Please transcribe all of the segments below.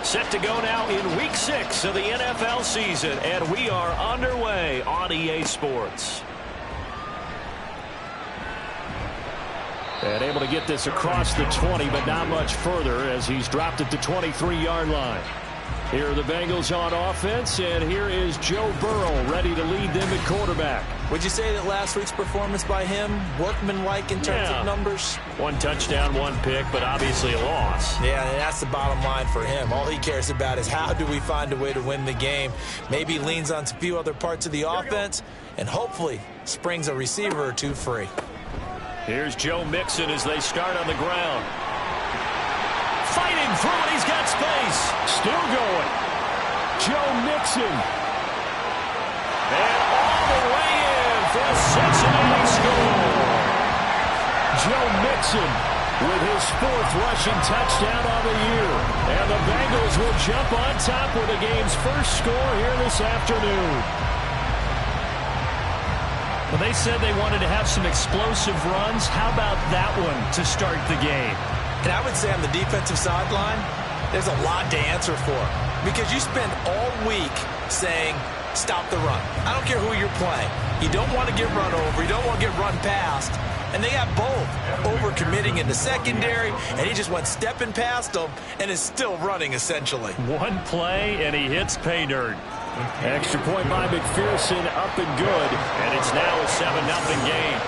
Set to go now in Week 6 of the NFL season, and we are underway on EA Sports. And able to get this across the 20, but not much further as he's dropped at the 23-yard line. Here are the Bengals on offense, and here is Joe Burrow ready to lead them at quarterback. Would you say that last week's performance by him, workmanlike in terms of numbers? 1 touchdown, 1 pick, but obviously a loss. Yeah, and that's the bottom line for him. All he cares about is how do we find a way to win the game. Maybe leans on a few other parts of the offense, and hopefully springs a receiver or two free. Here's Joe Mixon as they start on the ground. Fighting through it, he's got space. Still going. Joe Mixon. And all the way in for a Cincinnati score. Joe Mixon with his 4th rushing touchdown on the year. And the Bengals will jump on top with the game's first score here this afternoon. Well, they said they wanted to have some explosive runs. How about that one to start the game? And I would say on the defensive sideline, there's a lot to answer for. Because you spend all week saying, stop the run. I don't care who you're playing. You don't want to get run over. You don't want to get run past. And they got both. Overcommitting in the secondary, and he just went stepping past them and is still running, essentially. One play, and he hits pay dirt. Extra point by McPherson, up and good. And it's now a 7-0 game.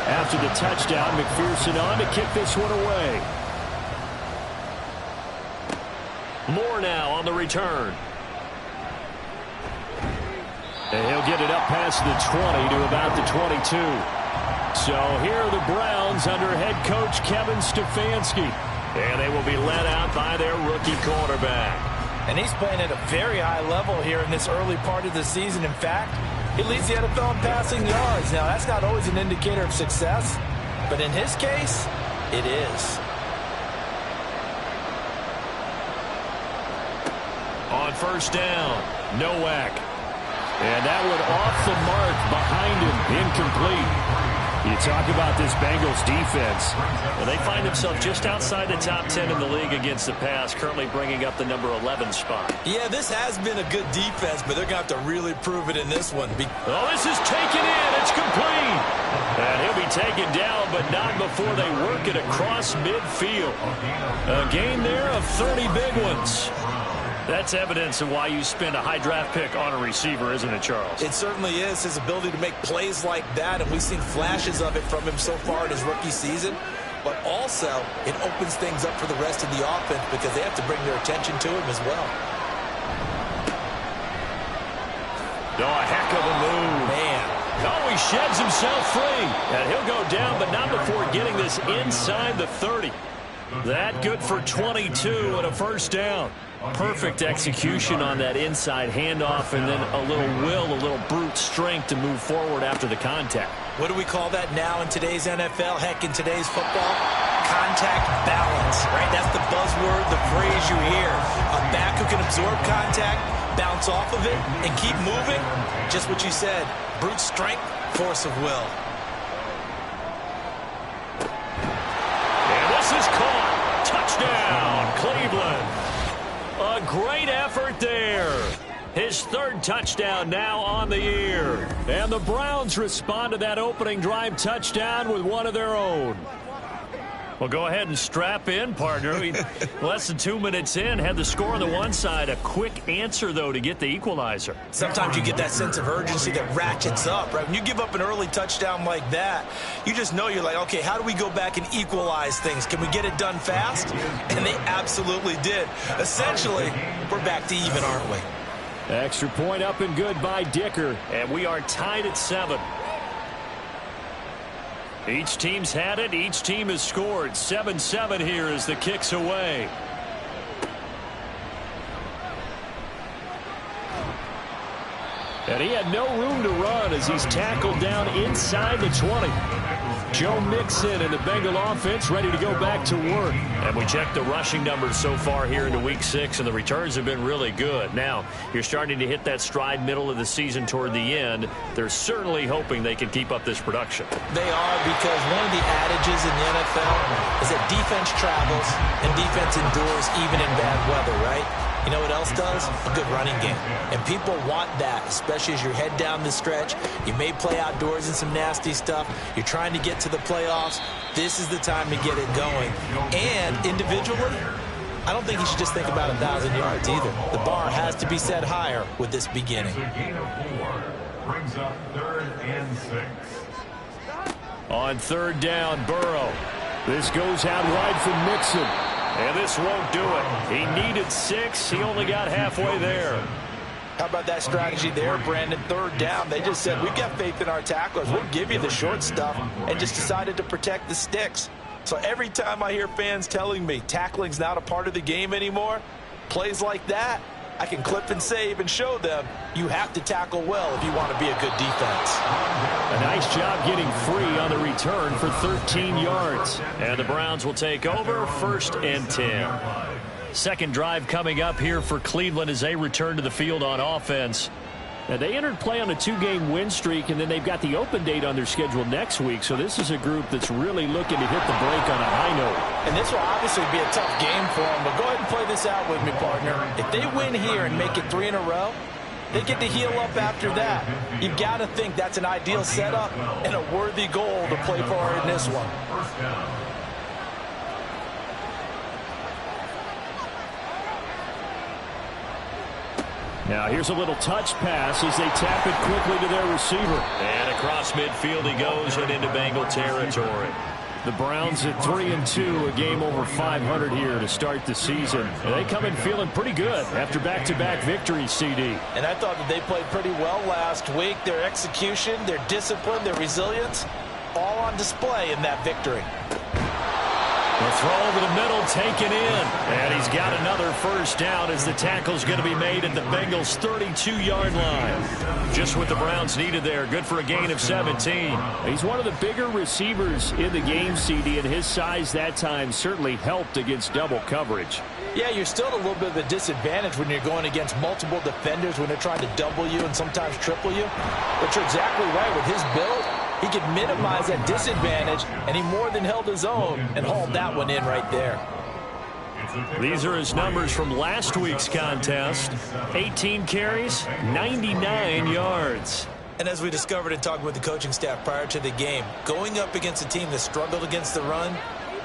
After the touchdown, McPherson on to kick this one away. Moore now on the return. And he'll get it up past the 20 to about the 22. So here are the Browns under head coach Kevin Stefanski. And they will be led out by their rookie quarterback. And he's playing at a very high level here in this early part of the season. In fact, he leads the NFL in passing yards. Now, that's not always an indicator of success, but in his case, it is. On first down, Nowak. And that one off the mark behind him, incomplete. You talk about this Bengals defense. Well, they find themselves just outside the top 10 in the league against the pass, currently bringing up the number 11 spot. Yeah, this has been a good defense, but they're going to have to really prove it in this one. Oh, this is taken in. It's complete. And he'll be taken down, but not before they work it across midfield. A gain there of 30 big ones. That's evidence of why you spend a high draft pick on a receiver, isn't it, Charles? It certainly is. His ability to make plays like that, and we've seen flashes of it from him so far in his rookie season. But also, it opens things up for the rest of the offense because they have to bring their attention to him as well. Oh, a heck of a move. Man. Oh, he sheds himself free. And he'll go down, but not before getting this inside the 30. That good for 22 and a first down. Perfect execution on that inside handoff, and then a little will, a little brute strength to move forward after the contact. What do we call that now in today's NFL? Heck, in today's football? Contact balance, right? That's the buzzword, the phrase you hear. A back who can absorb contact, bounce off of it, and keep moving. Just what you said, brute strength, force of will. And this is caught. Touchdown, Cleveland. A great effort there. His 3rd touchdown now on the year. And the Browns respond to that opening drive touchdown with one of their own. Well, go ahead and strap in, partner. Less than 2 minutes in, had the score on the one side. A quick answer, though, to get the equalizer. Sometimes you get that sense of urgency that ratchets up, right? When you give up an early touchdown like that, you just know you're like, okay, how do we go back and equalize things? Can we get it done fast? And they absolutely did. Essentially, we're back to even, aren't we? Extra point up and good by Dicker. And we are tied at 7. Each team's had it. Each team has scored. 7-7 here as the kick's away. And he had no room to run as he's tackled down inside the 20. Joe Mixon and the Bengal offense ready to go back to work. And we checked the rushing numbers so far here into Week 6, and the returns have been really good. Now, you're starting to hit that stride middle of the season toward the end. They're certainly hoping they can keep up this production. They are, because one of the adages in the NFL is that defense travels and defense endures even in bad weather, right? You know what else does? A good running game. And people want that, especially as you head down the stretch. You may play outdoors in some nasty stuff. You're trying to get to the playoffs. This is the time to get it going. And individually, I don't think you should just think about 1,000 yards either. The bar has to be set higher with this beginning. Brings up 3rd and 6. On 3rd down, Burrow. This goes out wide for Mixon. And this won't do it. He needed 6. He only got halfway there. How about that strategy there, Brandon? 3rd down. They just said, we've got faith in our tacklers. We'll give you the short stuff, and just decided to protect the sticks. So every time I hear fans telling me tackling's not a part of the game anymore, plays like that, I can clip and save and show them you have to tackle well if you want to be a good defense. A nice job getting free on the return for 13 yards. And the Browns will take over 1st and 10. Second drive coming up here for Cleveland as they return to the field on offense. Now, they entered play on a 2-game win streak, and then they've got the open date on their schedule next week. So this is a group that's really looking to hit the break on a high note. And this will obviously be a tough game for them, but go ahead and play this out with me, partner. If they win here and make it 3 in a row, they get to heal up after that. You've got to think that's an ideal setup and a worthy goal to play for in this one. Now here's a little touch pass as they tap it quickly to their receiver. And across midfield he goes and into Bengal territory. The Browns at 3-2, a game over 500 here to start the season. And they come in feeling pretty good after back-to-back victories, CD. And I thought that they played pretty well last week. Their execution, their discipline, their resilience, all on display in that victory. The throw over the middle, taken in. And he's got another 1st down as the tackle's going to be made at the Bengals' 32-yard line. Just what the Browns needed there. Good for a gain of 17. He's one of the bigger receivers in the game, CD, and his size that time certainly helped against double coverage. Yeah, you're still at a little bit of a disadvantage when you're going against multiple defenders when they're trying to double you and sometimes triple you. But you're exactly right. With his build, he could minimize that disadvantage, and he more than held his own and hauled that one in right there. These are his numbers from last week's contest. 18 carries, 99 yards. And as we discovered in talking with the coaching staff prior to the game, going up against a team that struggled against the run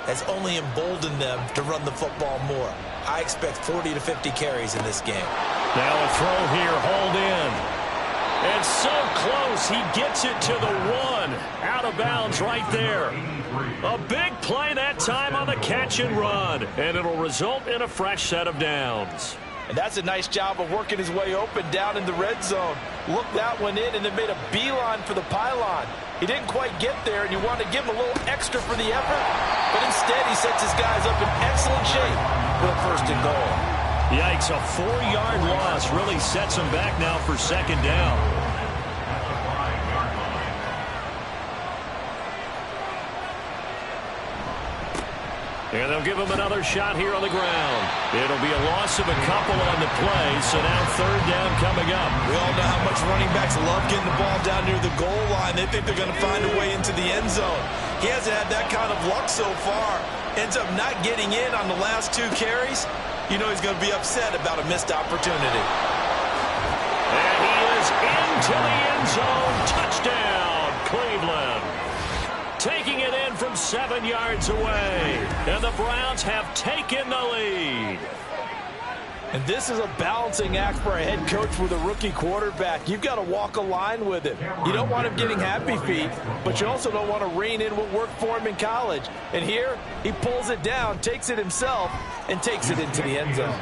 has only emboldened them to run the football more. I expect 40 to 50 carries in this game. Now a throw here, hauled in. And so close, he gets it to the 1. Out of bounds right there. A big play that time on the catch and run. And it'll result in a fresh set of downs. And that's a nice job of working his way open down in the red zone. Looked that one in and then made a beeline for the pylon. He didn't quite get there, and you want to give him a little extra for the effort. But instead, he sets his guys up in excellent shape for the 1st and goal. Yikes, a 4-yard loss really sets him back now for 2nd down. And they'll give him another shot here on the ground. It'll be a loss of a couple on the play, so now 3rd down coming up. We all know how much running backs love getting the ball down near the goal line. They think they're going to find a way into the end zone. He hasn't had that kind of luck so far. Ends up not getting in on the last 2 carries. You know he's going to be upset about a missed opportunity. And he is into the end zone. Touchdown, Cleveland. Taking it in from 7 yards away. And the Browns have taken the lead. And this is a balancing act for a head coach with a rookie quarterback. You've got to walk a line with him. You don't want him getting happy feet, but you also don't want to rein in what worked for him in college. And here, he pulls it down, takes it himself, and takes it into the end zone.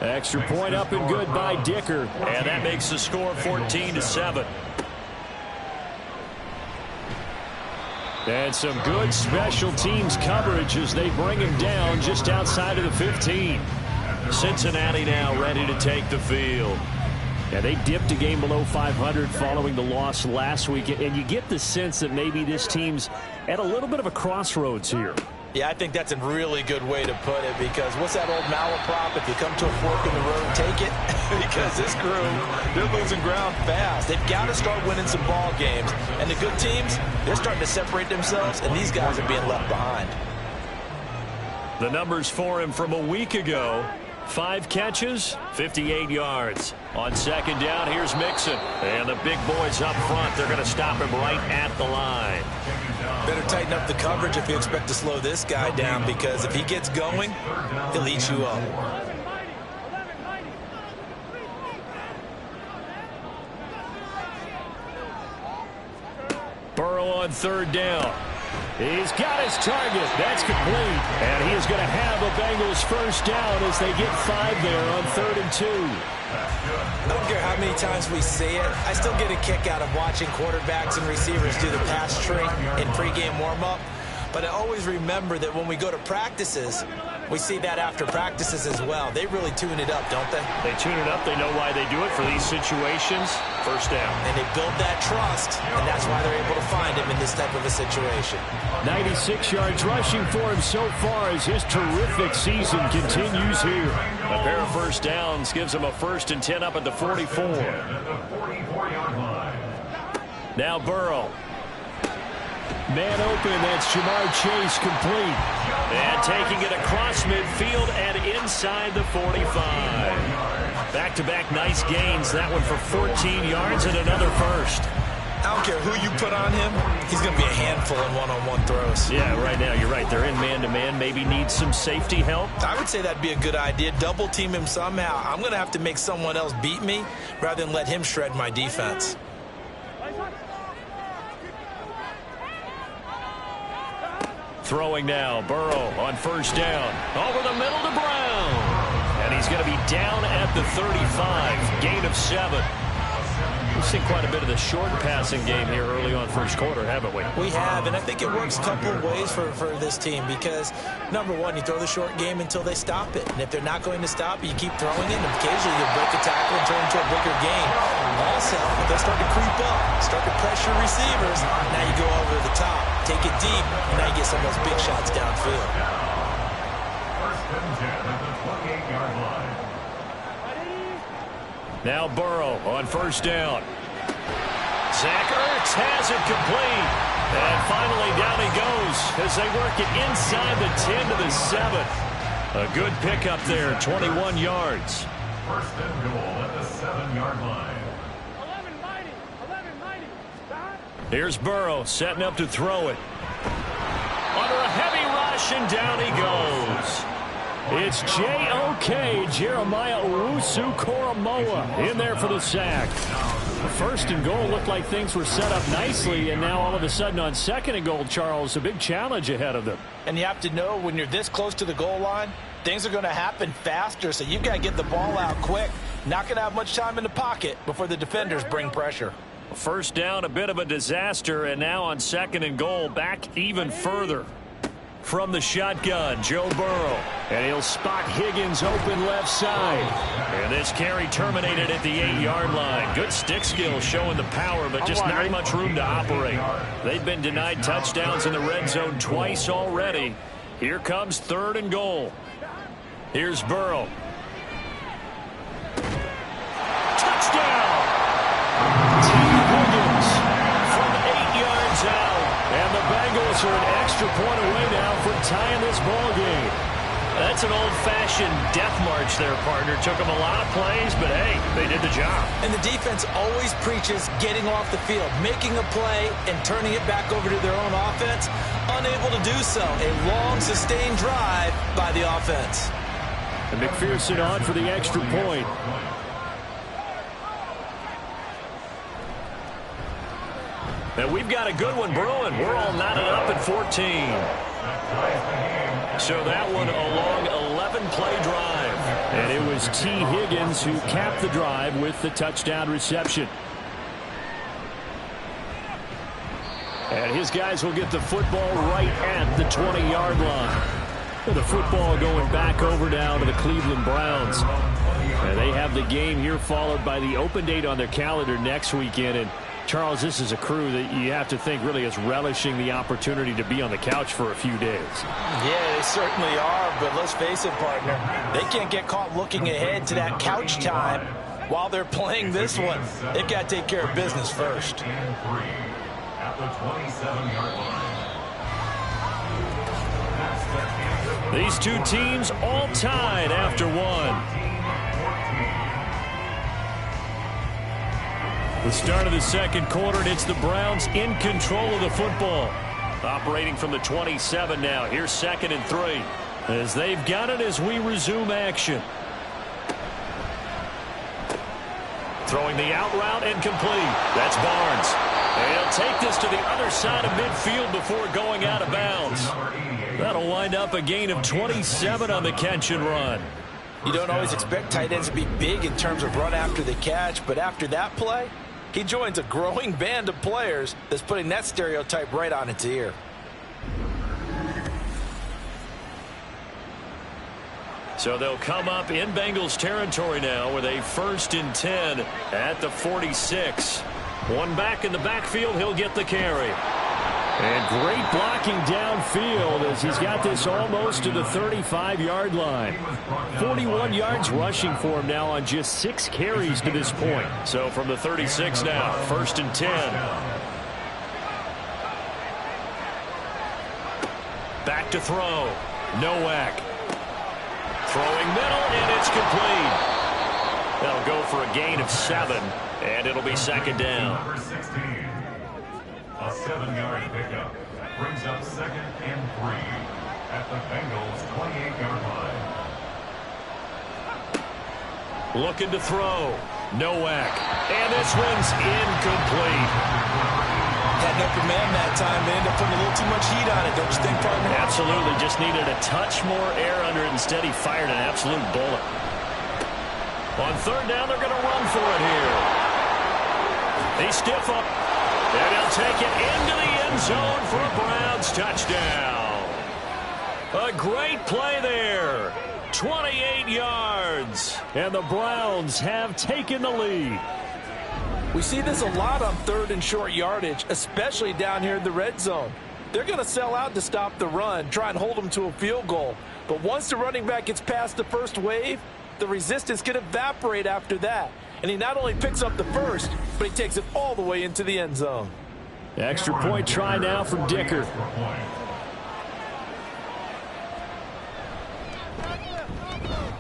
Extra point up and good by Dicker. And that makes the score 14-7. And some good special teams coverage as they bring him down just outside of the 15. Cincinnati now ready to take the field. Yeah, they dipped a game below 500 following the loss last week, and you get the sense that maybe this team's at a little bit of a crossroads here. Yeah, I think that's a really good way to put it, because what's that old malaprop? If you come to a fork in the road, take it. Because this crew, they're losing ground fast. They've got to start winning some ball games. And the good teams, they're starting to separate themselves, and these guys are being left behind. The numbers for him from a week ago: 5 catches, 58 yards. On second down, here's Mixon. And the big boys up front, they're going to stop him right at the line. Better tighten up the coverage if you expect to slow this guy down, because if he gets going, he'll eat you up. Burrow on third down. He's got his target. That's complete. And he is going to have a Bengals first down as they get 5 there on 3rd and 2. I don't care how many times we see it. I still get a kick out of watching quarterbacks and receivers do the pass tree in pregame warm-up. But I always remember that when we go to practices, we see that after practices as well. They really tune it up, don't they? They tune it up. They know why they do it for these situations. First down. And they build that trust, and that's why they're able to find him in this type of a situation. 96 yards rushing for him so far as his terrific season continues here. A pair of first downs gives him a 1st and 10 up at the 44. Now Burrow. Man open, that's Jamar Chase, complete. And taking it across midfield and inside the 45. Back-to-back nice gains, that one for 14 yards and another first. I don't care who you put on him, he's going to be a handful in one-on-one throws. Yeah, right now, you're right. They're in man-to-man, maybe need some safety help. I would say that'd be a good idea. Double team him somehow. I'm going to have to make someone else beat me rather than let him shred my defense. Throwing now, Burrow on first down. Over the middle to Brown. And he's going to be down at the 35. Gain of 7. We've seen quite a bit of the short passing game here early on first quarter, haven't we? We have, and I think it works a couple of ways for this team, because, number one, you throw the short game until they stop it. And if they're not going to stop it, you keep throwing it, and occasionally you'll break a tackle and turn into a bigger gain. Also, if they start to creep up, start to pressure receivers, now you go over the top, take it deep, and now you get some of those big shots downfield. First and 10 at the 28-yard line. Now Burrow on first down. Zach Ertz has it complete. And finally down he goes as they work it inside the 10 to the 7. A good pickup there, 21 yards. First and goal at the 7-yard line. Here's Burrow setting up to throw it. Under a heavy rush, and down he goes. It's J.O.K. Jeremiah Owusu-Koramoah in there for the sack. First and goal looked like things were set up nicely, and now all of a sudden on second and goal, Charles, a big challenge ahead of them. And you have to know when you're this close to the goal line, things are going to happen faster, so you've got to get the ball out quick. Not going to have much time in the pocket before the defenders bring pressure. First down, a bit of a disaster, and now on second and goal, back even further. From the shotgun, Joe Burrow. And he'll spot Higgins open left side. And this carry terminated at the 8-yard line. Good stick skill showing the power, but just not much room to operate. They've been denied touchdowns in the red zone twice already. Here comes third and goal. Here's Burrow. Touchdown! T. Higgins from 8 yards out. And the Bengals are an extra point away now from tying this ball game. That's an old-fashioned death march there, partner. Took them a lot of plays, but hey, they did the job. And the defense always preaches getting off the field, making a play, and turning it back over to their own offense. Unable to do so. A long, sustained drive by the offense. And McPherson on for the extra point. Now we've got a good one brewing. We're all knotted up at 14. So that one a long 11-play drive. And it was T. Higgins who capped the drive with the touchdown reception. And his guys will get the football right at the 20-yard line. The football going back over now to the Cleveland Browns. And they have the game here followed by the open date on their calendar next weekend. And Charles, this is a crew that you have to think really is relishing the opportunity to be on the couch for a few days. Yeah, they certainly are, but let's face it, partner. They can't get caught looking ahead to that couch time while they're playing this one. They've got to take care of business first. At the 27-yard line. These two teams all tied after one. The start of the second quarter, and it's the Browns in control of the football. Operating from the 27 now. Here's 2nd and 3. As they've got it as we resume action. Throwing the out route incomplete. That's Barnes. And he'll take this to the other side of midfield before going out of bounds. That'll wind up a gain of 27 on the catch and run. You don't always expect tight ends to be big in terms of run after the catch, but after that play, he joins a growing band of players that's putting that stereotype right on its ear. So they'll come up in Bengals territory now with a 1st and 10 at the 46. One back in the backfield, he'll get the carry. And great blocking downfield as he's got this almost to the 35-yard line. 41 yards rushing for him now on just 6 carries to this point. So from the 36 now, 1st and 10. Back to throw. Nowak. Throwing middle, and it's complete. That'll go for a gain of 7, and it'll be 2nd down. Number 16. A 7-yard pickup brings up 2nd and 3 at the Bengals' 28-yard line. Looking to throw. Nowak. And this one's incomplete. Had an upper man that time. They ended up putting a little too much heat on it, don't you think, partner? Absolutely. Just needed a touch more air under it. Instead, he fired an absolute bullet. On 3rd down, they're going to run for it here. They stiff up. And he'll take it into the end zone for a Browns touchdown. A great play there. 28 yards. And the Browns have taken the lead. We see this a lot on 3rd and short yardage, especially down here in the red zone. They're going to sell out to stop the run, try and hold them to a field goal. But once the running back gets past the first wave, the resistance can evaporate after that. And he not only picks up the first, but he takes it all the way into the end zone. Extra point try now from Dicker.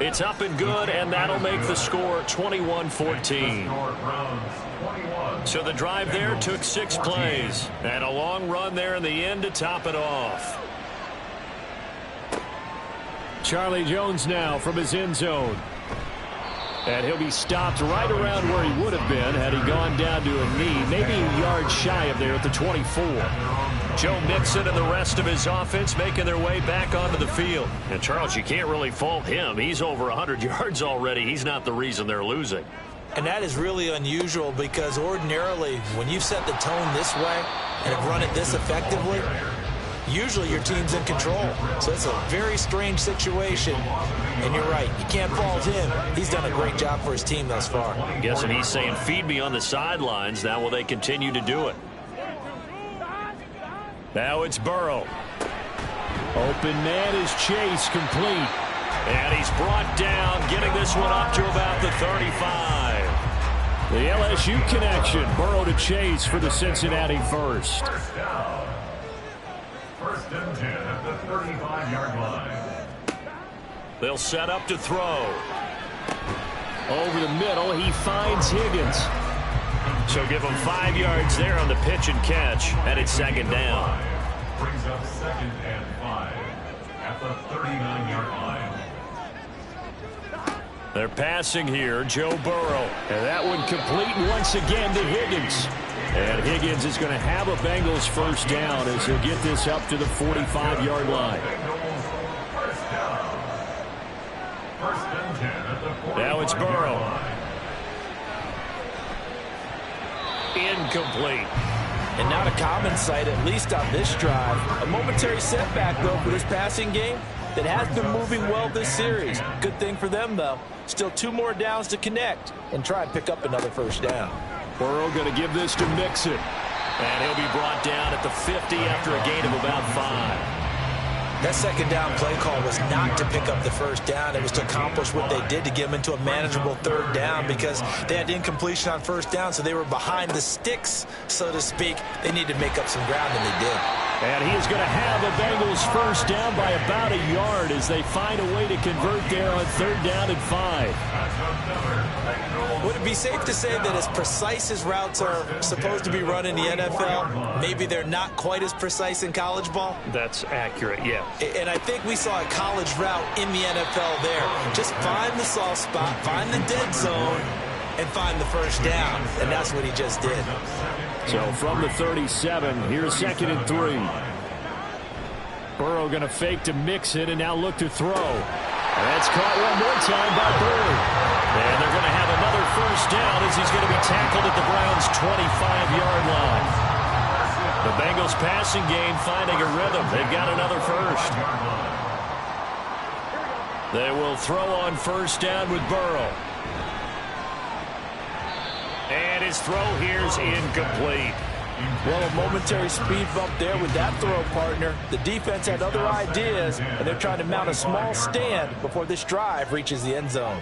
It's up and good, and that'll make the score 21-14. So the drive there took 6 plays, and a long run there in the end to top it off. Charlie Jones now from his end zone. And he'll be stopped right around where he would have been had he gone down to a knee, maybe a yard shy of there at the 24. Joe Mixon and the rest of his offense making their way back onto the field. And, Charles, you can't really fault him. He's over 100 yards already. He's not the reason they're losing. And that is really unusual because ordinarily when you've set the tone this way and have run it this effectively, usually your team's in control. So it's a very strange situation. And you're right, you can't fault him. He's done a great job for his team thus far. I'm guessing he's saying, feed me on the sidelines. Now will they continue to do it? Now it's Burrow. Open man is Chase, complete. And he's brought down, getting this one up to about the 35. The LSU connection, Burrow to Chase for the Cincinnati first. First down. 1st and 10 at the 35-yard line. They'll set up to throw. Over the middle, he finds Higgins. So give him 5 yards there on the pitch and catch, and it's 2nd down. Brings up 2nd and 5 at the 39-yard line. They're passing here, Joe Burrow. And that one complete once again to Higgins. And Higgins is going to have a Bengals first down as he'll get this up to the 45-yard line. Now it's Burrow. Incomplete. And not a common sight, at least on this drive. A momentary setback, though, for this passing game. that has been moving well this series. Good thing for them, though. Still 2 more downs to connect and try and pick up another first down. Burrow going to give this to Mixon. And he'll be brought down at the 50 after a gain of about 5. That second down play call was not to pick up the first down. It was to accomplish what they did, to get them into a manageable third down, because they had incompletion on first down, so they were behind the sticks, so to speak. They needed to make up some ground, and they did. And he is going to have the Bengals first down by about a yard as they find a way to convert there on third down and 5. Would it be safe to say that as precise as routes are supposed to be run in the NFL, maybe they're not quite as precise in college ball? That's accurate, yeah. And I think we saw a college route in the NFL there. Just find the soft spot, find the dead zone, and find the first down. And that's what he just did. So from the 37, here's 2nd and 3. Burrow going to fake to Mixon and now look to throw. And that's caught one more time by Burrow. And they're going to have another first down as he's going to be tackled at the Browns' 25-yard line. The Bengals passing game finding a rhythm. They've got another first. They will throw on first down with Burrow. And his throw here's incomplete. Well, a momentary speed bump there with that throw, partner. The defense had other ideas, and they're trying to mount a small stand before this drive reaches the end zone.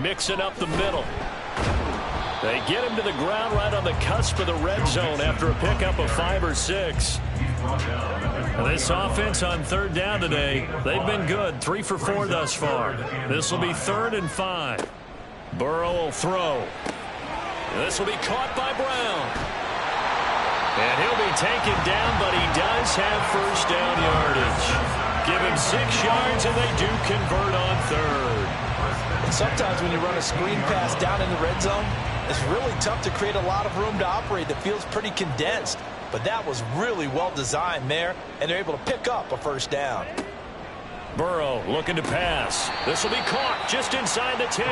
Mixing up the middle. They get him to the ground right on the cusp of the red zone after a pickup of 5 or 6. And this offense on third down today, they've been good. 3 for 4 thus far. This will be 3rd and 5. Burrow will throw. This will be caught by Brown. And he'll be taken down, but he does have first down yardage. Give him 6 yards, and they do convert on third. And sometimes when you run a screen pass down in the red zone, it's really tough to create a lot of room to operate. The field's pretty condensed. But that was really well designed there, and they're able to pick up a first down. Burrow looking to pass. This will be caught just inside the 10.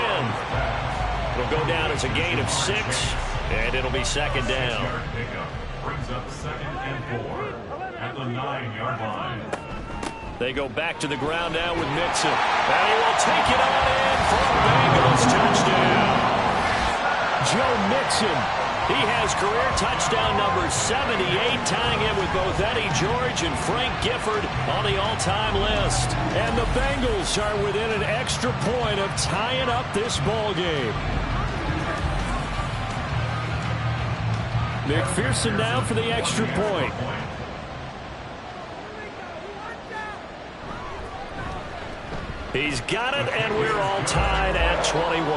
It'll go down as a gain of 6, and it'll be 2nd down. Brings up 2nd and 4 at the 9-yard line. They go back to the ground now with Mixon. And he will take it on in for a Bengals touchdown. Joe Mixon. He has career touchdown number 78, tying him with both Eddie George and Frank Gifford on the all-time list. And the Bengals are within an extra point of tying up this ball game. McPherson now for the extra point. He's got it, and we're all tied at 21.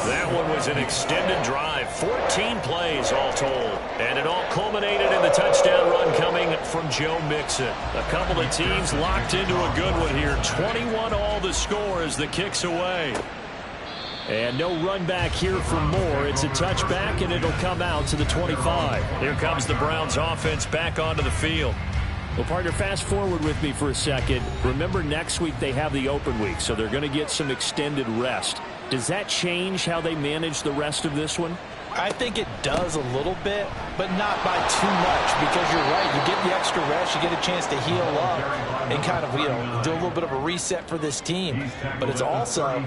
That one was an extended drive, 14 plays all told. And it all culminated in the touchdown run coming from Joe Mixon. A couple of teams locked into a good one here. 21 all the score as the kick's away. And no run back here for Moore. It's a touchback, and it'll come out to the 25. Here comes the Browns offense back onto the field. Well, partner, fast forward with me for a second. Remember, next week they have the open week, so they're going to get some extended rest. Does that change how they manage the rest of this one? I think it does a little bit, but not by too much, because you're right. You get the extra rest, you get a chance to heal up and kind of, do a little bit of a reset for this team. But it's also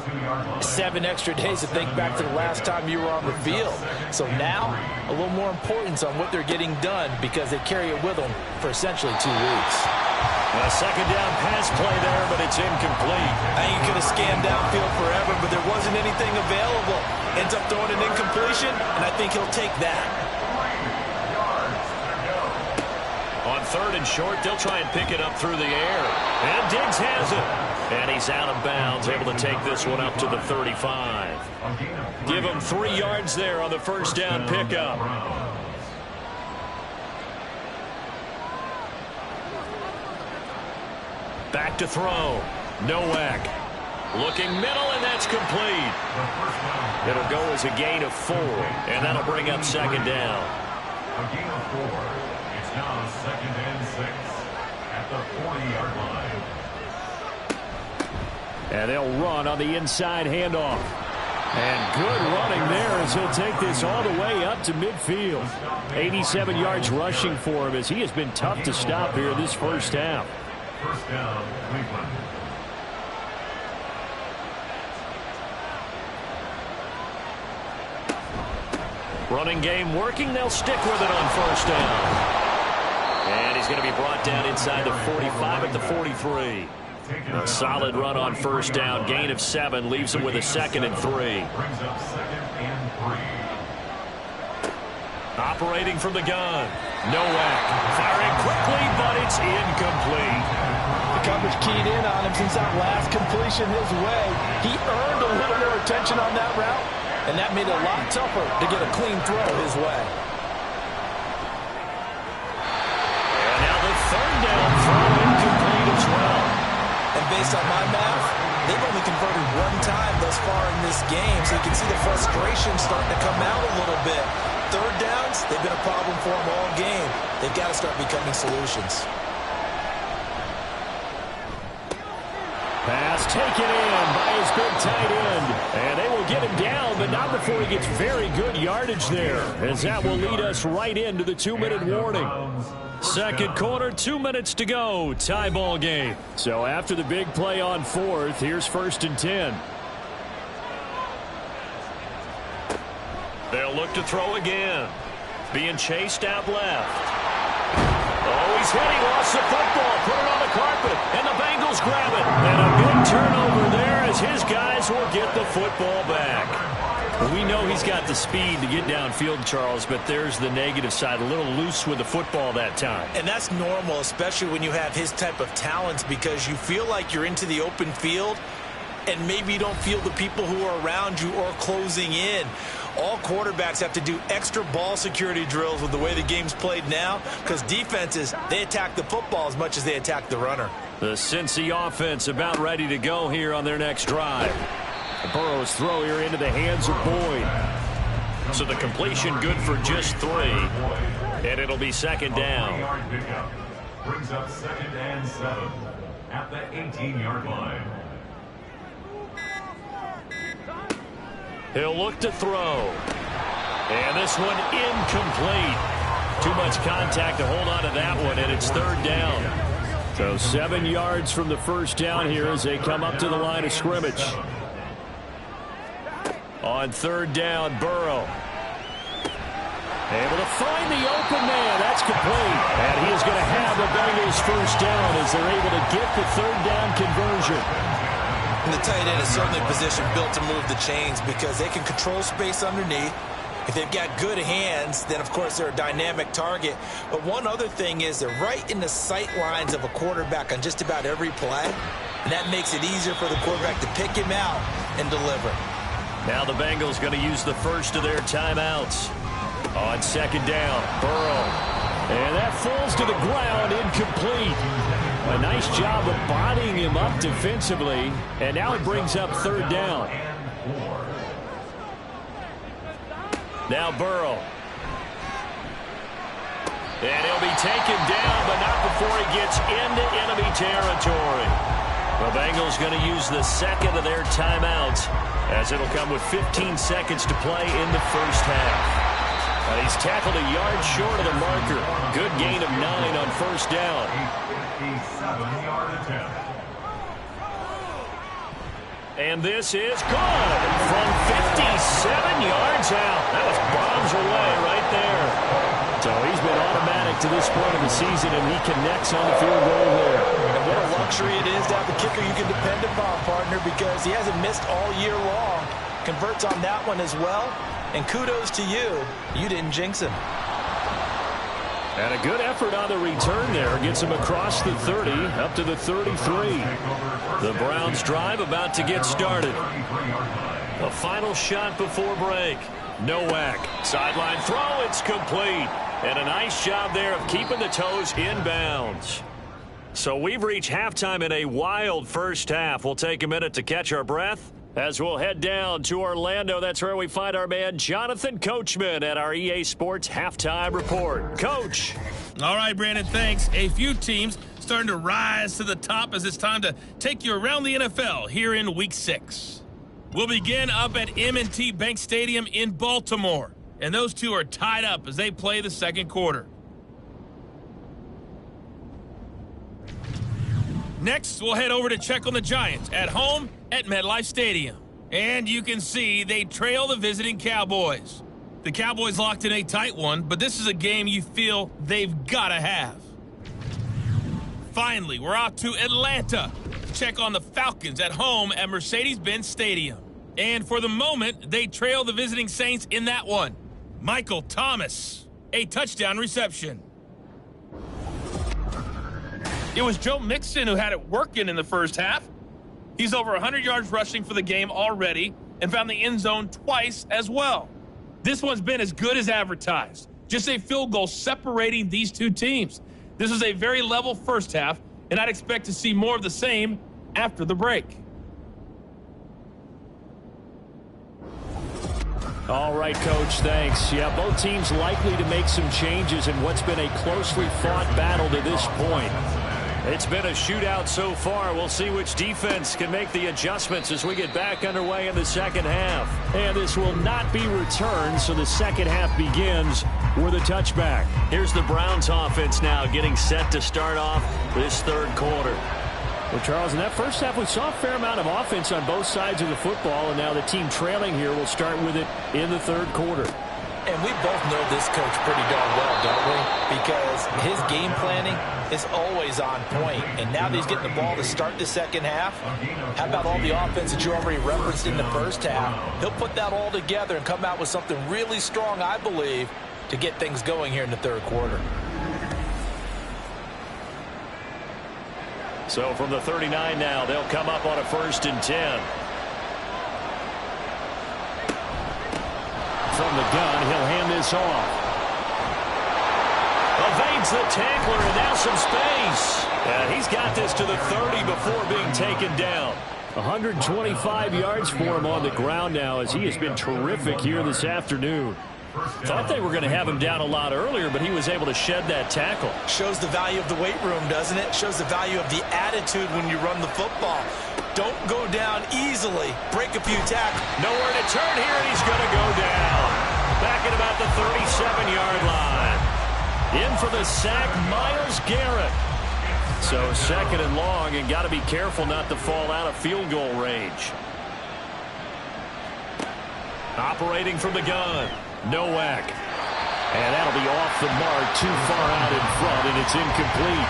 7 extra days to think back to the last time you were on the field. So now, a little more importance on what they're getting done, because they carry it with them for essentially 2 weeks. A second down pass play there, but it's incomplete. I think you could have scanned downfield forever, but there wasn't anything available. Ends up throwing an incompletion, and I think he'll take that. On 3rd and short, they'll try and pick it up through the air. And Diggs has it. And he's out of bounds, able to take this one up to the 35. Give him 3 yards there on the first down pickup. Back to throw. Nowak. Looking middle, and that's complete. It'll go as a gain of 4, and that'll bring up 2nd down. A gain of 4. It's now 2nd and 6 at the 40-yard line. And they'll run on the inside handoff. And good running there as he'll take this all the way up to midfield. 87 yards rushing for him as he has been tough to stop here this first half. First down, Cleveland. Running game working. They'll stick with it on first down. And he's going to be brought down inside the 45 at the 43. A solid run on first down. Gain of 7 leaves him with a 2nd and 3. Brings up 2nd and 3. Operating from the gun. Nowak firing quickly, but it's incomplete. The coverage keyed in on him since that last completion his way. He earned a little more attention on that route, and that made it a lot tougher to get a clean throw his way. And now the 3rd down throw incomplete as well. And based on my math, they've only converted 1 time thus far in this game, so you can see the frustration starting to come out a little bit. 3rd downs, they've been a problem for them all game. They've got to start becoming solutions. Pass taken in by his big tight end. And they will get him down, but not before he gets very good yardage there, as that will lead us right into the 2-minute warning. Second quarter, 2 minutes to go. Tie ball game. So after the big play on 4th, here's 1st and 10. They'll look to throw again. Being chased out left. Oh, he's hit. He lost the football. Put it on the carpet. And the Bengals grab it. And a big turnover there as his guys will get the football back. We know he's got the speed to get downfield, Charles, but there's the negative side. A little loose with the football that time. And that's normal, especially when you have his type of talents, because you feel like you're into the open field and maybe you don't feel the people who are around you or closing in. All quarterbacks have to do extra ball security drills with the way the game's played now, because defenses, they attack the football as much as they attack the runner. The Cincy offense about ready to go here on their next drive. Burrow's throw here into the hands of Boyd. So the completion good for just 3. And it'll be 2nd down. Brings up 2nd and 7 at the 18-yard line. He'll look to throw. And this one incomplete. Too much contact to hold on to that one, and it's 3rd down. So 7 yards from the first down here as they come up to the line of scrimmage. On 3rd down, Burrow. Able to find the open man. That's complete. And he is going to have the Bengals first down as they're able to get the 3rd down conversion. And the tight end is certainly a position built to move the chains because they can control space underneath. If they've got good hands, then, of course, they're a dynamic target. But one other thing is they're right in the sight lines of a quarterback on just about every play. And that makes it easier for the quarterback to pick him out and deliver. Now the Bengals going to use the first of their timeouts. On 2nd down, Burrow. And that falls to the ground, incomplete. A nice job of bodying him up defensively. And now it brings up 3rd down. Now Burrow. And he'll be taken down, but not before he gets into enemy territory. The Bengals going to use the 2nd of their timeouts, as it'll come with 15 seconds to play in the first half. He's tackled a yard short of the marker. Good gain of 9 on first down. 57-yard attempt. And this is good from 57 yards out. That was bombs away right there. So he's been automatic to this point of the season, and he connects on the field goal there. And what a luxury it is to have a kicker you can depend upon, partner, because he hasn't missed all year long. Converts on that one as well. And kudos to you. You didn't jinx him. And a good effort on the return there. Gets him across the 30, up to the 33. The Browns drive about to get started. A final shot before break. Nowak. Sideline throw. It's complete. And a nice job there of keeping the toes in bounds. So we've reached halftime in a wild first half. We'll take a minute to catch our breath as we'll head down to Orlando. That's where we find our man Jonathan Coachman at our EA Sports Halftime Report. Coach. All right, Brandon, thanks. A few teams starting to rise to the top as it's time to take you around the NFL here in Week 6. will begin up at M&T Bank Stadium in Baltimore. And those two are tied up as they play the second quarter. Next, we'll head over to check on the Giants at home at MetLife Stadium. And you can see they trail the visiting Cowboys. The Cowboys locked in a tight one, but this is a game you feel they've got to have. Finally, we're off to Atlanta to check on the Falcons at home at Mercedes-Benz Stadium. And for the moment, they trail the visiting Saints in that one. Michael Thomas, a touchdown reception. It was Joe Mixon who had it working in the first half. He's over 100 yards rushing for the game already and found the end zone twice as well. This one's been as good as advertised. Just a field goal separating these two teams. This is a very level first half, and I'd expect to see more of the same after the break. All right, Coach, thanks. Yeah, both teams likely to make some changes in what's been a closely fought battle to this point. It's been a shootout so far. We'll see which defense can make the adjustments as we get back underway in the second half. And this will not be returned, so the second half begins with a touchback. Here's the Browns offense now getting set to start off this third quarter. Well, Charles, in that first half, we saw a fair amount of offense on both sides of the football, and now the team trailing here will start with it in the third quarter. And we both know this coach pretty darn well, don't we? Because his game planning is always on point. And now that he's getting the ball to start the second half, how about all the offense that you already referenced in the first half? He'll put that all together and come out with something really strong, I believe, to get things going here in the third quarter. So from the 39 now, they'll come up on a 1st and 10. From the gun, he'll hand this off. Evades the tackler, and now some space. And he's got this to the 30 before being taken down. 125 yards for him on the ground now as he has been terrific here this afternoon. Thought they were going to have him down a lot earlier, but he was able to shed that tackle. Shows the value of the weight room, doesn't it? Shows the value of the attitude when you run the football. Don't go down easily. Break a few tackles. Nowhere to turn here, and he's going to go down. Back at about the 37-yard line. In for the sack, Myles Garrett. So second and long, and got to be careful not to fall out of field goal range. Operating from the gun. Nowak. And that'll be off the mark, too far out in front, and it's incomplete.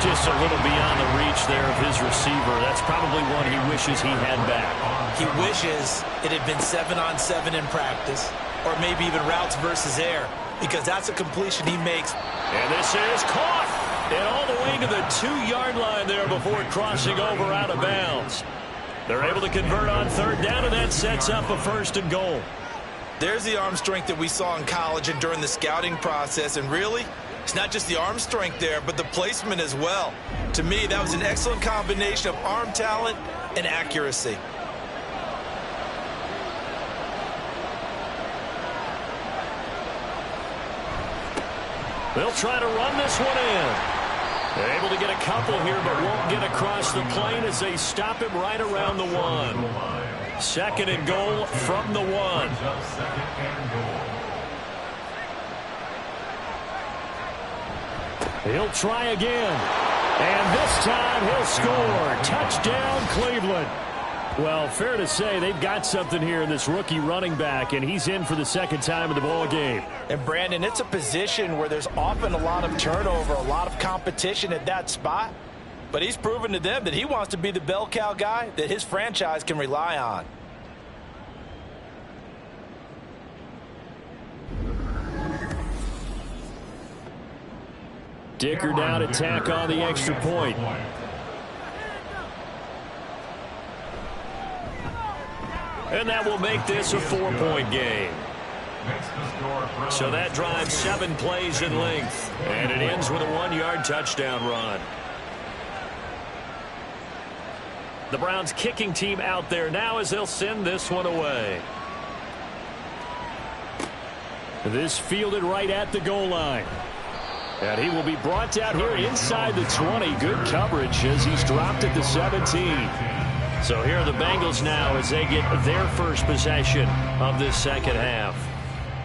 Just a little beyond the reach there of his receiver. That's probably one he wishes he had back. He wishes it had been 7-on-7 in practice, or maybe even routes versus air, because that's a completion he makes. And this is caught. And all the way to the 2-yard line there before crossing over out of bounds. They're able to convert on third down, and that sets up a 1st and goal. There's the arm strength that we saw in college and during the scouting process. And really, it's not just the arm strength there, but the placement as well. To me, that was an excellent combination of arm talent and accuracy. They'll try to run this one in. They're able to get a couple here, but won't get across the plane as they stop him right around the 1. 2nd and goal from the 1. He'll try again. And this time he'll score. Touchdown, Cleveland. Well, fair to say they've got something here in this rookie running back, and he's in for the second time in the ball game. And, Brandon, it's a position where there's often a lot of turnover, a lot of competition at that spot. But he's proven to them that he wants to be the bell cow guy that his franchise can rely on. Dicker down to tack on the extra point. And that will make this a 4-point game. So that drives 7 plays in length. And it ends with a 1-yard touchdown run. The Browns kicking team out there now as they'll send this one away. This fielded right at the goal line. And he will be brought down here inside the 20. Good coverage as he's dropped at the 17. So here are the Bengals now as they get their first possession of this second half.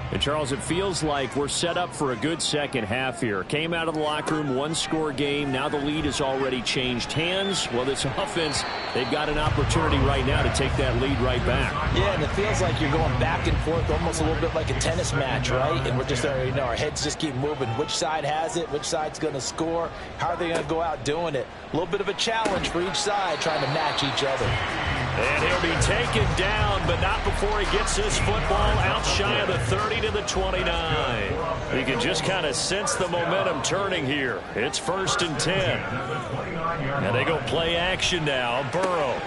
And Charles, it feels like we're set up for a good second half here. Came out of the locker room, one-score game. Now the lead has already changed hands. Well, this offense, they've got an opportunity right now to take that lead right back. Yeah, and it feels like you're going back and forth, almost a little bit like a tennis match, right? And we're just, our heads just keep moving. Which side has it? Which side's going to score? How are they going to go out doing it? A little bit of a challenge for each side, trying to match each other. And he'll be taken down, but not before he gets this football out shy of the 30 to the 29. You can just kind of sense the momentum turning here. It's 1st and 10. And they go play action now. Burrow.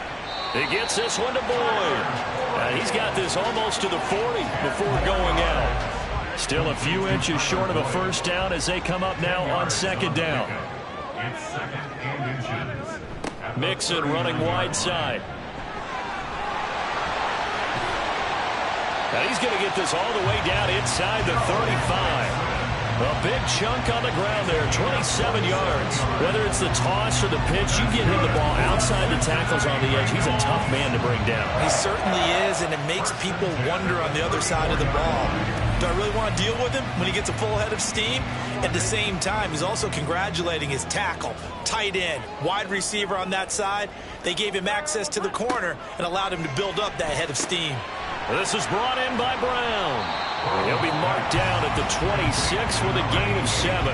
He gets this one to Boyd. He's got this almost to the 40 before going out. Still a few inches short of a first down as they come up now on second down. It's 2nd and inches. Mixon running wide side. Now he's going to get this all the way down inside the 35. A big chunk on the ground there, 27 yards. Whether it's the toss or the pitch, you get him the ball outside the tackles on the edge. He's a tough man to bring down. He certainly is, and it makes people wonder on the other side of the ball. Do I really want to deal with him when he gets a full head of steam? At the same time, he's also congratulating his tackle, tight end, wide receiver on that side. They gave him access to the corner and allowed him to build up that head of steam. This is brought in by Brown. He'll be marked down at the 26 with a gain of 7.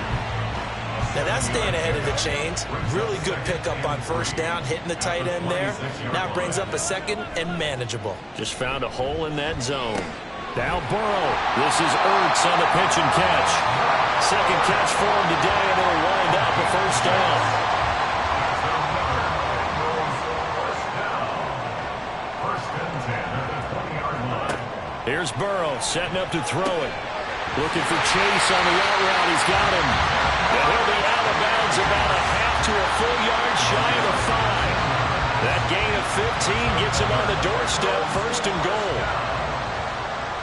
Now that's staying ahead of the chains. Really good pickup on first down, hitting the tight end there. Now brings up a second and manageable. Just found a hole in that zone. Now Burrow. This is Ertz on the pitch and catch. Second catch for him today, and it'll wind up a first down. Here's Burrow setting up to throw it. Looking for Chase on the out route. He's got him. And he'll be out of bounds about a half to a full yard shy of a 5. That gain of 15 gets him on the doorstep. 1st and goal.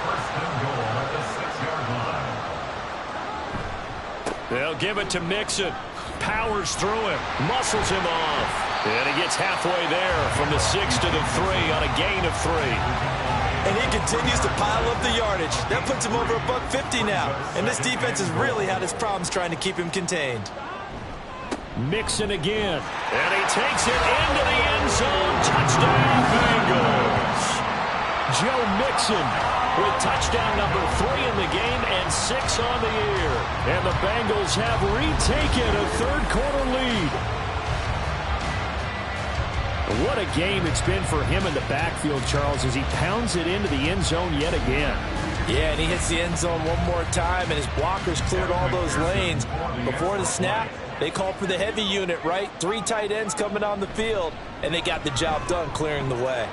1st and goal at the 6-yard line. They'll give it to Mixon. Powers through him. Muscles him off. And he gets halfway there from the 6 to the 3 on a gain of 3. And he continues to pile up the yardage. That puts him over $150 now. And this defense has really had its problems trying to keep him contained. Mixon again. And he takes it into the end zone. Touchdown, Bengals. Joe Mixon with touchdown number 3 in the game and 6 on the year. And the Bengals have retaken a third-quarter lead. What a game it's been for him in the backfield, Charles, as he pounds it into the end zone yet again. Yeah, and he hits the end zone one more time, and his blockers cleared all those lanes. Before the snap, they called for the heavy unit, right? 3 tight ends coming on the field, and they got the job done clearing the way.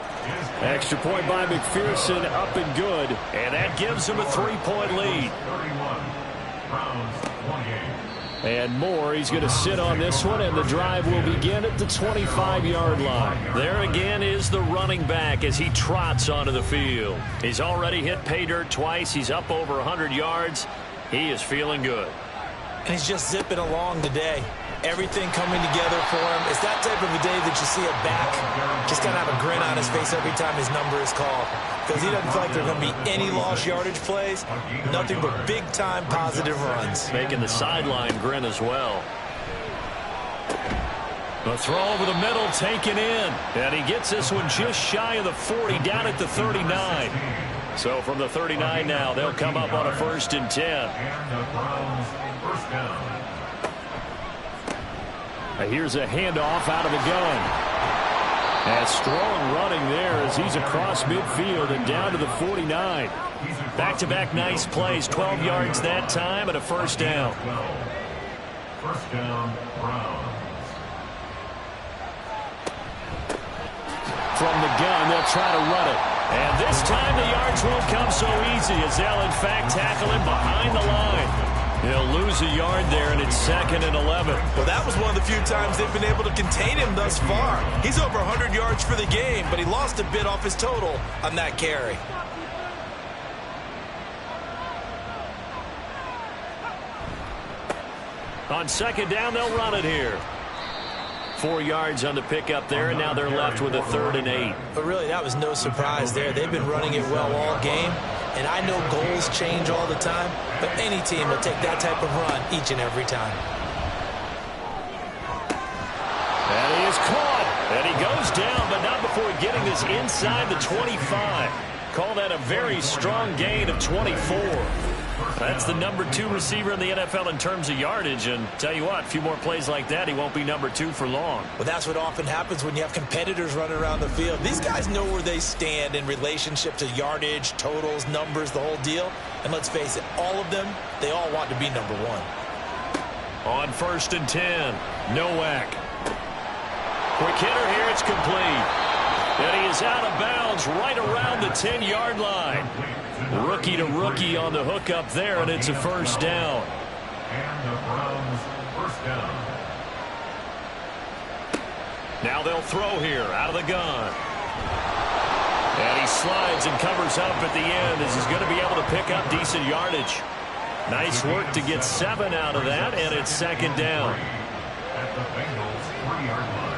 Extra point by McPherson, up and good. And that gives him a 3-point lead. 31. Browns, 28. And more, he's going to sit on this one, and the drive will begin at the 25-yard line. There again is the running back as he trots onto the field. He's already hit pay dirt twice. He's up over 100 yards. He is feeling good. And he's just zipping along today. Everything coming together for him. It's that type of a day that you see a back just kind of have a grin on his face every time his number is called. Because he doesn't feel like there are going to be any lost yardage plays. Nothing but big-time positive runs. Making the sideline grin as well. A throw over the middle taken in. And he gets this one just shy of the 40 down at the 39. So from the 39 now, they'll come up on a 1st and 10. And the Browns, 1st down. Here's a handoff out of the gun. And strong running there as he's across midfield and down to the 49. Back-to-back nice plays. 12 yards that time and a 1st down. 1st down, Browns. From the gun, they'll try to run it. And this time the yards won't come so easy as they'll, in fact, tackle him behind the line. He'll lose a yard there, and it's 2nd and 11. Well, that was one of the few times they've been able to contain him thus far. He's over 100 yards for the game, but he lost a bit off his total on that carry. On 2nd down, they'll run it here. 4 yards on the pickup there, and now they're left with a 3rd and 8. But really, that was no surprise there. They've been running it well all game, and I know goals change all the time, but any team will take that type of run each and every time. And he is caught, and he goes down, but not before getting this inside the 25. Call that a very strong gain of 24. That's the number 2 receiver in the NFL in terms of yardage, and tell you what, a few more plays like that, he won't be number 2 for long. Well, that's what often happens when you have competitors running around the field. These guys know where they stand in relationship to yardage, totals, numbers, the whole deal. And let's face it, all of them, they all want to be number 1. On 1st and 10, Nowak. Quick hitter here, it's complete. And he is out of bounds right around the 10-yard line. Rookie to rookie on the hook up there, and it's a 1st down. And the Browns, 1st down. Now they'll throw here out of the gun. And he slides and covers up at the end as he's going to be able to pick up decent yardage. Nice work to get 7 out of that, and it's 2nd down. At the Bengals' 3-yard line.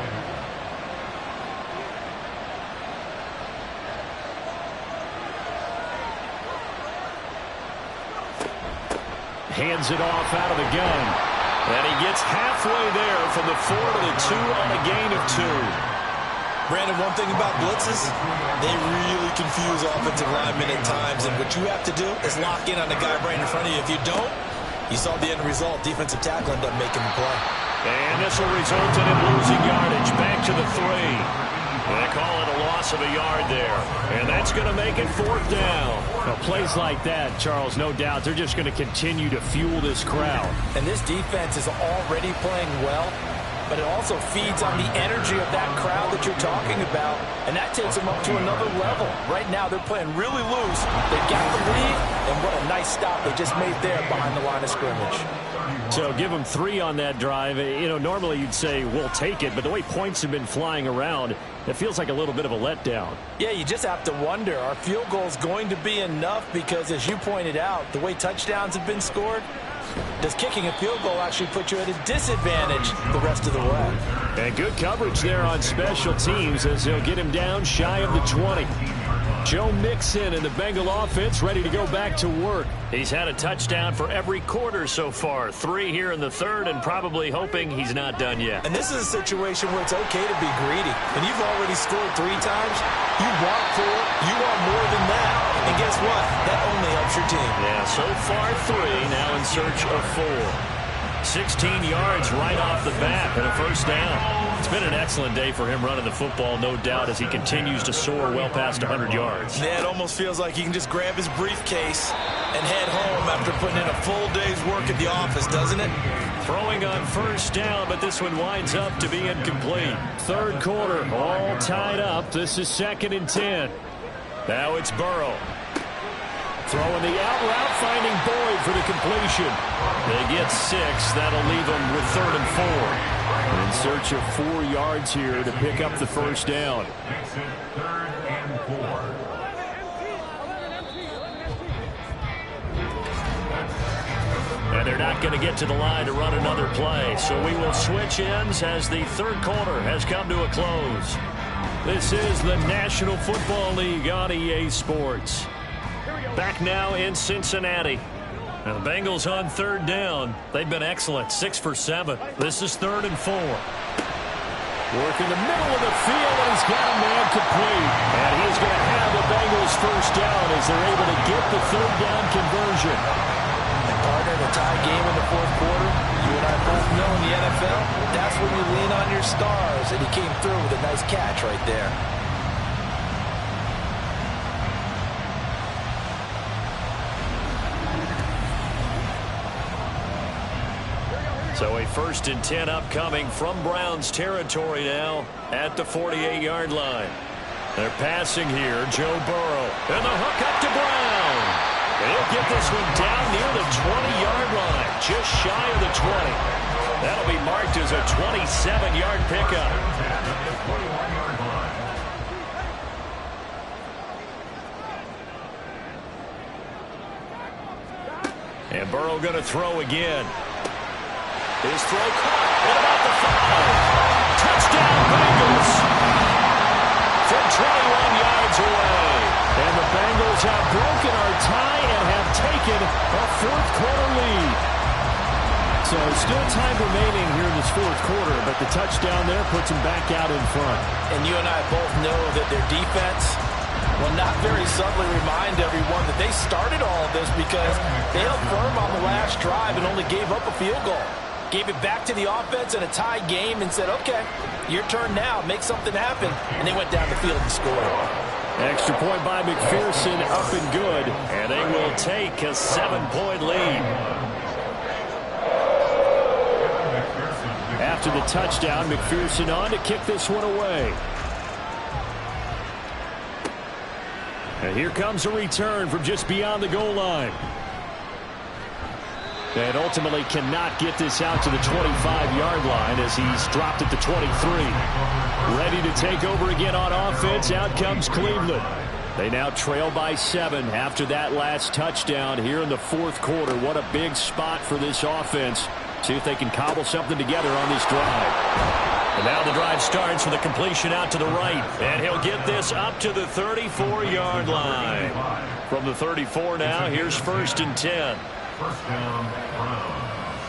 Hands it off out of the gun. And he gets halfway there from the 4 to the 2 on a gain of 2. Brandon, one thing about blitzes, they really confuse offensive linemen at times, and what you have to do is lock in on the guy right in front of you. If you don't, you saw the end result. Defensive tackle ended up making the play. And this will result in him losing yardage back to the 3. They call it a loss of a yard there. And that's going to make it 4th down. Well, plays like that, Charles, no doubt, they're just going to continue to fuel this crowd. And this defense is already playing well, but it also feeds on the energy of that crowd that you're talking about, and that takes them up to another level. Right now, they're playing really loose. They got the lead, and what a nice stop they just made there behind the line of scrimmage. So give them 3 on that drive. You know, normally you'd say, we'll take it, but the way points have been flying around, it feels like a little bit of a letdown. Yeah, you just have to wonder, are field goals going to be enough? Because as you pointed out, the way touchdowns have been scored, does kicking a field goal actually put you at a disadvantage the rest of the way? And good coverage there on special teams as they'll get him down shy of the 20. Joe Mixon and the Bengal offense ready to go back to work. He's had a touchdown for every quarter so far. 3 here in the 3rd, and probably hoping he's not done yet. And this is a situation where it's okay to be greedy. When you've already scored 3 times, you want 4, you want more than that. And guess what? That only helps your team. Yeah, so far 3, now in search of 4. 16 yards right off the bat and a 1st down. It's been an excellent day for him running the football, no doubt, as he continues to soar well past 100 yards. Yeah, it almost feels like he can just grab his briefcase and head home after putting in a full day's work at the office, doesn't it? Throwing on 1st down, but this one winds up to be incomplete. 3rd quarter, all tied up. This is 2nd and 10. Now it's Burrow. Throwing the out route, finding Boyd for the completion. They get 6. That'll leave them with 3rd and 4. In search of 4 yards here to pick up the 1st down. Makes it 3rd and 4. And they're not going to get to the line to run another play. So we will switch ends as the 3rd quarter has come to a close. This is the National Football League on EA Sports. Back now in Cincinnati. Now the Bengals on 3rd down. They've been excellent, 6 for 7. This is 3rd and 4. Work in the middle of the field, and he's got a man complete. And he's going to have the Bengals 1st down as they're able to get the 3rd down conversion. And partner, the tie game in the 4th quarter, you and I both know in the NFL, that's when you lean on your stars. And he came through with a nice catch right there. So a 1st and 10 upcoming from Browns territory now at the 48-yard line. They're passing here, Joe Burrow. And the hook up to Brown. He'll get this one down near the 20-yard line, just shy of the 20. That'll be marked as a 27-yard pickup. And Burrow going to throw again. His throw caught at about the 5. Touchdown, Bengals. From 21 yards away. And the Bengals have broken our tie and have taken a fourth quarter lead. So still time remaining here in this fourth quarter, but the touchdown there puts them back out in front. And you and I both know that their defense will not very subtly remind everyone that they started all of this because they held firm on the last drive and only gave up a field goal. Gave it back to the offense in a tie game and said, okay, your turn now, make something happen. And they went down the field and scored. Extra point by McPherson, up and good. And they will take a 7-point lead. After the touchdown, McPherson on to kick this one away. And here comes a return from just beyond the goal line. And ultimately cannot get this out to the 25-yard line as he's dropped at the 23. Ready to take over again on offense. Out comes Cleveland. They now trail by 7 after that last touchdown here in the fourth quarter. What a big spot for this offense. See if they can cobble something together on this drive. And now the drive starts with a completion out to the right. And he'll get this up to the 34-yard line. From the 34 now, here's 1st and 10. First down, Browns.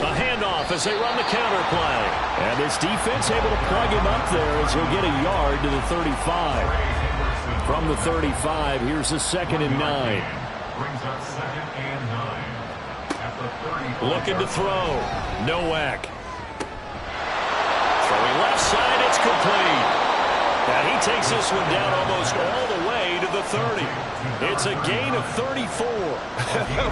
A handoff as they run the counter play. And this defense able to plug him up there as he'll get a yard to the 35. From the 35, here's a 2nd and 9. Brings up 2nd and 9. At the 30. Looking to throw. Nowak. Throwing left side, it's complete. And he takes this one down almost all the way to the 30. It's a gain of 34.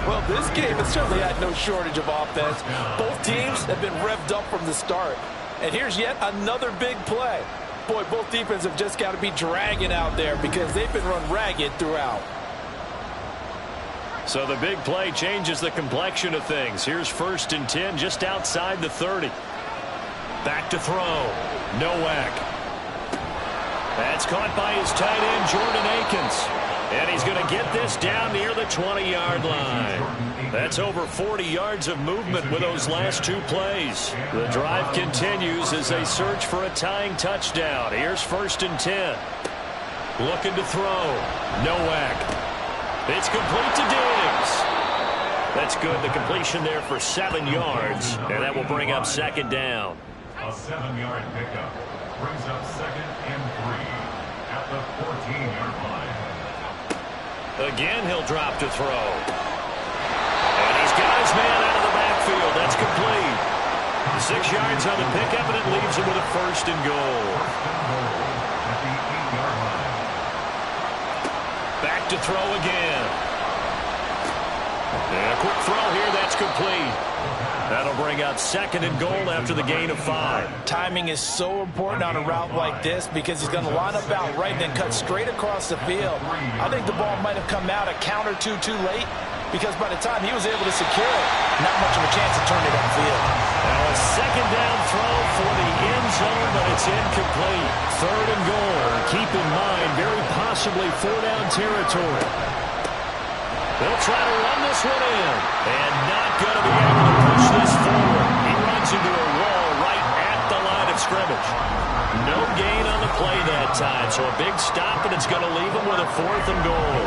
Well, this game has certainly had no shortage of offense. Both teams have been revved up from the start. And here's yet another big play. Boy, both defenses have just got to be dragging out there because they've been run ragged throughout. So the big play changes the complexion of things. Here's 1st and 10 just outside the 30. Back to throw. Nowak. That's caught by his tight end, Jordan Akins. And he's going to get this down near the 20-yard line. That's over 40 yards of movement with those last 2 plays. The drive continues as they search for a tying touchdown. Here's 1st and 10. Looking to throw. Nowak. It's complete to Diggs. That's good. The completion there for 7 yards. And that will bring up 2nd down. A 7-yard pickup. Brings up 2nd and 3 at the 14-yard line. Again, he'll drop to throw. And he's got his man out of the backfield. That's complete. 6 yards on the pickup, and it leaves him with a 1st and goal. At the 8-yard line. Back to throw again. And a quick throw here. That's complete. That'll bring up 2nd and goal after the gain of 5. Timing is so important on a route like this because he's going to line up out right and then cut straight across the field. I think the ball might have come out a count or two too late because by the time he was able to secure it, not much of a chance to turn it upfield. Now a 2nd down throw for the end zone, but it's incomplete. 3rd and goal. Keep in mind, very possibly 4-down territory. They'll try to run this one in. And not going to be able to push this forward. He runs into a wall right at the line of scrimmage. No gain on the play that time. So a big stop, and it's going to leave him with a 4th and goal.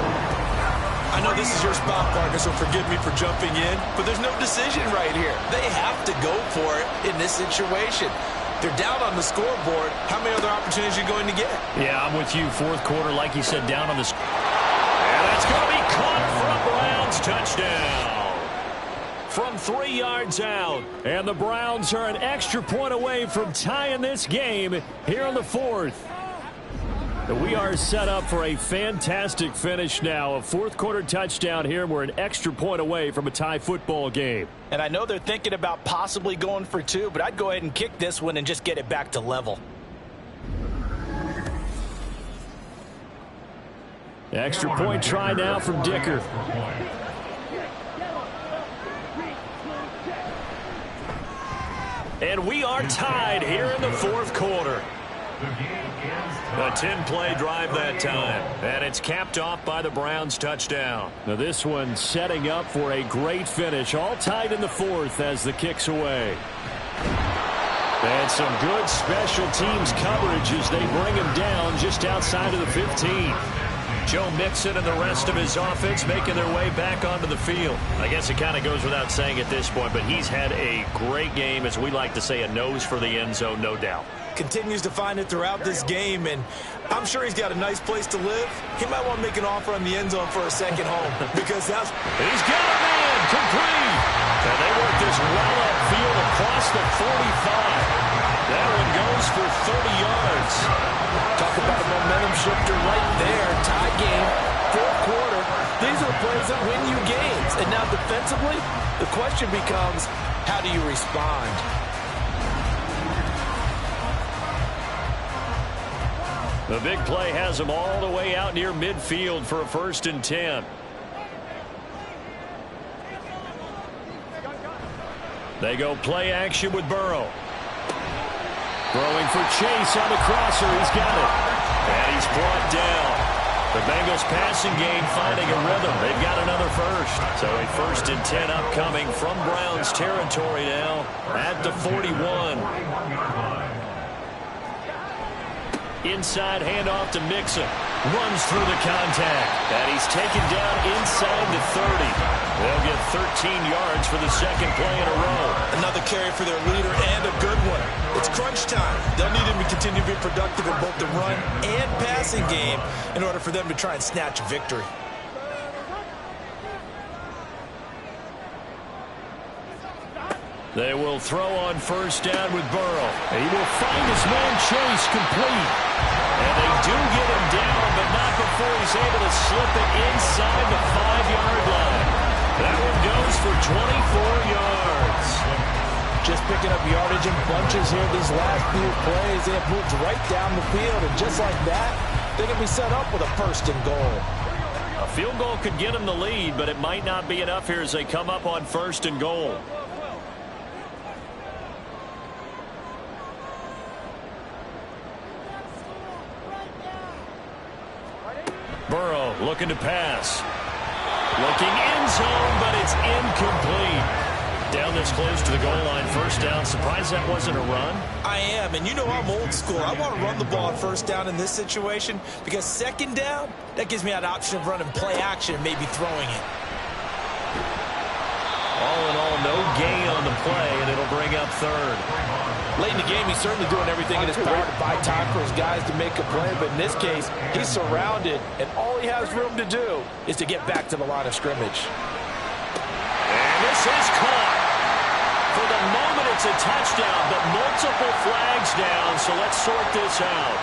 I know this is your spot, partner, so forgive me for jumping in, but there's no decision right here. They have to go for it in this situation. They're down on the scoreboard. How many other opportunities are you going to get? Yeah, I'm with you. 4th quarter, like you said, down on the score. And that's going to be caught for a Browns touchdown. From 3 yards out. And the Browns are an extra point away from tying this game here in the 4th. We are set up for a fantastic finish now. A 4th quarter touchdown here. We're an extra point away from a tie football game. And I know they're thinking about possibly going for 2, but I'd go ahead and kick this one and just get it back to level. Extra point try now from Dicker. And we are tied here in the 4th quarter. A 10-play drive that time. And it's capped off by the Browns touchdown. Now this one setting up for a great finish. All tied in the 4th as the kick's away. And some good special teams coverage as they bring him down just outside of the 15. Joe Mixon and the rest of his offense making their way back onto the field. I guess it kind of goes without saying at this point, but he's had a great game, as we like to say, a nose for the end zone, no doubt. Continues to find it throughout this game, and I'm sure he's got a nice place to live. He might want to make an offer on the end zone for a second home, because that's... He's got a man, complete. And they work this well upfield across the 45. That one goes for 30 yards. Talk about a momentum shifter right there. Tie game, fourth quarter. These are the plays that win you games. And now defensively, the question becomes, how do you respond? The big play has them all the way out near midfield for a 1st and 10. They go play action with Burrow. Throwing for Chase on the crosser. He's got it. And he's brought down. The Bengals passing game finding a rhythm. They've got another first. So a 1st and 10 upcoming from Browns territory now at the 41. Inside handoff to Mixon. Runs through the contact. And he's taken down inside the 30. They'll get 13 yards for the second play in a row. Another carry for their leader and a good one. It's crunch time. They'll need him to continue to be productive in both the run and passing game in order for them to try and snatch a victory. They will throw on 1st down with Burrow. He will find his man Chase complete. And they do get him down, but not before he's able to slip it inside the 5-yard line. That one goes for 24 yards. Just picking up yardage in bunches here these last few plays. They have moved right down the field, and just like that, they're going to be set up with a 1st and goal. A field goal could get them the lead, but it might not be enough here as they come up on 1st and goal. Burrow looking to pass. Looking end zone, but it's incomplete. Down this close to the goal line, 1st down. Surprised that wasn't a run? I am, and you know I'm old school. I want to run the ball on 1st down in this situation because 2nd down, that gives me that option of running play action and maybe throwing it. All in all, no gain on the play, and it'll bring up 3rd. Late in the game, he's certainly doing everything in his power to buy time for his guys to make a play, but in this case, he's surrounded, and all he has room to do is to get back to the line of scrimmage. And this is caught. For the moment, it's a touchdown, but multiple flags down, so let's sort this out.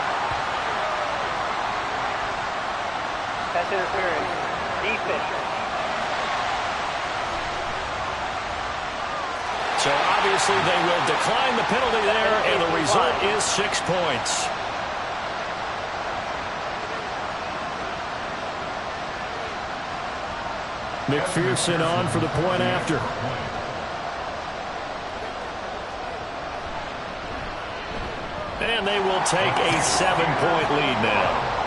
Pass interference. Defense. So obviously they will decline the penalty there, and the result is 6 points. McPherson on for the point after. And they will take a 7-point lead now.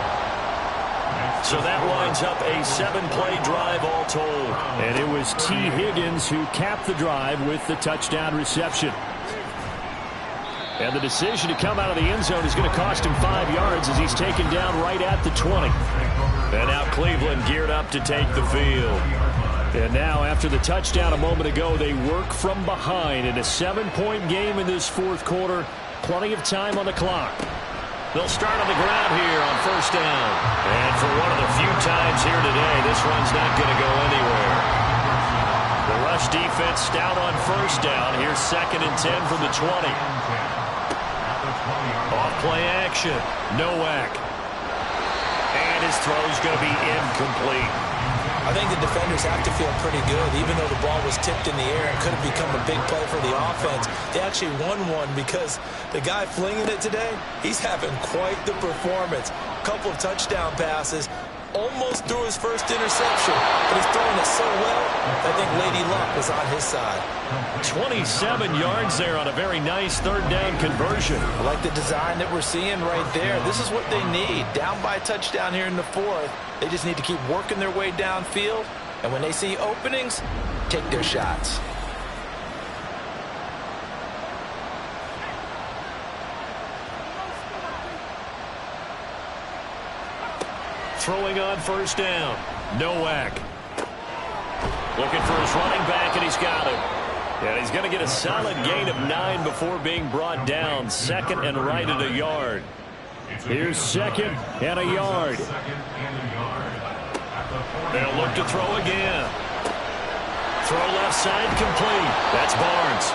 So that winds up a 7-play drive all told. And it was T. Higgins who capped the drive with the touchdown reception. And the decision to come out of the end zone is going to cost him 5 yards as he's taken down right at the 20. And now Cleveland geared up to take the field. And now after the touchdown a moment ago, they work from behind in a 7-point game in this 4th quarter. Plenty of time on the clock. They'll start on the ground here on 1st down. And for one of the few times here today, this run's not going to go anywhere. The rush defense stout on 1st down. Here's 2nd and 10 from the 20. Off play action. Nowak. And his throw's going to be incomplete. I think the defenders have to feel pretty good, even though the ball was tipped in the air and could have become a big play for the offense. They actually won one because the guy flinging it today, he's having quite the performance. Couple of touchdown passes, almost threw his 1st interception, but he's throwing it so well, I think Lady Luck was on his side. 27 yards there on a very nice 3rd down conversion. I like the design that we're seeing right there. This is what they need. Down by a touchdown here in the 4th. They just need to keep working their way downfield, and when they see openings, take their shots. throwing on first down. Nowak. Looking for his running back, and he's got him. And he's going to get a solid gain of 9 before being brought down. Second and right at a yard. Here's second and a yard. They'll look to throw again. Throw left side complete. That's Barnes.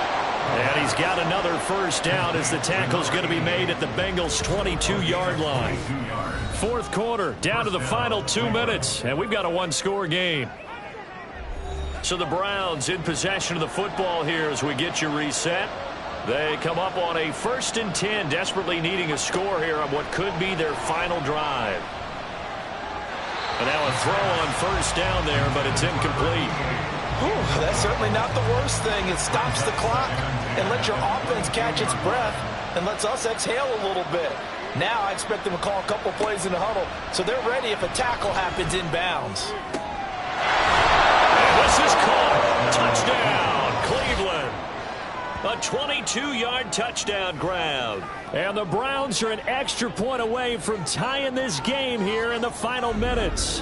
And he's got another first down as the tackle's going to be made at the Bengals' 22-yard line. Fourth quarter, down to the final 2 minutes, and we've got a one-score game. So the Browns in possession of the football here as we get you reset. They come up on a 1st and 10, desperately needing a score here on what could be their final drive. And now a throw on first down there, but it's incomplete. Whew, that's certainly not the worst thing. It stops the clock and lets your offense catch its breath and lets us exhale a little bit. Now I expect them to call a couple plays in the huddle, so they're ready if a tackle happens inbounds. And this is caught. Touchdown, Cleveland. A 22-yard touchdown grab. And the Browns are an extra point away from tying this game here in the final minutes.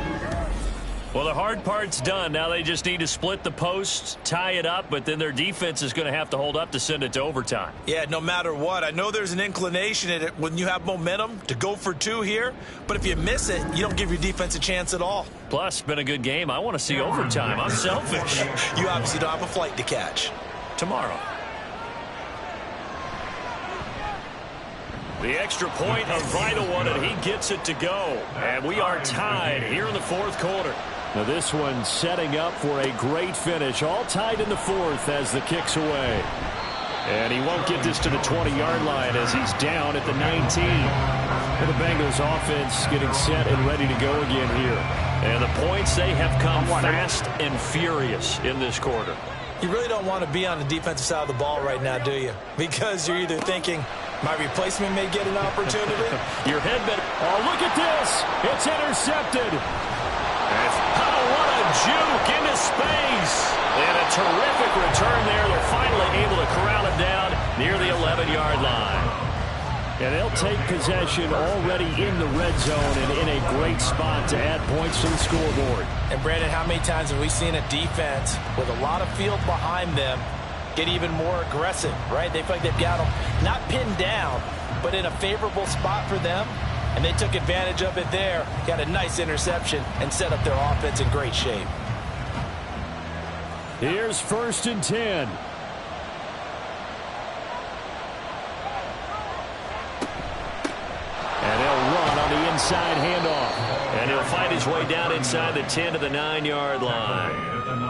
Well, the hard part's done. Now they just need to split the posts, tie it up, but then their defense is going to have to hold up to send it to overtime. Yeah, no matter what. I know there's an inclination in it when you have momentum to go for 2 here, but if you miss it, you don't give your defense a chance at all. Plus, it's been a good game. I want to see overtime. I'm selfish. You obviously don't have a flight to catch. Tomorrow. The extra point, a vital one, and he gets it to go. And we are tied here in the fourth quarter. Now this one setting up for a great finish. All tied in the fourth as the kick's away. And he won't get this to the 20-yard line as he's down at the 19. And the Bengals offense getting set and ready to go again here. And the points, they have come fast and furious in this quarter. You really don't want to be on the defensive side of the ball right now, do you? Because you're either thinking, my replacement may get an opportunity. Your head better. Oh, look at this. It's intercepted. Oh, what a juke into space. And a terrific return there. They're finally able to corral it down near the 11-yard line. And they'll take possession already in the red zone and in a great spot to add points to the scoreboard. And, Brandon, how many times have we seen a defense with a lot of field behind them get even more aggressive, right? They feel like they've got them not pinned down, but in a favorable spot for them, and they took advantage of it there, got a nice interception, and set up their offense in great shape. Here's 1st and 10. And they'll run on the inside handoff. And he'll find his way down inside the 10 to the 9-yard line.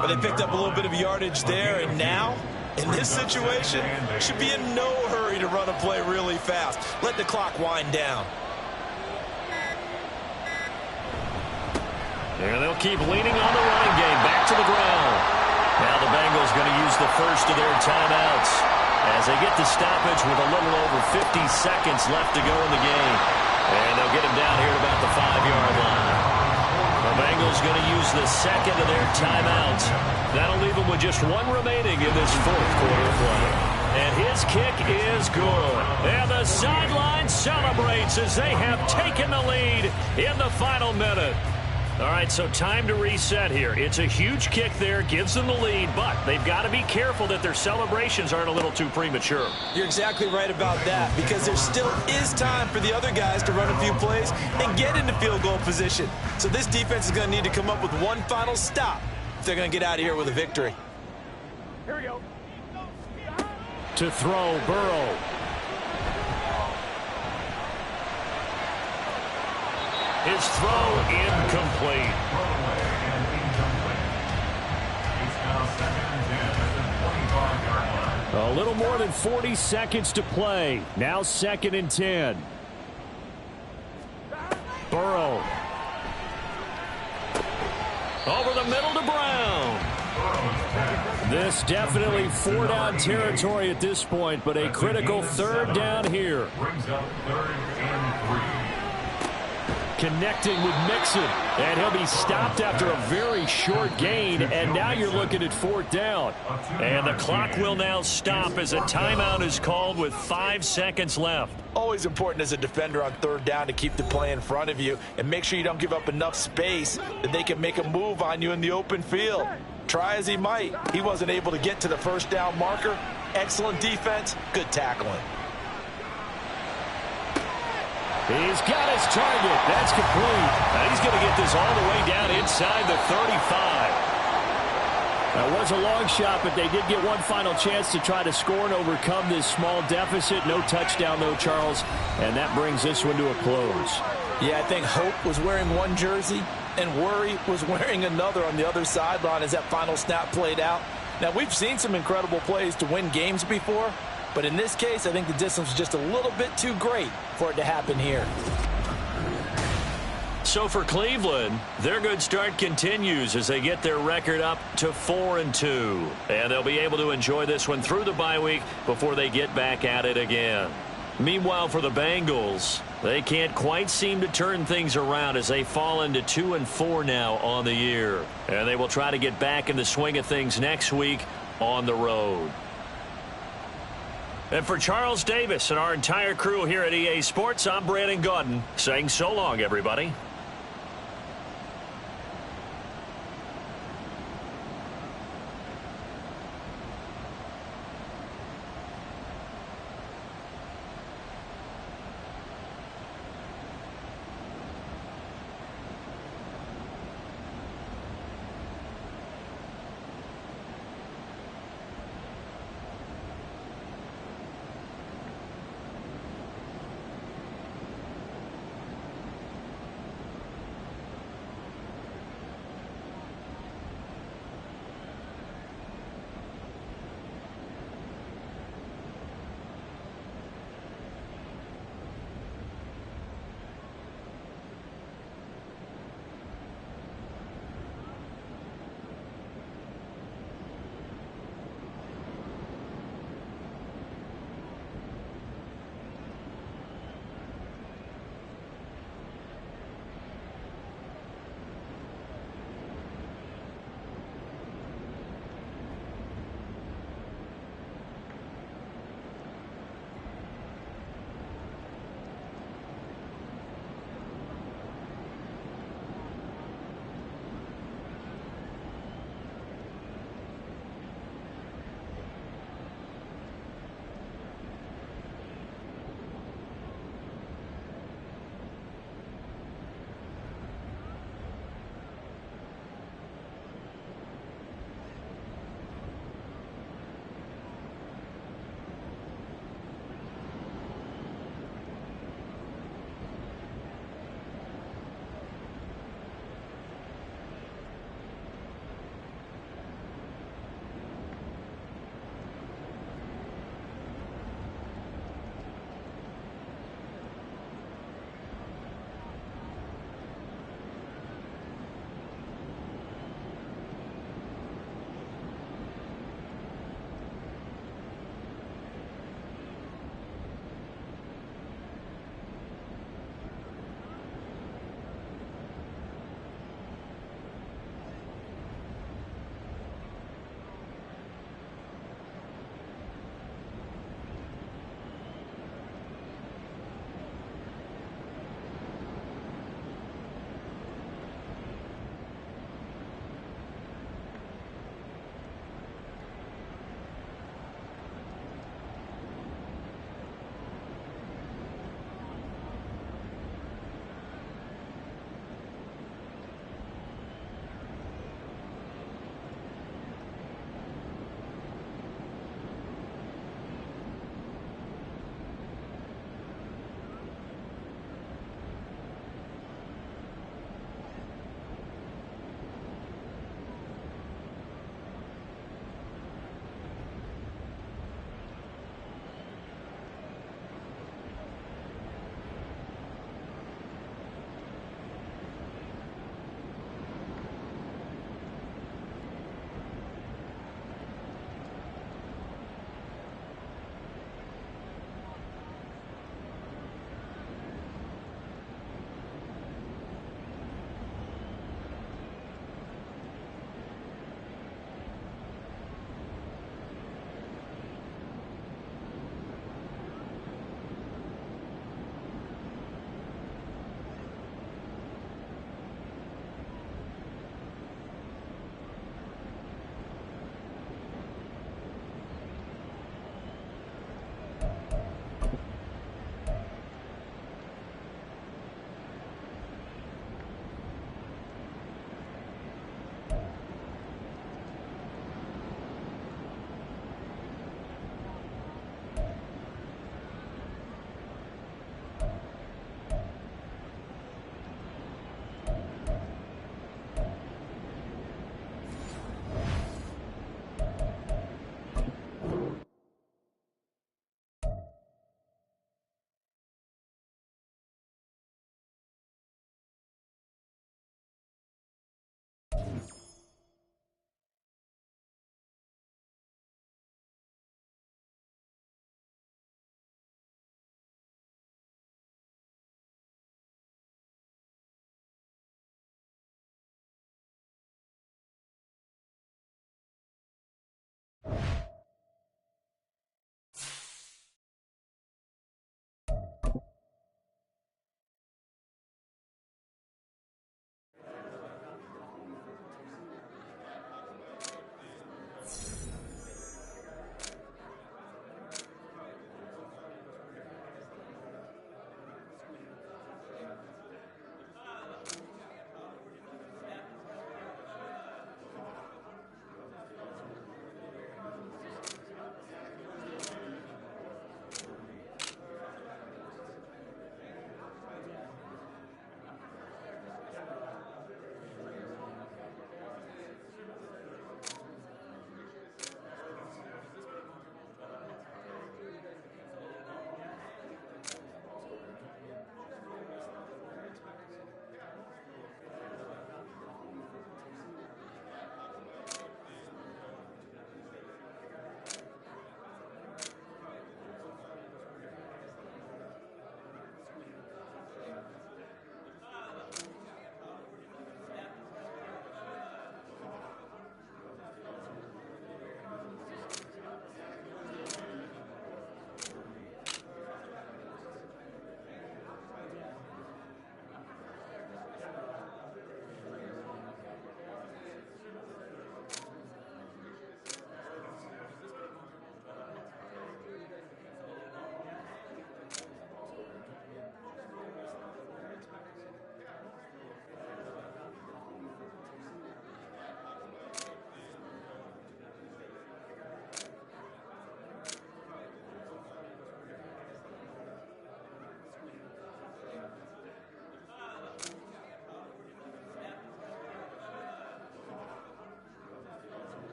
But they picked up a little bit of yardage there, and now, in this situation, should be in no hurry to run a play really fast. Let the clock wind down. And they'll keep leaning on the running game. Back to the ground. Now the Bengals going to use the first of their timeouts as they get the stoppage with a little over 50 seconds left to go in the game. And they'll get him down here at about the 5-yard line. The Bengals going to use the second of their timeouts. That'll leave them with just one remaining in this fourth quarter play. And his kick is good. And the sideline celebrates as they have taken the lead in the final minute. All right, so time to reset here. It's a huge kick there, gives them the lead, but they've got to be careful that their celebrations aren't a little too premature. You're exactly right about that, because there still is time for the other guys to run a few plays and get into field goal position. So this defense is going to need to come up with one final stop if they're going to get out of here with a victory. Here we go. To throw, Burrow. His throw incomplete. A little more than 40 seconds to play. Now 2nd and 10. Burrow. Over the middle to Brown. This definitely 4-down territory at this point, but a critical 3rd down here. Brings up 3rd and 3. connecting with Mixon. And he'll be stopped after a very short gain. And now you're looking at 4th down. And the clock will now stop as a timeout is called with 5 seconds left. Always important as a defender on 3rd down to keep the play in front of you and make sure you don't give up enough space that they can make a move on you in the open field. Try as he might, he wasn't able to get to the 1st down marker. Excellent defense, good tackling. He's got his target. That's complete. And he's going to get this all the way down inside the 35. That was a long shot, but they did get one final chance to try to score and overcome this small deficit. No touchdown, though, Charles. And that brings this one to a close. Yeah, I think Hope was wearing one jersey and Worry was wearing another on the other sideline as that final snap played out. Now, we've seen some incredible plays to win games before, but in this case, I think the distance was just a little bit too great for it to happen here. So for Cleveland, their good start continues as they get their record up to 4-2. And they'll be able to enjoy this one through the bye week before they get back at it again. Meanwhile, for the Bengals, they can't quite seem to turn things around as they fall into 2-4 now on the year. And they will try to get back in the swing of things next week on the road. And for Charles Davis and our entire crew here at EA Sports, I'm Brandon Gaudin saying so long, everybody.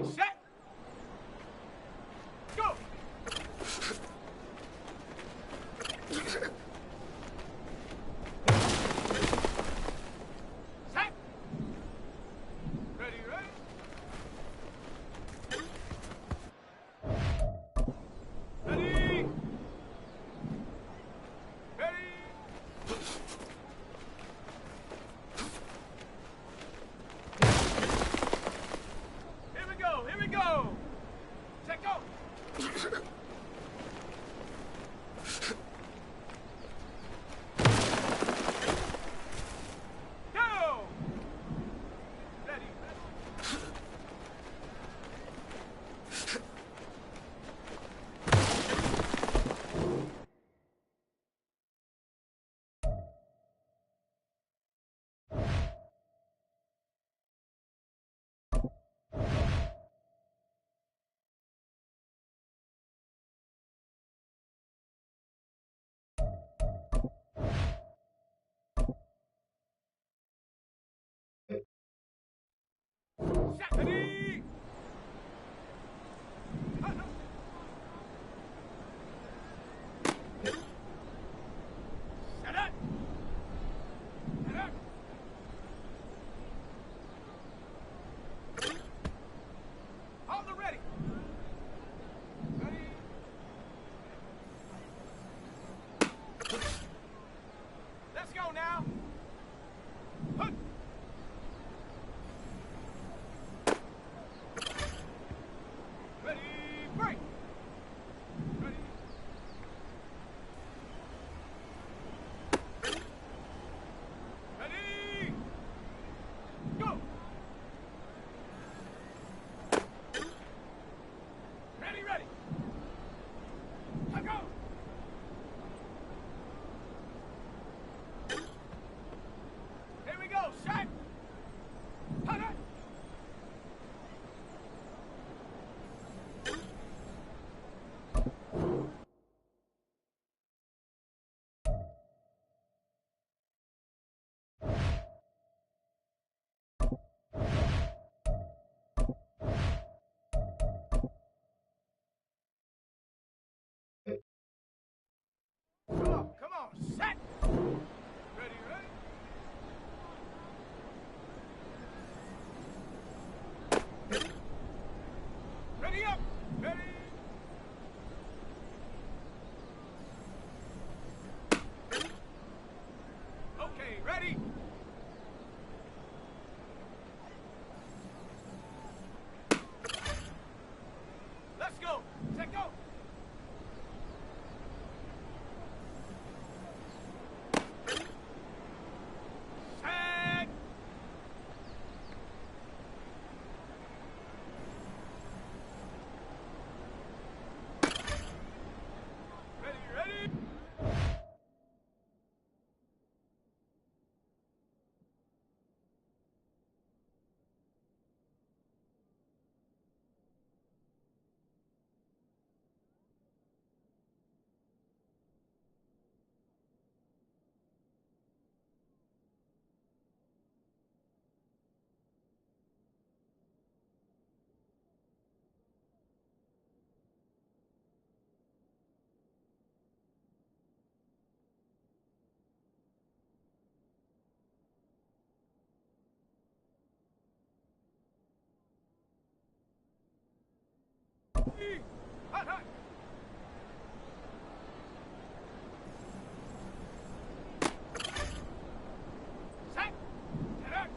Ready, set, go! Set! Ready, ready? Ready! Ready! Here we go, here we go! Set, go! Go! Ready, ready. Set, ready! Set it! Set it! Hold the ready! Ready! Let's go now! Hup. Ready, break! Ready? Ready! Go! Ready, ready! Let go! Here we go, shot! Hut it! Come on, set! Ready, ready? Ready up! Ready! Okay, ready? Let's go! Set, go! Set! Ready, ready? Hut, hut. Set. Set up.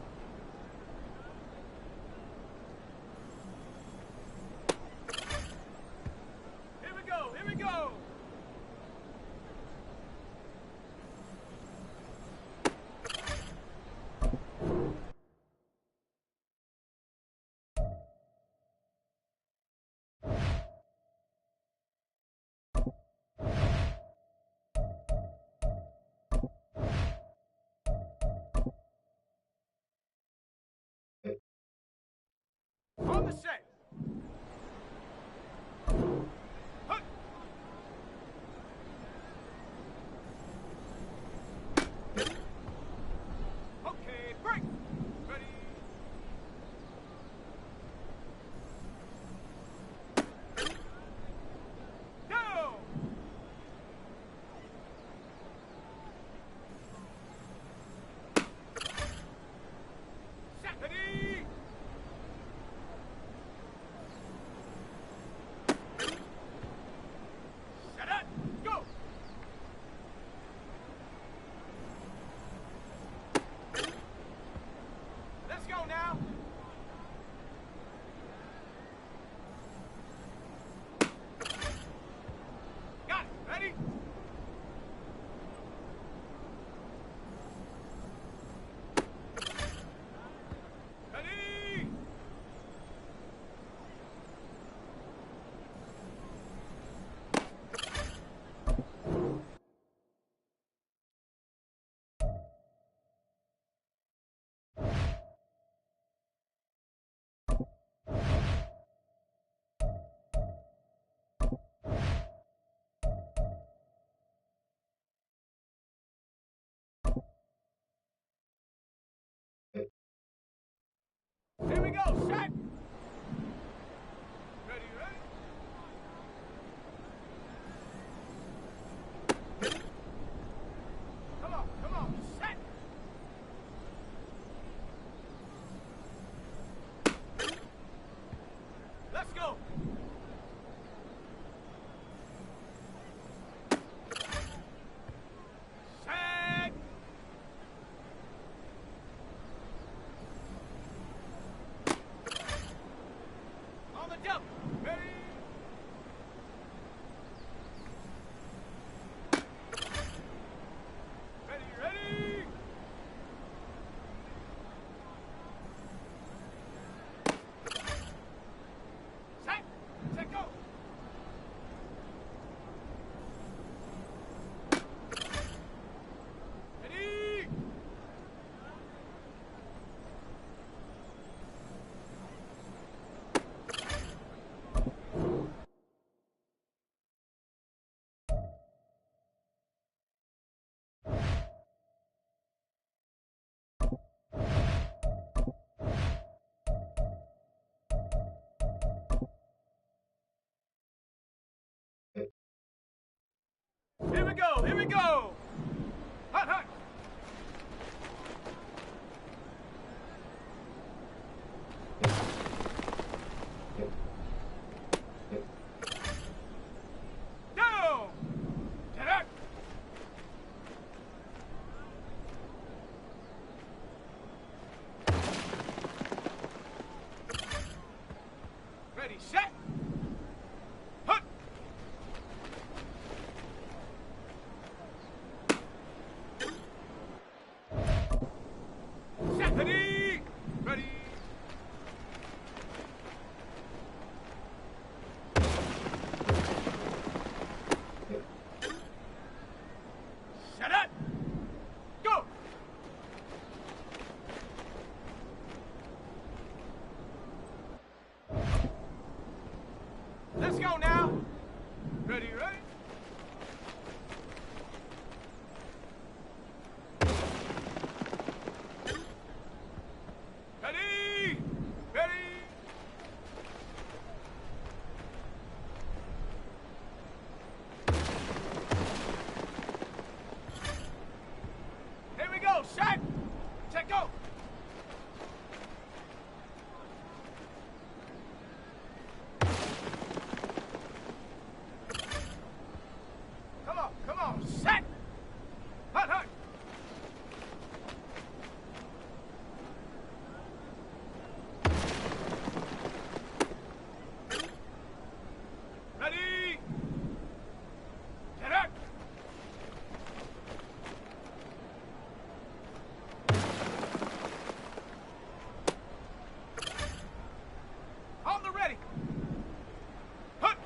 Here we go. Here we go. On the set. Hut. go. Set. Ready, ready. Come on. Set. Let's go. Set. On the double. Ready. Ready. Set, go. Ready. Here we go. Hot. Down. Get. Ready, set. Hut. Set. Ready. Set up. Go. Let's go now. Ready. Ready. Here we go. Set. Check, go. Come on. Set. Hut. Ready. Get up. On the ready. Hut.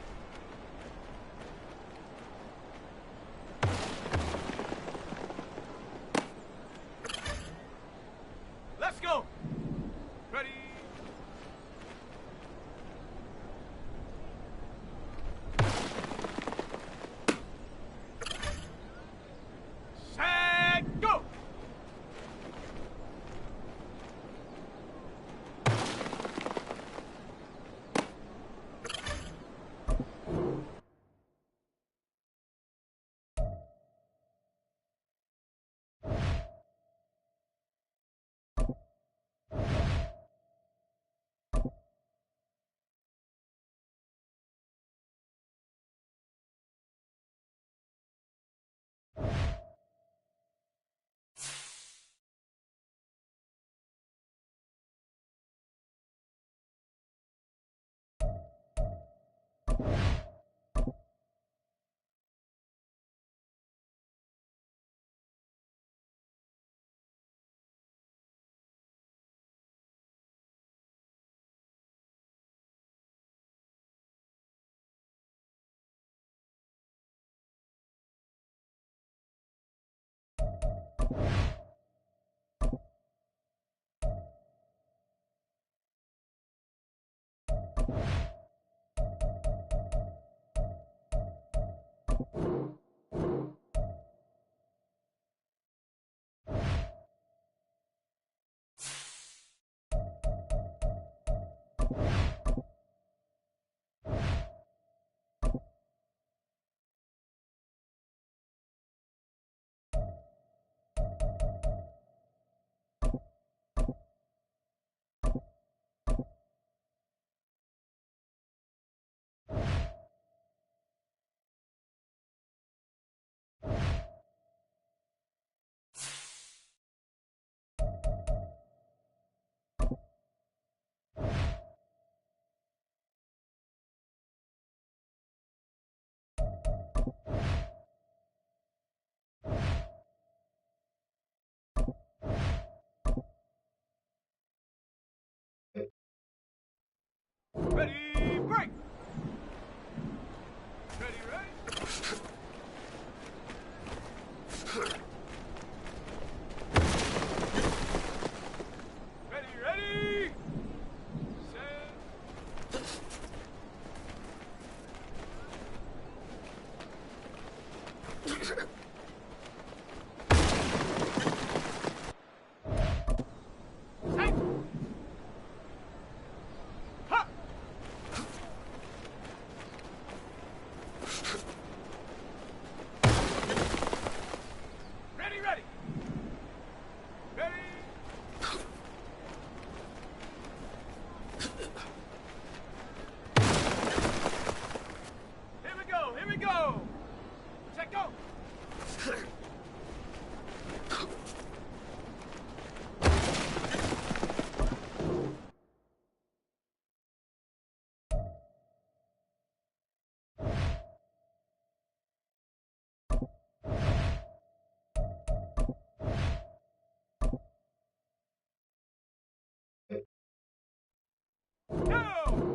Let's go. Ready. Set, go. Take off. Go!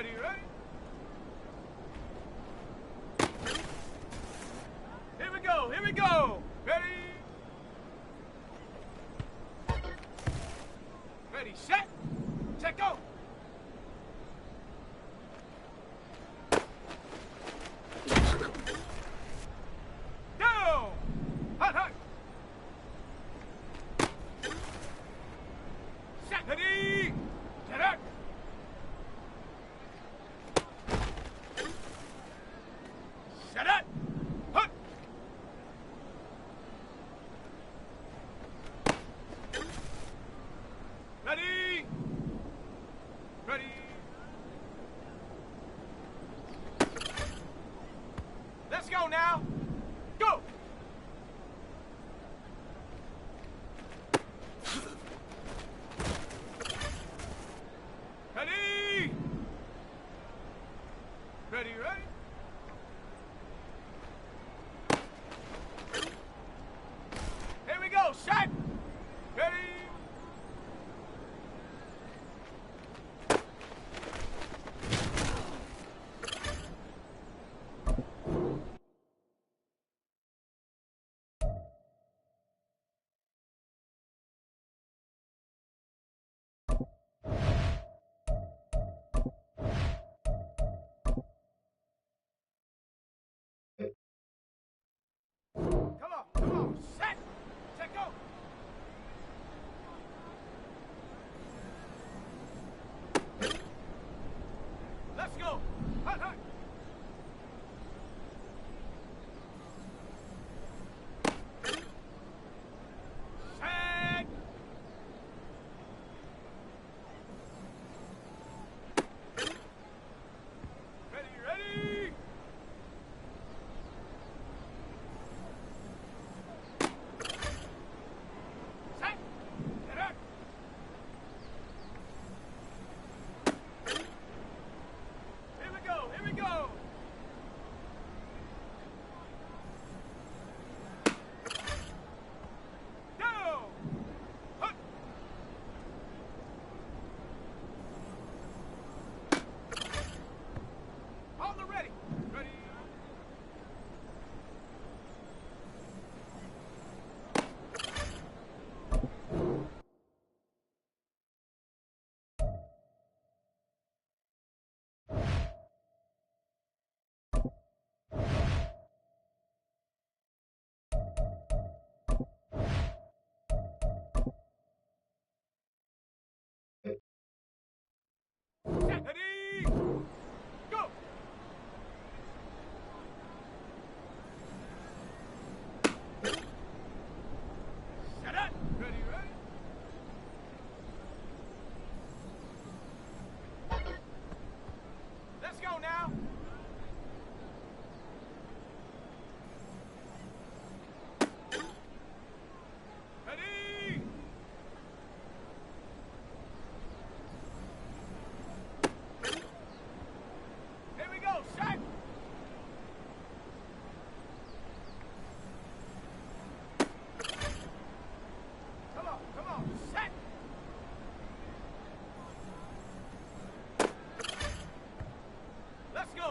Ready, ready? Here we go, here we go! Ready? Ready, set, check, go! Down! Hot, hot! Set, ready! Set up! Set up! Hut! Ready! Ready! Let's go now! Go! Ready! Ready, ready? Here we go, shot! Ready? Come on, set! Set, go! Let's go! Hut, hut! Set! Ready, ready! Set! Set up! Here we go, here we go! Down! Hut! On the ready! Ready! Set, ready! Go! Set up! Ready, ready? Let's go now! Ready! Here we go, shot! Come on, set! Let's go!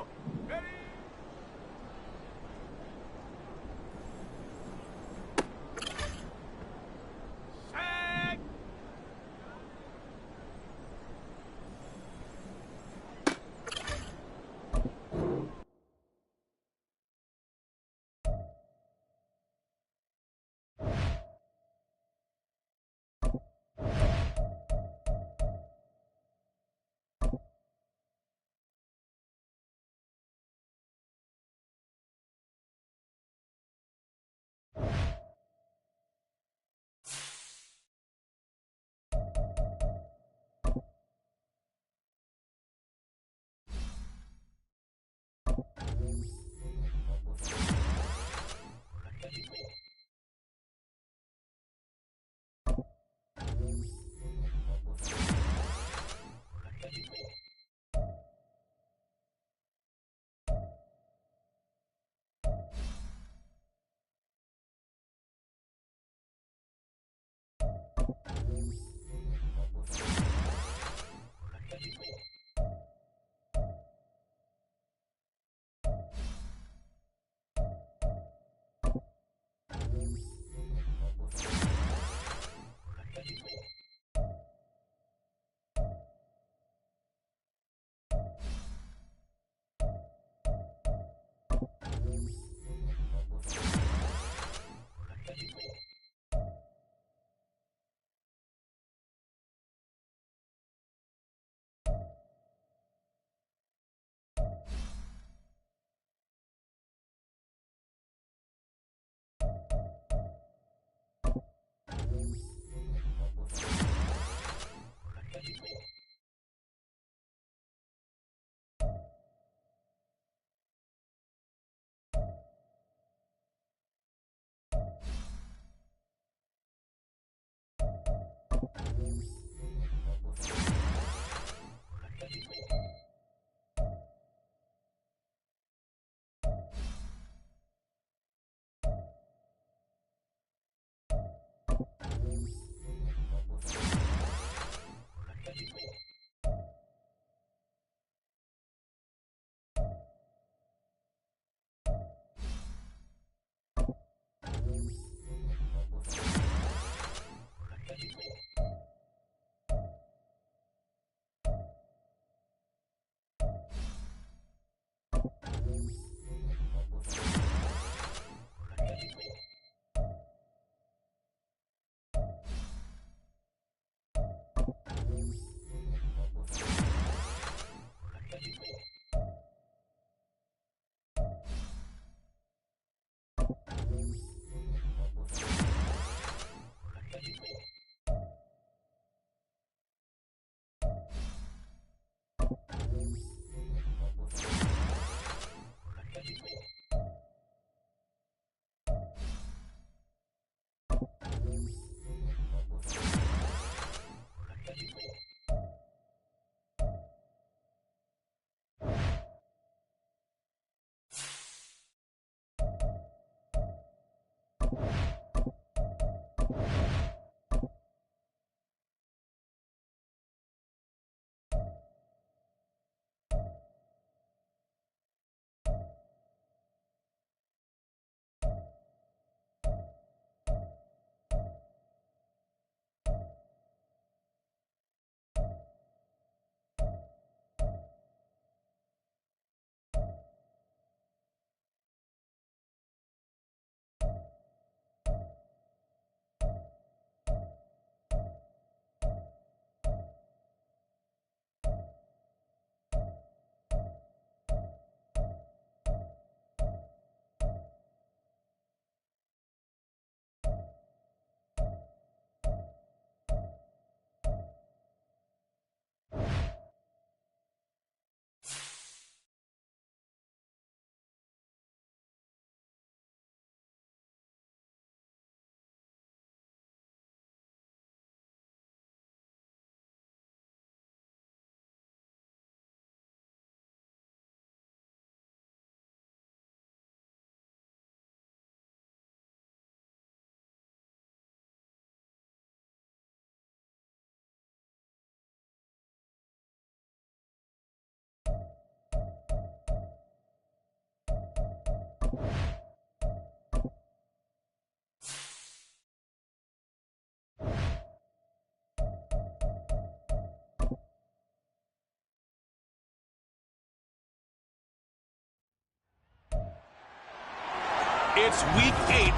It's week 8.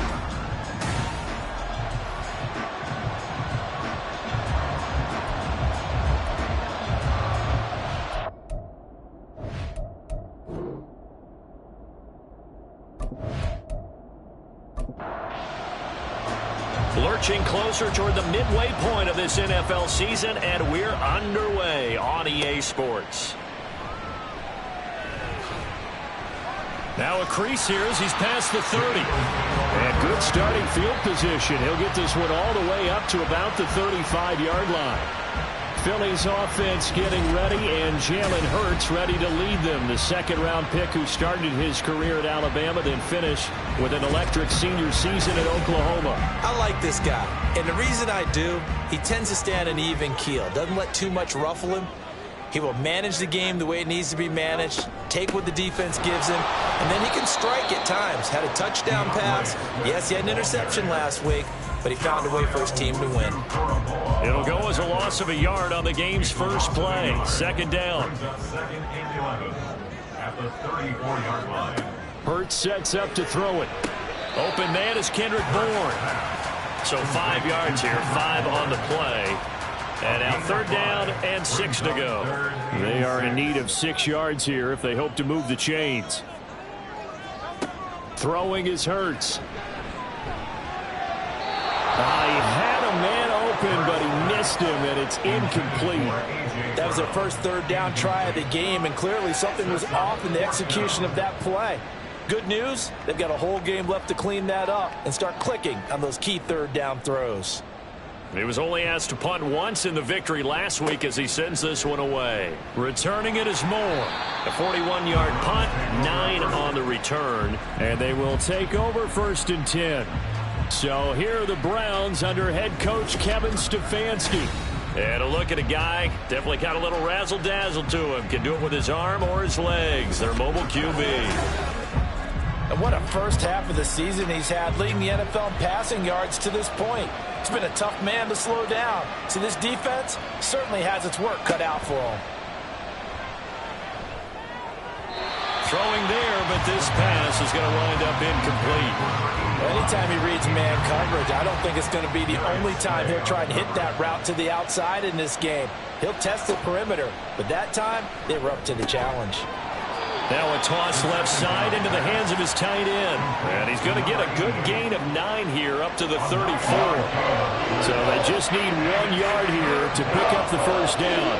Lurching closer toward the midway point of this NFL season, and we're underway on EA Sports. Now a crease here as he's past the 30. And good starting field position. He'll get this one all the way up to about the 35-yard line. Philly's offense getting ready, and Jalen Hurts ready to lead them. The second-round pick who started his career at Alabama, then finished with an electric senior season at Oklahoma. I like this guy, and the reason I do, he tends to stand an even keel. Doesn't let too much ruffle him. He will manage the game the way it needs to be managed, take what the defense gives him, and then he can strike at times. Had a touchdown pass. Yes, he had an interception last week, but he found a way for his team to win. It'll go as a loss of a yard on the game's first play. Second down. Second and 11 at the 34-yard line. Hurts sets up to throw it. Open man is Kendrick Bourne. So 5 yards here, 5 on the play. And now third down and 6 to go. They are in need of 6 yards here if they hope to move the chains. Throwing is Hurts. He had a man open, but he missed him, and it's incomplete. That was their first third down try of the game, and clearly something was off in the execution of that play. Good news, they've got a whole game left to clean that up and start clicking on those key third down throws. He was only asked to punt once in the victory last week as he sends this one away. Returning it is Moore. A 41-yard punt, 9 on the return. And they will take over 1st and 10. So here are the Browns under head coach Kevin Stefanski. And a look at a guy, definitely got a little razzle-dazzle to him. Can do it with his arm or his legs. Their mobile QB. And what a first half of the season he's had, leading the NFL in passing yards to this point. He's been a tough man to slow down. So this defense certainly has its work cut out for him. Throwing there, but this pass is going to wind up incomplete. Anytime he reads man coverage, I don't think it's going to be the only time he'll try and hit that route to the outside in this game. He'll test the perimeter, but that time they were up to the challenge. Now a toss left side into the hands of his tight end. And he's going to get a good gain of 9 here up to the 34. So they just need 1 yard here to pick up the first down.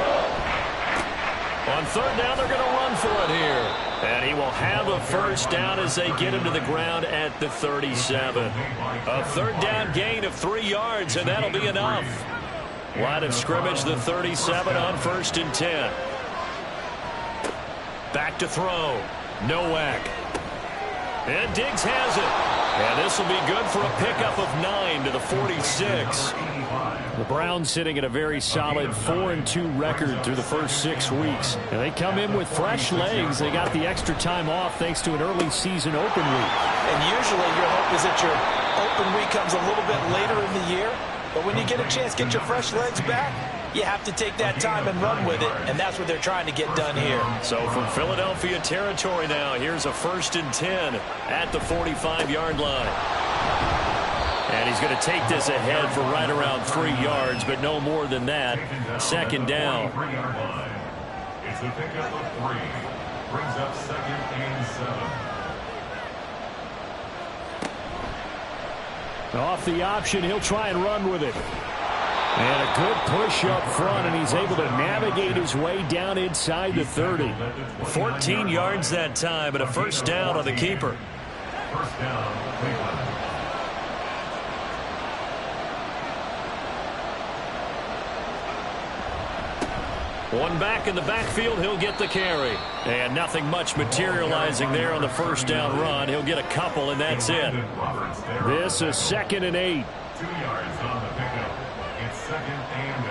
On 3rd down, they're going to run for it here. And he will have a first down as they get him to the ground at the 37. A 3rd down gain of 3 yards, and that'll be enough. Line of scrimmage, the 37 on 1st and 10. Back to throw. Nowak. And Diggs has it. And this will be good for a pickup of 9 to the 46. The Browns sitting at a very solid 4-2 record through the first 6 weeks. And they come in with fresh legs. They got the extra time off thanks to an early season open week. And usually your hope is that your open week comes a little bit later in the year. But when you get a chance to get your fresh legs back, you have to take that time and run with it, and that's what they're trying to get done here. So from Philadelphia territory now, here's a 1st and 10 at the 45-yard line. And he's going to take this ahead for right around 3 yards, but no more than that. 2nd down. It's a pickup of 3. Brings up 2nd and 7. Off the option, he'll try and run with it. And a good push up front, and he's able to navigate his way down inside the 30. 14 yards that time, and a first down on the keeper. First down, Cleveland. One back in the backfield, he'll get the carry. And nothing much materializing there on the first down run. He'll get a couple, and that's it. This is 2nd and 8. 2 yards on the pickup. It's 2nd and 8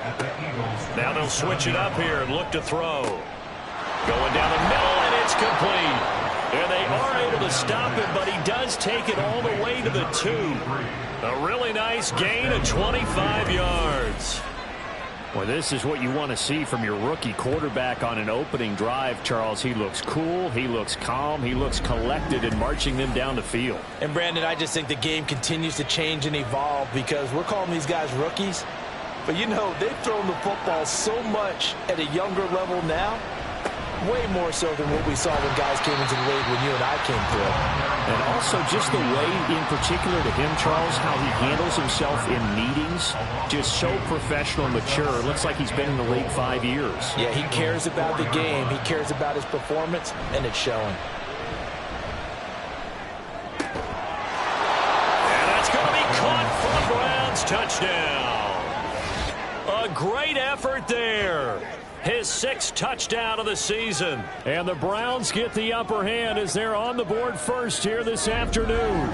at the Eagles. Now they'll switch it up here and look to throw. Going down the middle, and it's complete. And they are able to stop him, but he does take it all the way to the 2. A really nice gain of 25 yards. Well, this is what you want to see from your rookie quarterback on an opening drive, Charles. He looks cool, he looks calm, he looks collected in marching them down the field. And, Brandon, I just think the game continues to change and evolve because we're calling these guys rookies. But, you know, they've thrown the football so much at a younger level now, way more so than what we saw when guys came into the league when you and I came through. And also just the way, in particular to him, Charles, how he handles himself in meetings, just so professional and mature. It looks like he's been in the league 5 years. Yeah, he cares about the game. He cares about his performance, and it's showing. And that's going to be caught for the Browns. Touchdown. A great effort there. His 6th touchdown of the season. And the Browns get the upper hand as they're on the board first here this afternoon.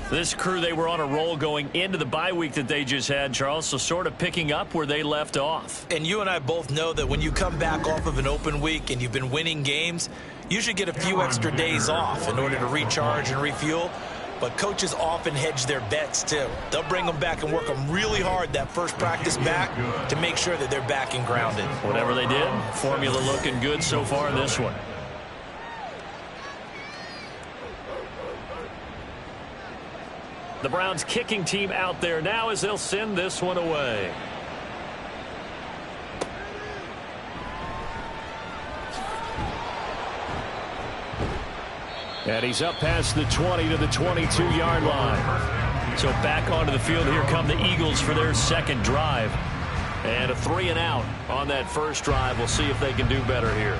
This crew, they were on a roll going into the bye week that they just had, Charles, so sort of picking up where they left off. And you and I both know that when you come back off of an open week and you've been winning games, you should get a few extra days off in order to recharge and refuel. But coaches often hedge their bets, too. They'll bring them back and work them really hard that first practice back to make sure that they're back and grounded. Whatever they did, formula looking good so far in this one. The Browns kicking team out there now as they'll send this one away. And he's up past the 20 to the 22-yard line. So back onto the field, here come the Eagles for their 2nd drive. And a 3-and-out on that first drive. We'll see if they can do better here.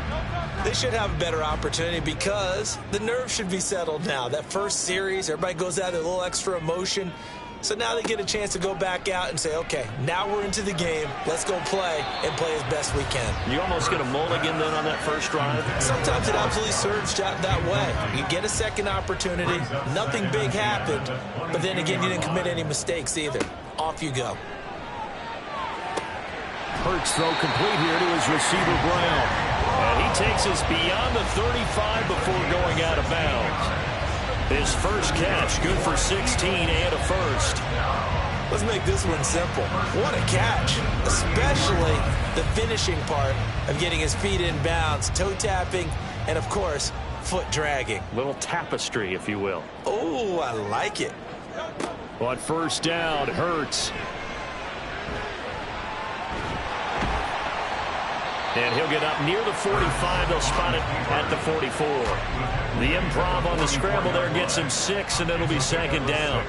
They should have a better opportunity because the nerves should be settled now. That first series, everybody goes out with a little extra emotion. So now they get a chance to go back out and say, okay, now we're into the game. Let's go play and play as best we can. You almost get a mulligan then on that first drive? Sometimes it absolutely serves that way. You get a second opportunity. Nothing big happened. But then again, you didn't commit any mistakes either. Off you go. Hurts throw complete here to his receiver, Brown. And he takes us beyond the 35 before going out of bounds. His first catch, good for 16 and a first. Let's make this one simple. What a catch, especially the finishing part of getting his feet in bounds, toe tapping, and of course, foot dragging. Little tapestry, if you will. Oh, I like it. On first down, Hurts. And he'll get up near the 45. They'll spot it at the 44. The improv on the scramble there gets him 6, and it'll be second down.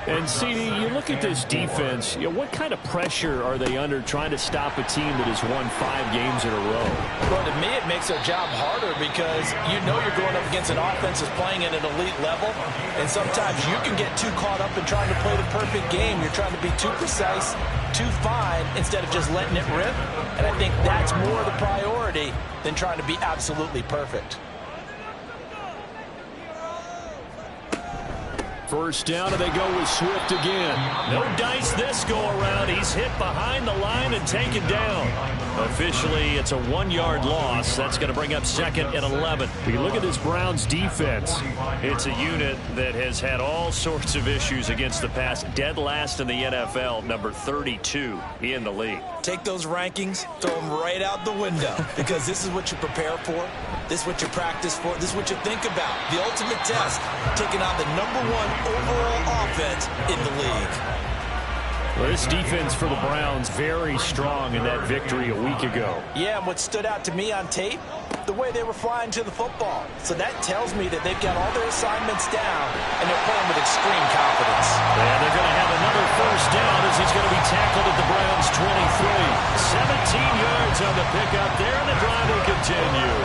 And, CD, you look at this defense, what kind of pressure are they under trying to stop a team that has won 5 games in a row? Well, to me, it makes their job harder because you know you're going up against an offense that's playing at an elite level, and sometimes you can get too caught up in trying to play the perfect game. You're trying to be too precise, too fine, instead of just letting it rip. And I think that's more the priority than trying to be absolutely perfect. First down, and they go with Swift again. No dice this go-around. He's hit behind the line and taken down. Officially, it's a 1-yard loss. That's going to bring up second and 11. If you look at this Browns defense, It's a unit that has had all sorts of issues against the pass. Dead last in the NFL, number 32 in the league. Take those rankings, throw them right out the window, because this is what you prepare for. This is what you practice for. This is what you think about. The ultimate test, taking on the #1 overall offense in the league. well, this defense for the Browns very strong in that victory a week ago. Yeah, and what stood out to me on tape, the way they were flying to the football. So that tells me that they've got all their assignments down, and they're playing with extreme confidence. And they're going to have another first down as he's going to be tackled at the Browns' 23. 17 yards on the pickup there, and the drive will continue.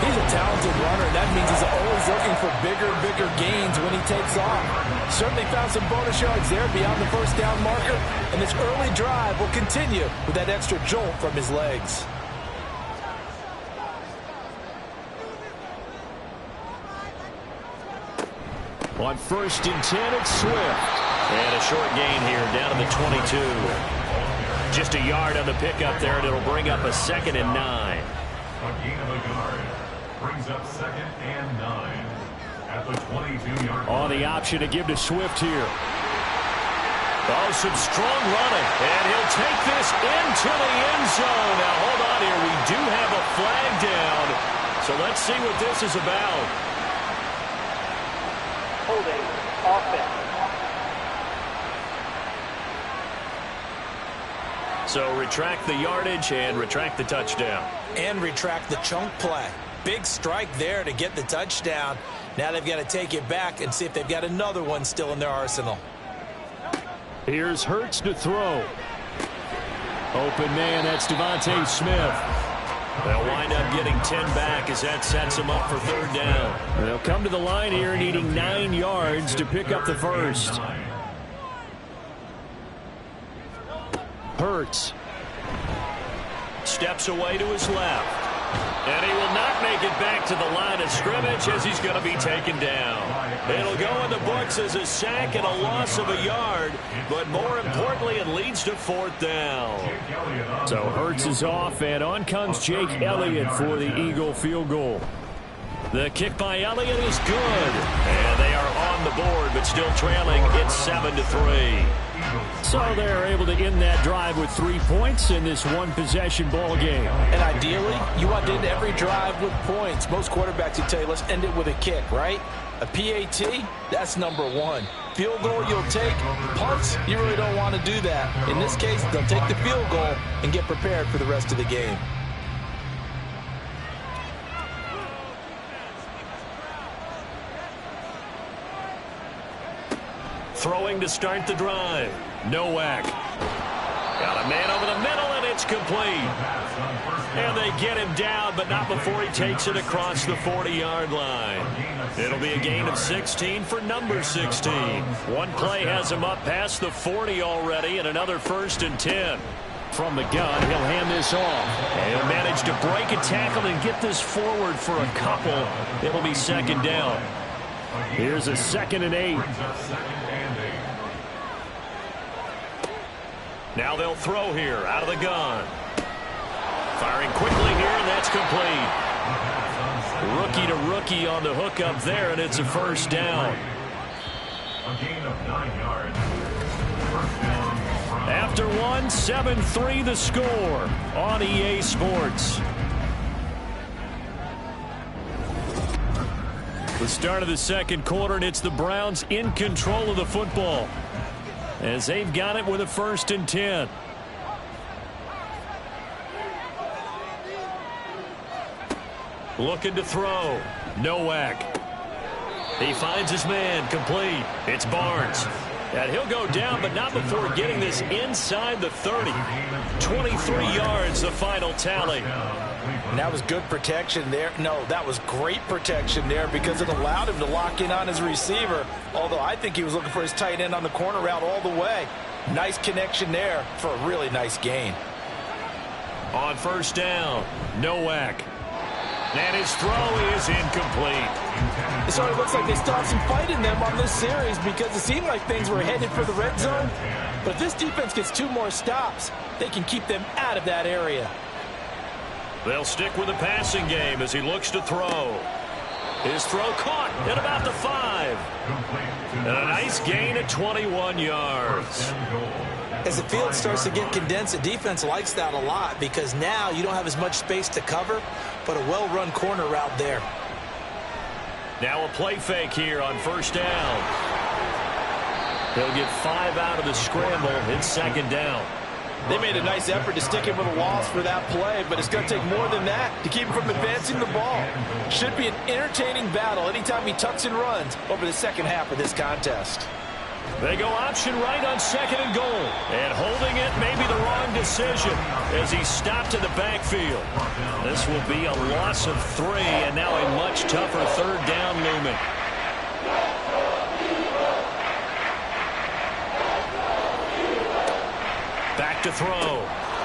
He's a talented runner, and that means he's always looking for bigger and bigger gains when he takes off. Certainly found some bonus yards there beyond the first down marker, and this early drive will continue with that extra jolt from his legs. On first and 10, it's Swift. And a short gain here down to the 22. Just a yard on the pickup there, and it'll bring up a second and 9. A gain of a yard brings up second and 9 at the 22-yard line. On the option to give to Swift here. Oh, some strong running, and he'll take this into the end zone. Now, hold on here. We do have a flag down, so let's see what this is about. Holding offense. So retract the yardage and retract the touchdown. And retract the chunk play. Big strike there to get the touchdown. Now they've got to take it back and see if they've got another one still in their arsenal. Here's Hurts to throw. Open man, that's Devontae Smith. They'll wind up getting 10 back as that sets them up for third down. They'll come to the line here needing 9 yards to pick up the first. Hurts. Steps away to his left. And he will not make it back to the line of scrimmage as he's going to be taken down. It'll go in the books as a sack and a loss of a yard, but more importantly, it leads to fourth down. So Hurts is off, and on comes Jake Elliott for the Eagle field goal. The kick by Elliott is good, and they are on the board, but still trailing. It's 7-3. So they're able to end that drive with 3 points in this one-possession ball game. And ideally, you want to end every drive with points. Most quarterbacks would tell you, let's end it with a kick, right? A PAT, that's #1. Field goal you'll take. Punts, you really don't want to do that. In this case, they'll take the field goal and get prepared for the rest of the game. Throwing to start the drive. Nowak. Got a man over the middle, and it's complete. And they get him down, but not before he takes it across the 40-yard line. It'll be a gain of 16 for number 16. One play has him up past the 40 already, and another 1st and 10. From the gun, he'll hand this off. And he'll manage to break a tackle and get this forward for a couple. It'll be 2nd down. Here's a 2nd and 8. Now they'll throw here out of the gun. Firing quickly here, and that's complete. Rookie to rookie on the hook up there, and it's a 1st down. A gain of 9 yards. 1st down. After one, 7-3 the score on EA Sports. The start of the 2nd quarter, and it's the Browns in control of the football as they've got it with a 1st and 10. Looking to throw. Nowak. He finds his man. Complete. It's Barnes. And he'll go down, but not before getting this inside the 30. 23 yards, the final tally. And that was good protection there. No, that was great protection there because it allowed him to lock in on his receiver, although I think he was looking for his tight end on the corner route all the way. Nice connection there for a really nice gain. On 1st down, Nowak. And his throw is incomplete. So it looks like they still have some fight in them on this series because it seemed like things were headed for the red zone. But if this defense gets 2 more stops, they can keep them out of that area. They'll stick with the passing game as he looks to throw. His throw caught at about the 5. And a nice gain at 21 yards. As the field starts to get condensed, the defense likes that a lot because now you don't have as much space to cover, but a well-run corner route there. Now a play fake here on 1st down. He'll get 5 out of the scramble. It's 2nd down. They made a nice effort to stick him with a loss for that play, but it's going to take more than that to keep him from advancing the ball. Should be an entertaining battle anytime he tucks and runs over the 2nd half of this contest. They go option right on 2nd and goal. And holding it may be the wrong decision as he stopped in the backfield. This will be a loss of 3, and now a much tougher 3rd down looming. Back to throw.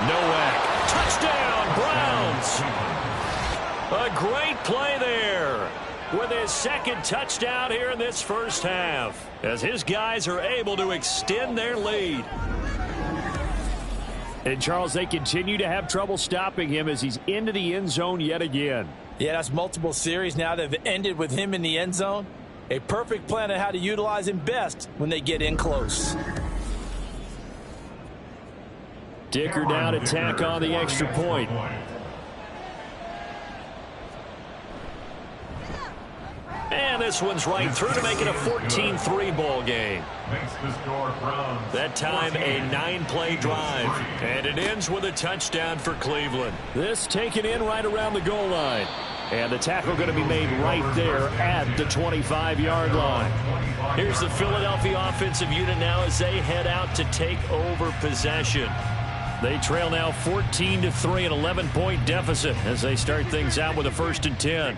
Nowak. Touchdown, Browns. A great play there with his 2nd touchdown here in this 1st half as his guys are able to extend their lead. And, Charles, they continue to have trouble stopping him as he's into the end zone yet again. Yeah, that's multiple series now that have ended with him in the end zone. A perfect plan on how to utilize him best when they get in close. Dicker down to tack on the extra point. And this one's right through to make it a 14-3 ball game. That time a 9-play drive. And it ends with a touchdown for Cleveland. This taken in right around the goal line. And the tackle going to be made right there at the 25-yard line. Here's the Philadelphia offensive unit now as they head out to take over possession. They trail now 14-3, an 11-point deficit as they start things out with a 1st and 10.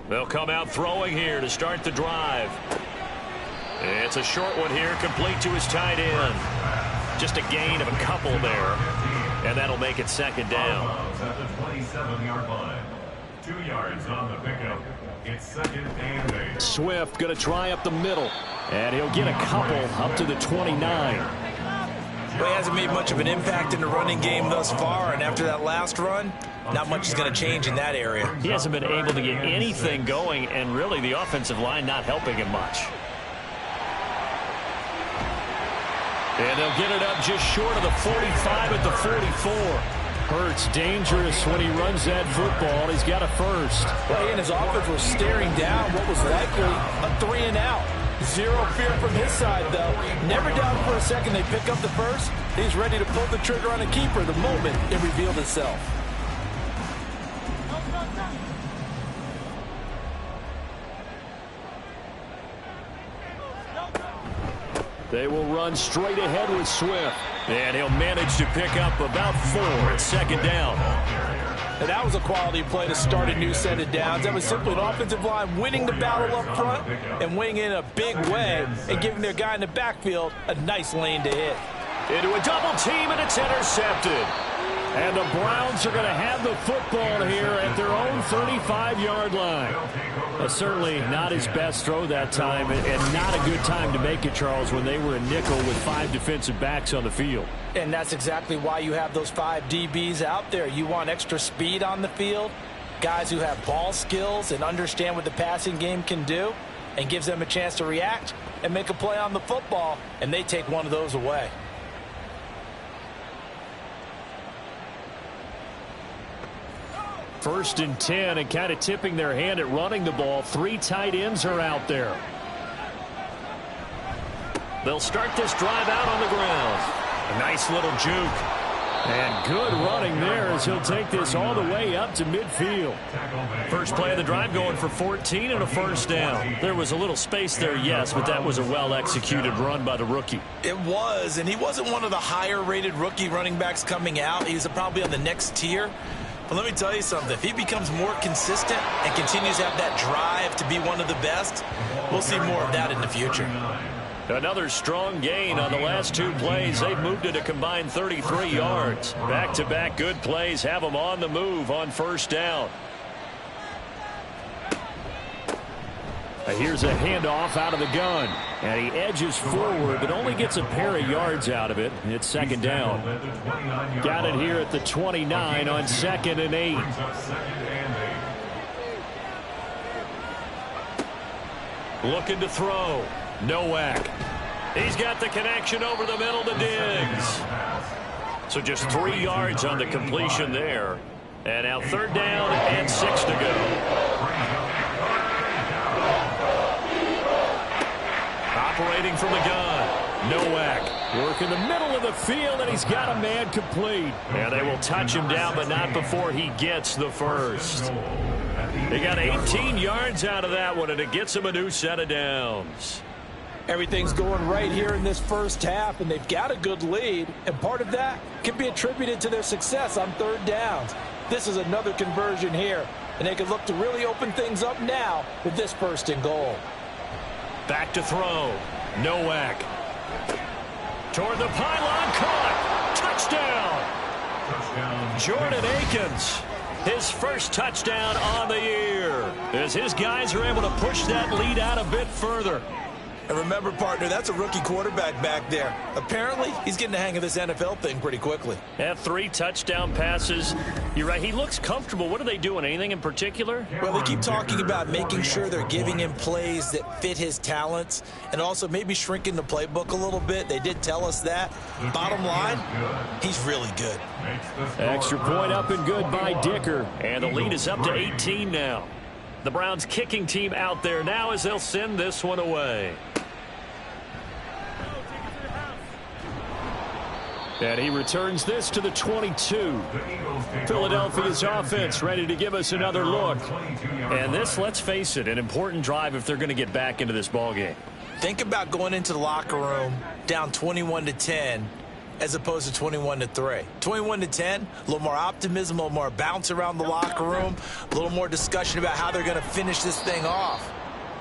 They'll come out throwing here to start the drive. It's a short one here, complete to his tight end. Just a gain of a couple there, and that'll make it 2nd down. At the 27-yard line. 2 yards on the pickup. It's 2nd and 8. Swift going to try up the middle, and he'll get a couple up to the 29. Well, he hasn't made much of an impact in the running game thus far, and after that last run, not much is going to change in that area. He hasn't been able to get anything going, and really the offensive line not helping him much. And they'll get it up just short of the 45 at the 44. Hurts dangerous when he runs that football. He's got a 1st. Well, he and his offense were staring down what was likely a 3 and out. Zero fear from his side, though. Never doubted for a second they pick up the 1st. He's ready to pull the trigger on a keeper the moment it revealed itself. They will run straight ahead with Swift. And he'll manage to pick up about 4 at second down. And that was a quality play to start a new set of downs. That was simply an offensive line winning the battle up front and winning in a big way and giving their guy in the backfield a nice lane to hit. Into a double team, and it's intercepted. And the Browns are going to have the football here at their own 35-yard line. Certainly not his best throw that time, and not a good time to make it, Charles, when they were a nickel with 5 defensive backs on the field. And that's exactly why you have those 5 DBs out there. You want extra speed on the field, guys who have ball skills and understand what the passing game can do, and gives them a chance to react and make a play on the football, and they take one of those away. First and 10, and kind of tipping their hand at running the ball. 3 tight ends are out there. They'll start this drive out on the ground. A nice little juke. And good running there as he'll take this all the way up to midfield. First play of the drive going for 14 and a first down. There was a little space there, yes, but that was a well-executed run by the rookie. It was, and he wasn't one of the higher-rated rookie running backs coming out. He was probably on the next tier. But let me tell you something. If he becomes more consistent and continues to have that drive to be one of the best, we'll see more of that in the future. Another strong gain on the last 2 plays. They've moved it a combined 33 yards. Back-to-back good plays have them on the move on first down. Here's a handoff out of the gun. And he edges forward, but only gets a pair of yards out of it. It's second down. Got it here at the 29 on 2nd and 8. Looking to throw. Nowak. He's got the connection over the middle to Diggs. So just 3 yards on the completion there. And now third down and 6 to go. Operating from the gun. Nowak working the middle of the field, and he's got a man complete. And they will touch him down, but not before he gets the first. They got 18 yards out of that one, and it gets him a new set of downs. Everything's going right here in this first half, and they've got a good lead, and part of that can be attributed to their success on third downs. This is another conversion here, and they can look to really open things up now with this first and goal. Back to throw. Nowak. Toward the pylon, caught. Touchdown. Jordan Akins. His first touchdown on the year. As his guys are able to push that lead out a bit further. And remember, partner, that's a rookie quarterback back there. Apparently, he's getting the hang of this NFL thing pretty quickly. Had 3 touchdown passes. You're right, he looks comfortable. What are they doing? Anything in particular? Well, they keep talking about making sure they're giving him plays that fit his talents and also maybe shrinking the playbook a little bit. They did tell us that. Bottom line, he's really good. Extra point up and good by Dicker. And the lead is up to 18 now. The Browns kicking team out there now as they'll send this one away. And he returns this to the 22. Philadelphia's offense ready to give us another look. And this, let's face it, an important drive if they're going to get back into this ballgame. Think about going into the locker room down 21-10 as opposed to 21-3. 21-10, a little more optimism, a little more bounce around the locker room, a little more discussion about how they're going to finish this thing off.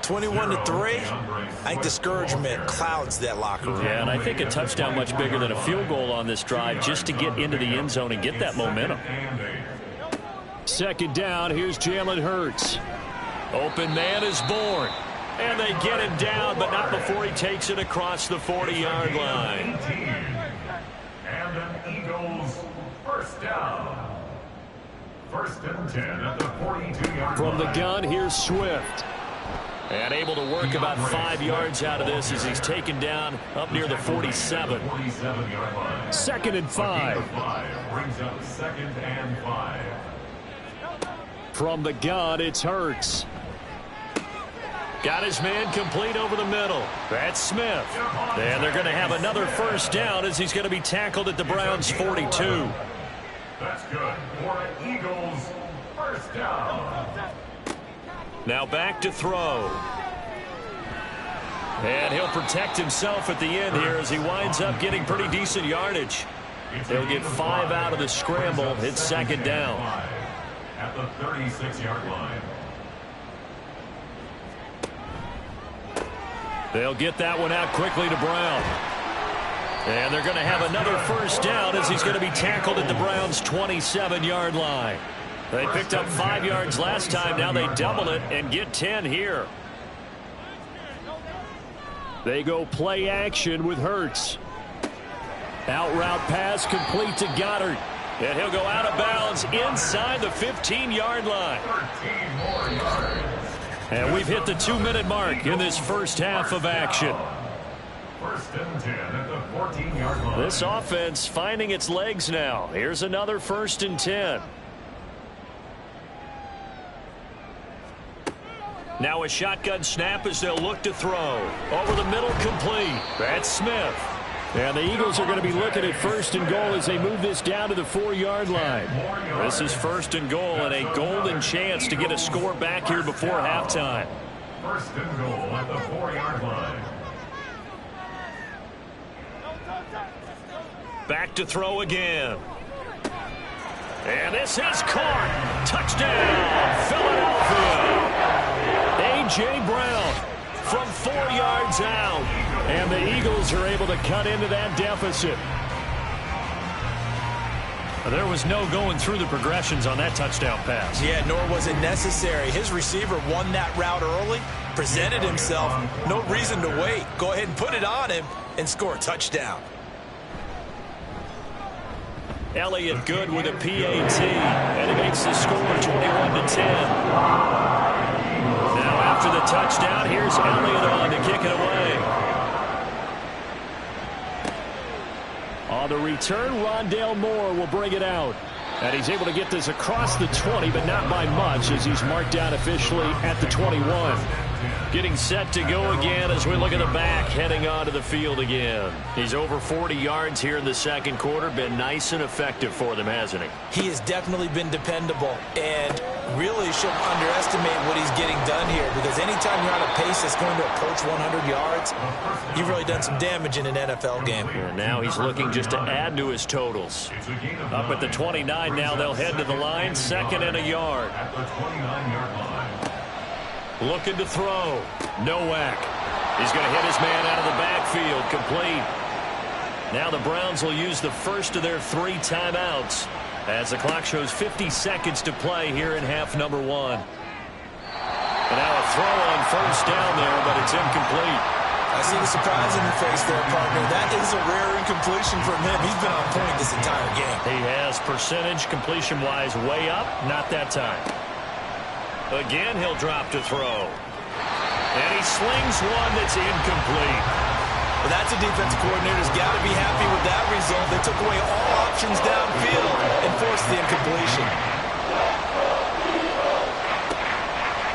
21-3, I think discouragement clouds that locker room. Yeah, and I think a touchdown much bigger than a field goal on this drive just to get into the end zone and get that momentum. Second down, here's Jalen Hurts. Open man is born. And they get him down, but not before he takes it across the 40-yard line. And an Eagles first down. First and 10 at the 42-yard line. From the gun, here's Swift. And able to work about 5 yards out of this as he's taken down up near the 47. 47-yard line. Second and 5. Brings up second and 5. From the gun, it's Hurts. Got his man complete over the middle. That's Smith. And they're going to have another first down as he's going to be tackled at the Browns' 42. That's good for an Eagles first down. Now back to throw. And he'll protect himself at the end here as he winds up getting pretty decent yardage. They'll get 5 out of the scramble. It's second down. At the 36-yard line. They'll get that one out quickly to Brown. And they're going to have another first down as he's going to be tackled at the Browns' 27-yard line. They picked up 5 yards last time. Now they double it and get 10 here. They go play action with Hurts. Out route pass complete to Goddard. And he'll go out of bounds inside the 15-yard line. 13 more yards. And we've hit the 2-minute mark in this first half of action. First and 10 at the 14-yard line. This offense finding its legs now. Here's another first and 10. Now a shotgun snap as they'll look to throw. Over the middle, complete. That's Smith. And the Eagles are going to be looking at first and goal as they move this down to the 4-yard line. This is first and goal and a golden chance to get a score back here before halftime. First and goal at the 4-yard line. Back to throw again. And this is caught. Touchdown, Philadelphia. A.J. Brown from 4 yards out. And the Eagles are able to cut into that deficit. There was no going through the progressions on that touchdown pass. Yeah, nor was it necessary. His receiver won that route early, presented himself. No reason to wait. Go ahead and put it on him and score a touchdown. Elliott good with a PAT, and he makes the score 21-10. Now after the touchdown, here's Elliott on to kick it away. On the return, Rondale Moore will bring it out. And he's able to get this across the 20, but not by much as he's marked down officially at the 21. Getting set to go again as we look at the back, heading onto the field again. He's over 40 yards here in the second quarter. Been nice and effective for them, hasn't he? He has definitely been dependable, and really shouldn't underestimate what he's getting done here, because anytime you're on a pace that's going to approach 100 yards, you've really done some damage in an NFL game. And now he's looking just to add to his totals. Up at the 29 now, they'll head to the line, second and a yard. At the 29-yard line. Looking to throw. Nowak. He's going to hit his man out of the backfield. Complete. Now the Browns will use the first of their 3 timeouts as the clock shows 50 seconds to play here in half number 1. And now a throw on first down there, but it's incomplete. I see the surprise in your face there, partner. That is a rare incompletion from him. He's been on point this entire game. He has percentage completion-wise way up. Not that time. Again, he'll drop to throw. And he slings one that's incomplete. Well, that's a defensive coordinator's got to be happy with that result. They took away all options downfield and forced the incompletion.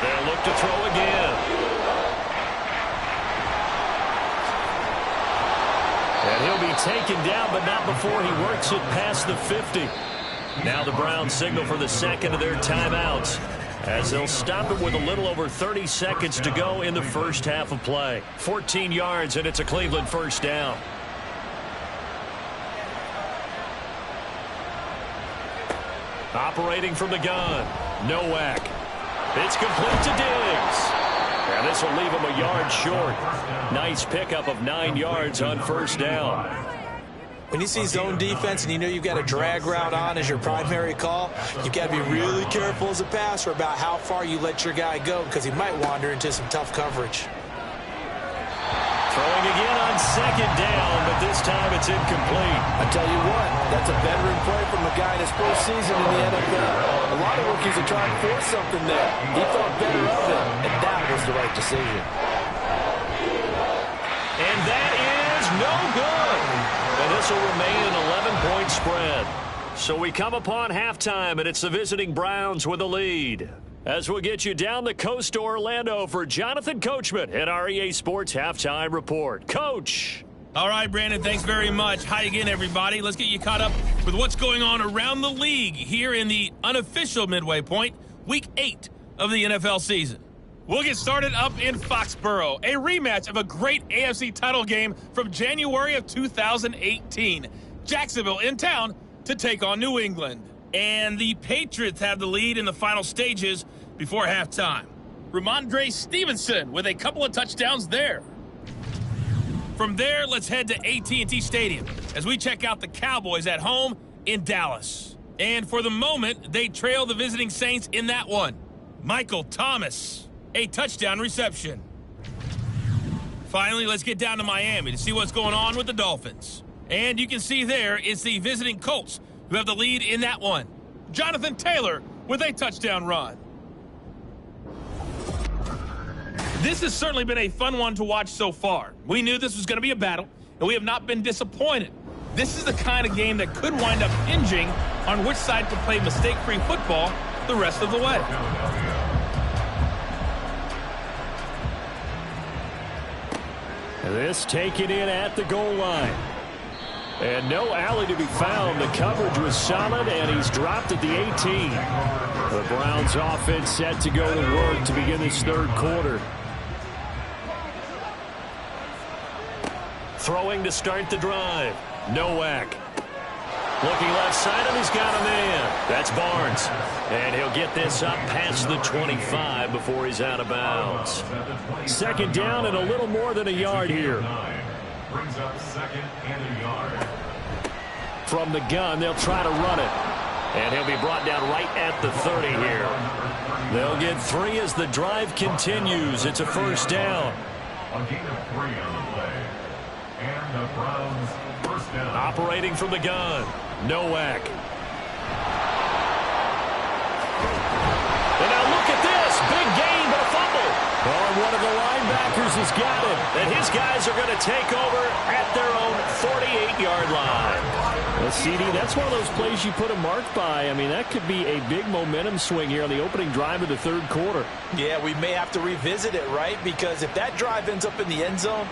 They'll look to throw again. And he'll be taken down, but not before he works it past the 50. Now the Browns signal for the second of their timeouts, as they'll stop it with a little over 30 seconds to go in the first half of play. 14 yards, and it's a Cleveland first down. Operating from the gun, Nowak. It's complete to Diggs. And this will leave him a yard short. Nice pickup of 9 yards on first down. When you see zone defense and you know you've got a drag route on as your primary call, you've got to be really careful as a passer about how far you let your guy go, because he might wander into some tough coverage. Throwing again on second down, but this time it's incomplete. I tell you what, that's a veteran play from a guy in his first season in the NFL. A lot of rookies are trying to force something there. He thought better of it, and that was the right decision. And that is no good. And this will remain an 11-point spread. So we come upon halftime, and it's the visiting Browns with a lead. As we'll get you down the coast to Orlando for Jonathan Coachman at our EA Sports Halftime Report. Coach. All right, Brandon, thanks very much. Hi again, everybody. Let's get you caught up with what's going on around the league here in the unofficial midway point, Week 8 of the NFL season. We'll get started up in Foxborough, a rematch of a great AFC title game from January of 2018. Jacksonville in town to take on New England. And the Patriots have the lead in the final stages before halftime. Ramondre Stevenson with a couple of touchdowns there. From there, let's head to AT&T Stadium as we check out the Cowboys at home in Dallas. And for the moment, they trail the visiting Saints in that one. Michael Thomas, a touchdown reception. Finally, let's get down to Miami to see what's going on with the Dolphins. And you can see there it's the visiting Colts who have the lead in that one. Jonathan Taylor with a touchdown run. This has certainly been a fun one to watch so far. We knew this was going to be a battle, and we have not been disappointed. This is the kind of game that could wind up hinging on which side can play mistake-free football the rest of the way. This taken in at the goal line. And no alley to be found. The coverage was solid, and he's dropped at the 18. The Browns offense set to go to work to begin this third quarter. Throwing to start the drive. Nowak. Looking left side, and he's got a man. That's Barnes. And he'll get this up past the 25 before he's out of bounds. Second down and a little more than a yard here. Brings up second and a yard. From the gun, they'll try to run it. And he'll be brought down right at the 30 here. They'll get 3 as the drive continues. It's a first down. A gain of 3 on the play. And the Browns first down. Operating from the gun, Nowak. And now look at this. Big gain, but a fumble. Oh, one of the linebackers has got it. And his guys are going to take over at their own 48-yard line. Well, CD, that's one of those plays you put a mark by. I mean, that could be a big momentum swing here on the opening drive of the third quarter. Yeah, we may have to revisit it, right? Because if that drive ends up in the end zone,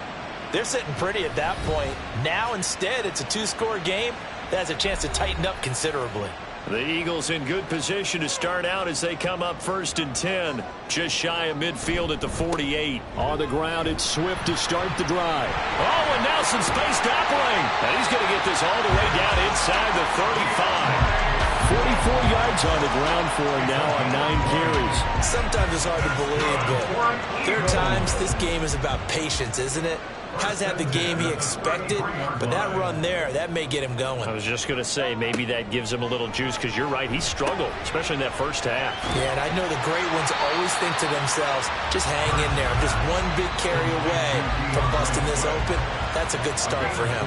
they're sitting pretty at that point. Now, instead, it's a 2-score game that has a chance to tighten up considerably. The Eagles in good position to start out as they come up 1st and 10. Just shy of midfield at the 48. On the ground, it's Swift to start the drive. Oh, and now some space to operate. And he's going to get this all the way down inside the 35. 44 yards on the ground for him now on 9 carries. Sometimes it's hard to believe, but there are times this game is about patience, isn't it? Hasn't had the game he expected, but that run there, that may get him going. I was just going to say, maybe that gives him a little juice, because you're right, he struggled, especially in that first half. Yeah, and I know the great ones always think to themselves, just hang in there. I'm just one big carry away from busting this open. That's a good start for him.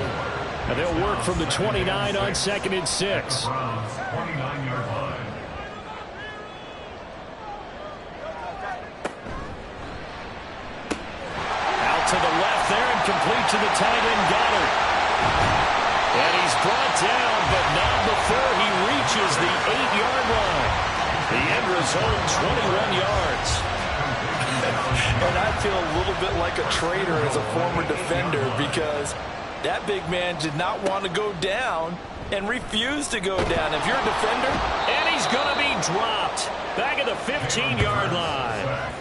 And they'll work from the 29 on 2nd and 6. Browns 29-yard line. To the left there and complete to the tight end, Goddard. And he's brought down, but not before he reaches the 8-yard line. The end result, 21 yards. And I feel a little bit like a traitor as a former defender, because that big man did not want to go down and refused to go down. If you're a defender, and he's going to be dropped back at the 15-yard line.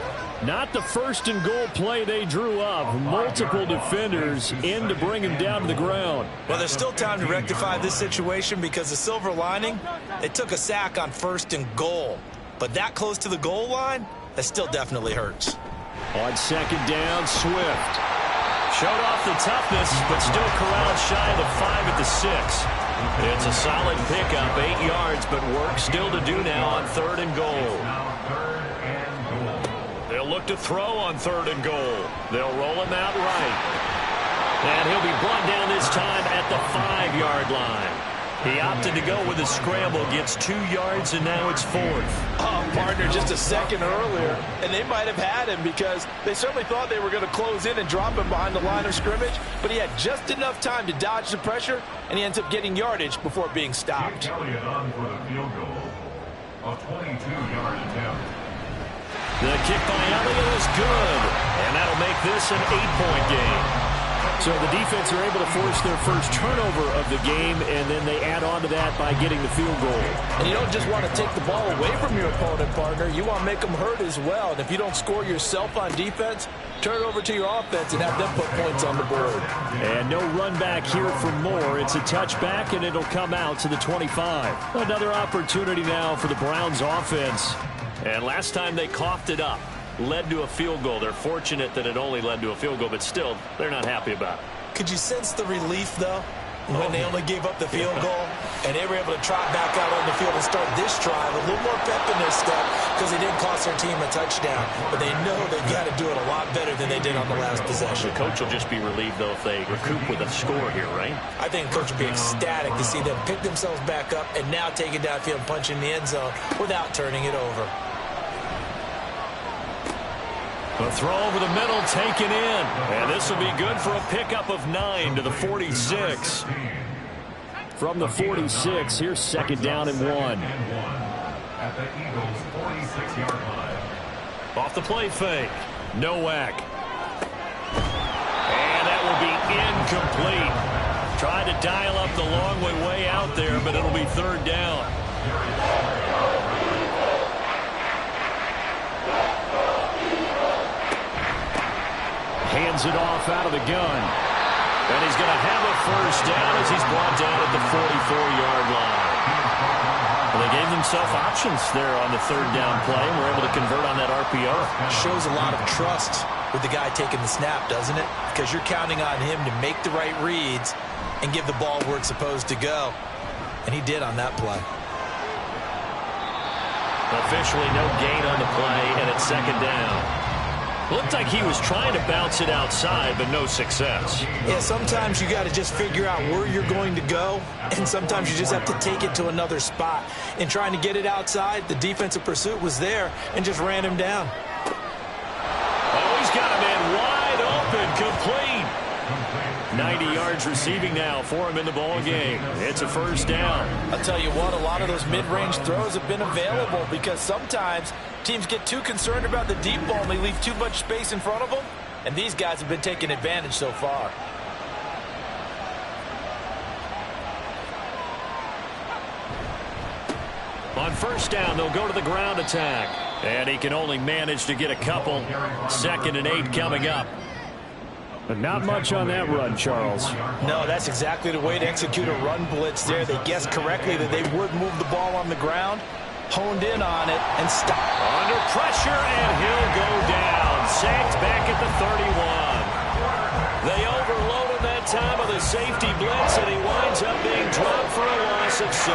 Not the 1st and goal play they drew up. Multiple defenders in to bring him down to the ground. Well, there's still time to rectify this situation, because the silver lining, they took a sack on 1st and goal. But that close to the goal line, that still definitely hurts. On 2nd down, Swift. Showed off the toughness, but still corralled shy of the 5 at the 6. It's a solid pickup, 8 yards, but work still to do now on 3rd and goal. They'll look to throw on 3rd and goal. They'll roll him out right. And he'll be brought down this time at the 5-yard line. He opted to go with a scramble, gets 2 yards, and now it's 4th. oh, partner, just a second earlier, and they might have had him, because they certainly thought they were going to close in and drop him behind the line of scrimmage, but he had just enough time to dodge the pressure, and he ends up getting yardage before being stopped. Elliott on for the field goal. A 22-yard attempt. The kick by Elliott is good, and that'll make this an 8-point game. So the defense are able to force their first turnover of the game, and then they add on to that by getting the field goal. And you don't just want to take the ball away from your opponent, partner. You want to make them hurt as well. And if you don't score yourself on defense, turn it over to your offense and have them put points on the board. And no run back here for Moore. It's a touchback, and it'll come out to the 25. Another opportunity now for the Browns offense. And last time they coughed it up, led to a field goal. They're fortunate that it only led to a field goal, but still, they're not happy about it. Could you sense the relief, though, when they only gave up the field goal and they were able to trot back out on the field and start this drive a little more pep in their step because they didn't cost their team a touchdown, but they know they've got to do it a lot better than they did on the last possession. The coach will just be relieved, though, if they recoup with a score here, right? I think the coach will be ecstatic to see them pick themselves back up and now take it downfield and punch in the end zone without turning it over. The throw over the middle taken in. And this will be good for a pickup of 9 to the 46. From the 46, here's second down and 1. At the Eagles' 46-yard line. Off the play fake. Nowak. And that will be incomplete. Tried to dial up the long way out there, but it'll be third down. Hands it off out of the gun. And he's going to have a first down as he's brought down at the 44-yard line. Well, they gave themselves options there on the third down play and were able to convert on that RPO. Shows a lot of trust with the guy taking the snap, doesn't it? Because you're counting on him to make the right reads and give the ball where it's supposed to go. And he did on that play. Officially no gain on the play, and it's second down. Looked like he was trying to bounce it outside, but no success. Yeah, sometimes you got to just figure out where you're going to go, and sometimes you just have to take it to another spot. In trying to get it outside, the defensive pursuit was there and just ran him down. Oh, he's got a man wide open, complete. 90 yards receiving now for him in the ball game. It's a first down. I'll tell you what, a lot of those mid-range throws have been available because sometimes teams get too concerned about the deep ball and they leave too much space in front of them, and these guys have been taking advantage so far. On first down, they'll go to the ground attack. And he can only manage to get a couple. 2nd and 8 coming up. But not much on that run, Charles. No, that's exactly the way to execute a run blitz there. They guessed correctly that they would move the ball on the ground, honed in on it, and stopped. Under pressure, and he'll go down. Sacked back at the 31. They overload him that time of the safety blitz, and he winds up being dropped for a loss of 7.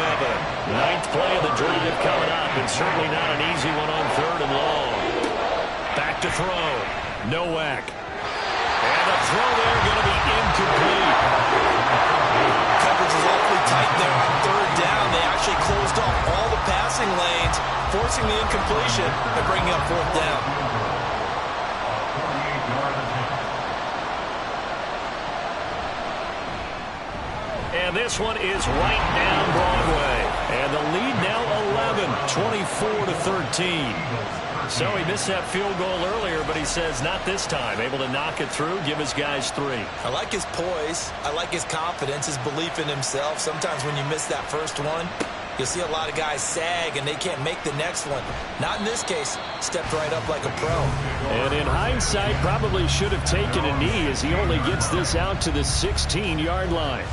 9th play of the drive coming up, and certainly not an easy one on 3rd and long. Back to throw. Nowak. And the throw there going to be incomplete. Coverage is awfully tight there on 3rd down. They actually closed off all the passing lanes, forcing the incompletion and bringing up 4th down. And this one is right down Broadway. And the lead now 11, 24-13. So he missed that field goal earlier, but he says not this time. Able to knock it through, give his guys 3. I like his poise. I like his confidence, his belief in himself. Sometimes when you miss that first one, you'll see a lot of guys sag and they can't make the next one. Not in this case. Stepped right up like a pro. And in hindsight, probably should have taken a knee as he only gets this out to the 16-yard line.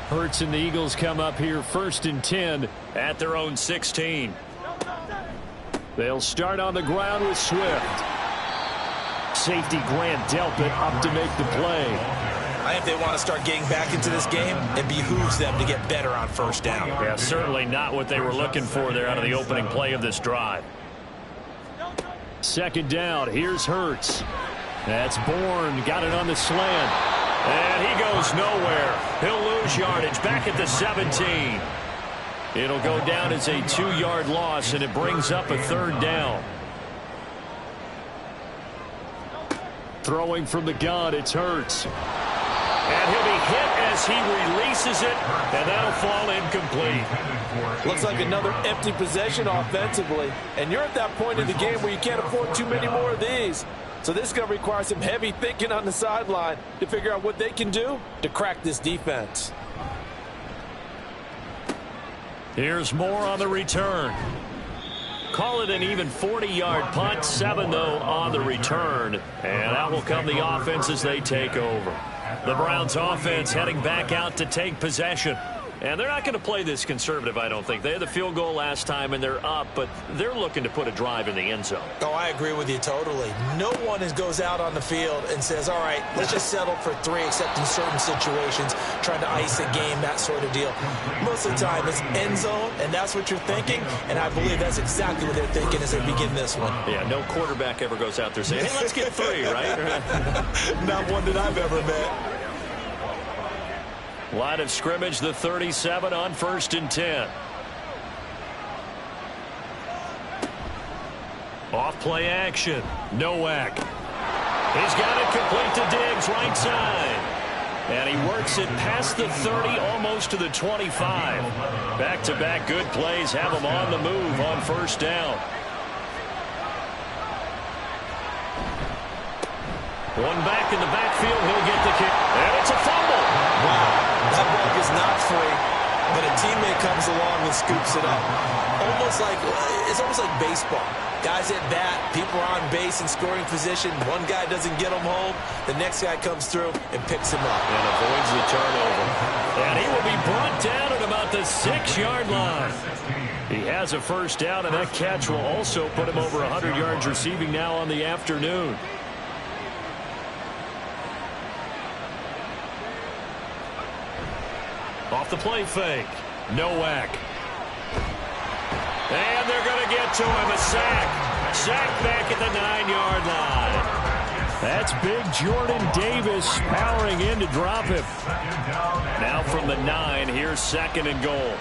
Hurts and the Eagles come up here 1st and 10 at their own 16. They'll start on the ground with Swift. Safety Grant Delpit up to make the play. I think they want to start getting back into this game. It behooves them to get better on 1st down. Yeah, certainly not what they were looking for there out of the opening play of this drive. 2nd down. Here's Hurts. That's Bourne. Got it on the slant. And he goes nowhere. He'll lose yardage back at the 17. It'll go down as a 2-yard loss, and it brings up a 3rd down. Throwing from the gun, it's Hurts. And he'll be hit as he releases it, and that'll fall incomplete. Looks like another empty possession offensively. And you're at that point in the game where you can't afford too many more of these. So this is going to require some heavy thinking on the sideline to figure out what they can do to crack this defense. Here's more on the return. Call it an even 40-yard punt, 7 though on the return. And out will come the offense as they take over. The Browns offense heading back out to take possession. And they're not going to play this conservative, I don't think. They had the field goal last time, and they're up, but they're looking to put a drive in the end zone. Oh, I agree with you totally. No one goes out on the field and says, all right, let's just settle for 3, except in certain situations, trying to ice a game, that sort of deal. Most of the time, it's end zone, and that's what you're thinking, and I believe that's exactly what they're thinking as they begin this one. Yeah, no quarterback ever goes out there saying, hey, let's get 3, right? Not one that I've ever met. Line of scrimmage, the 37 on 1st and 10. Off play action. Nowak. He's got it complete to Diggs, right side. And he works it past the 30, almost to the 25. Back-to-back good plays have him on the move on 1st down. One back in the backfield, he'll get the kick. And it's a fumble. Wow. That ball is not free, but a teammate comes along and scoops it up. It's almost like baseball. Guys at bat, people are on base in scoring position. One guy doesn't get him home. The next guy comes through and picks him up. And avoids the turnover. And he will be brought down at about the 6-yard line. He has a 1st down, and that catch will also put him over 100 yards receiving now on the afternoon. Off the play fake. Nowak. And they're going to get to him. A sack. Sack back at the 9-yard line. That's big Jordan Davis powering in to drop him. Now from the 9, here's 2nd and goal.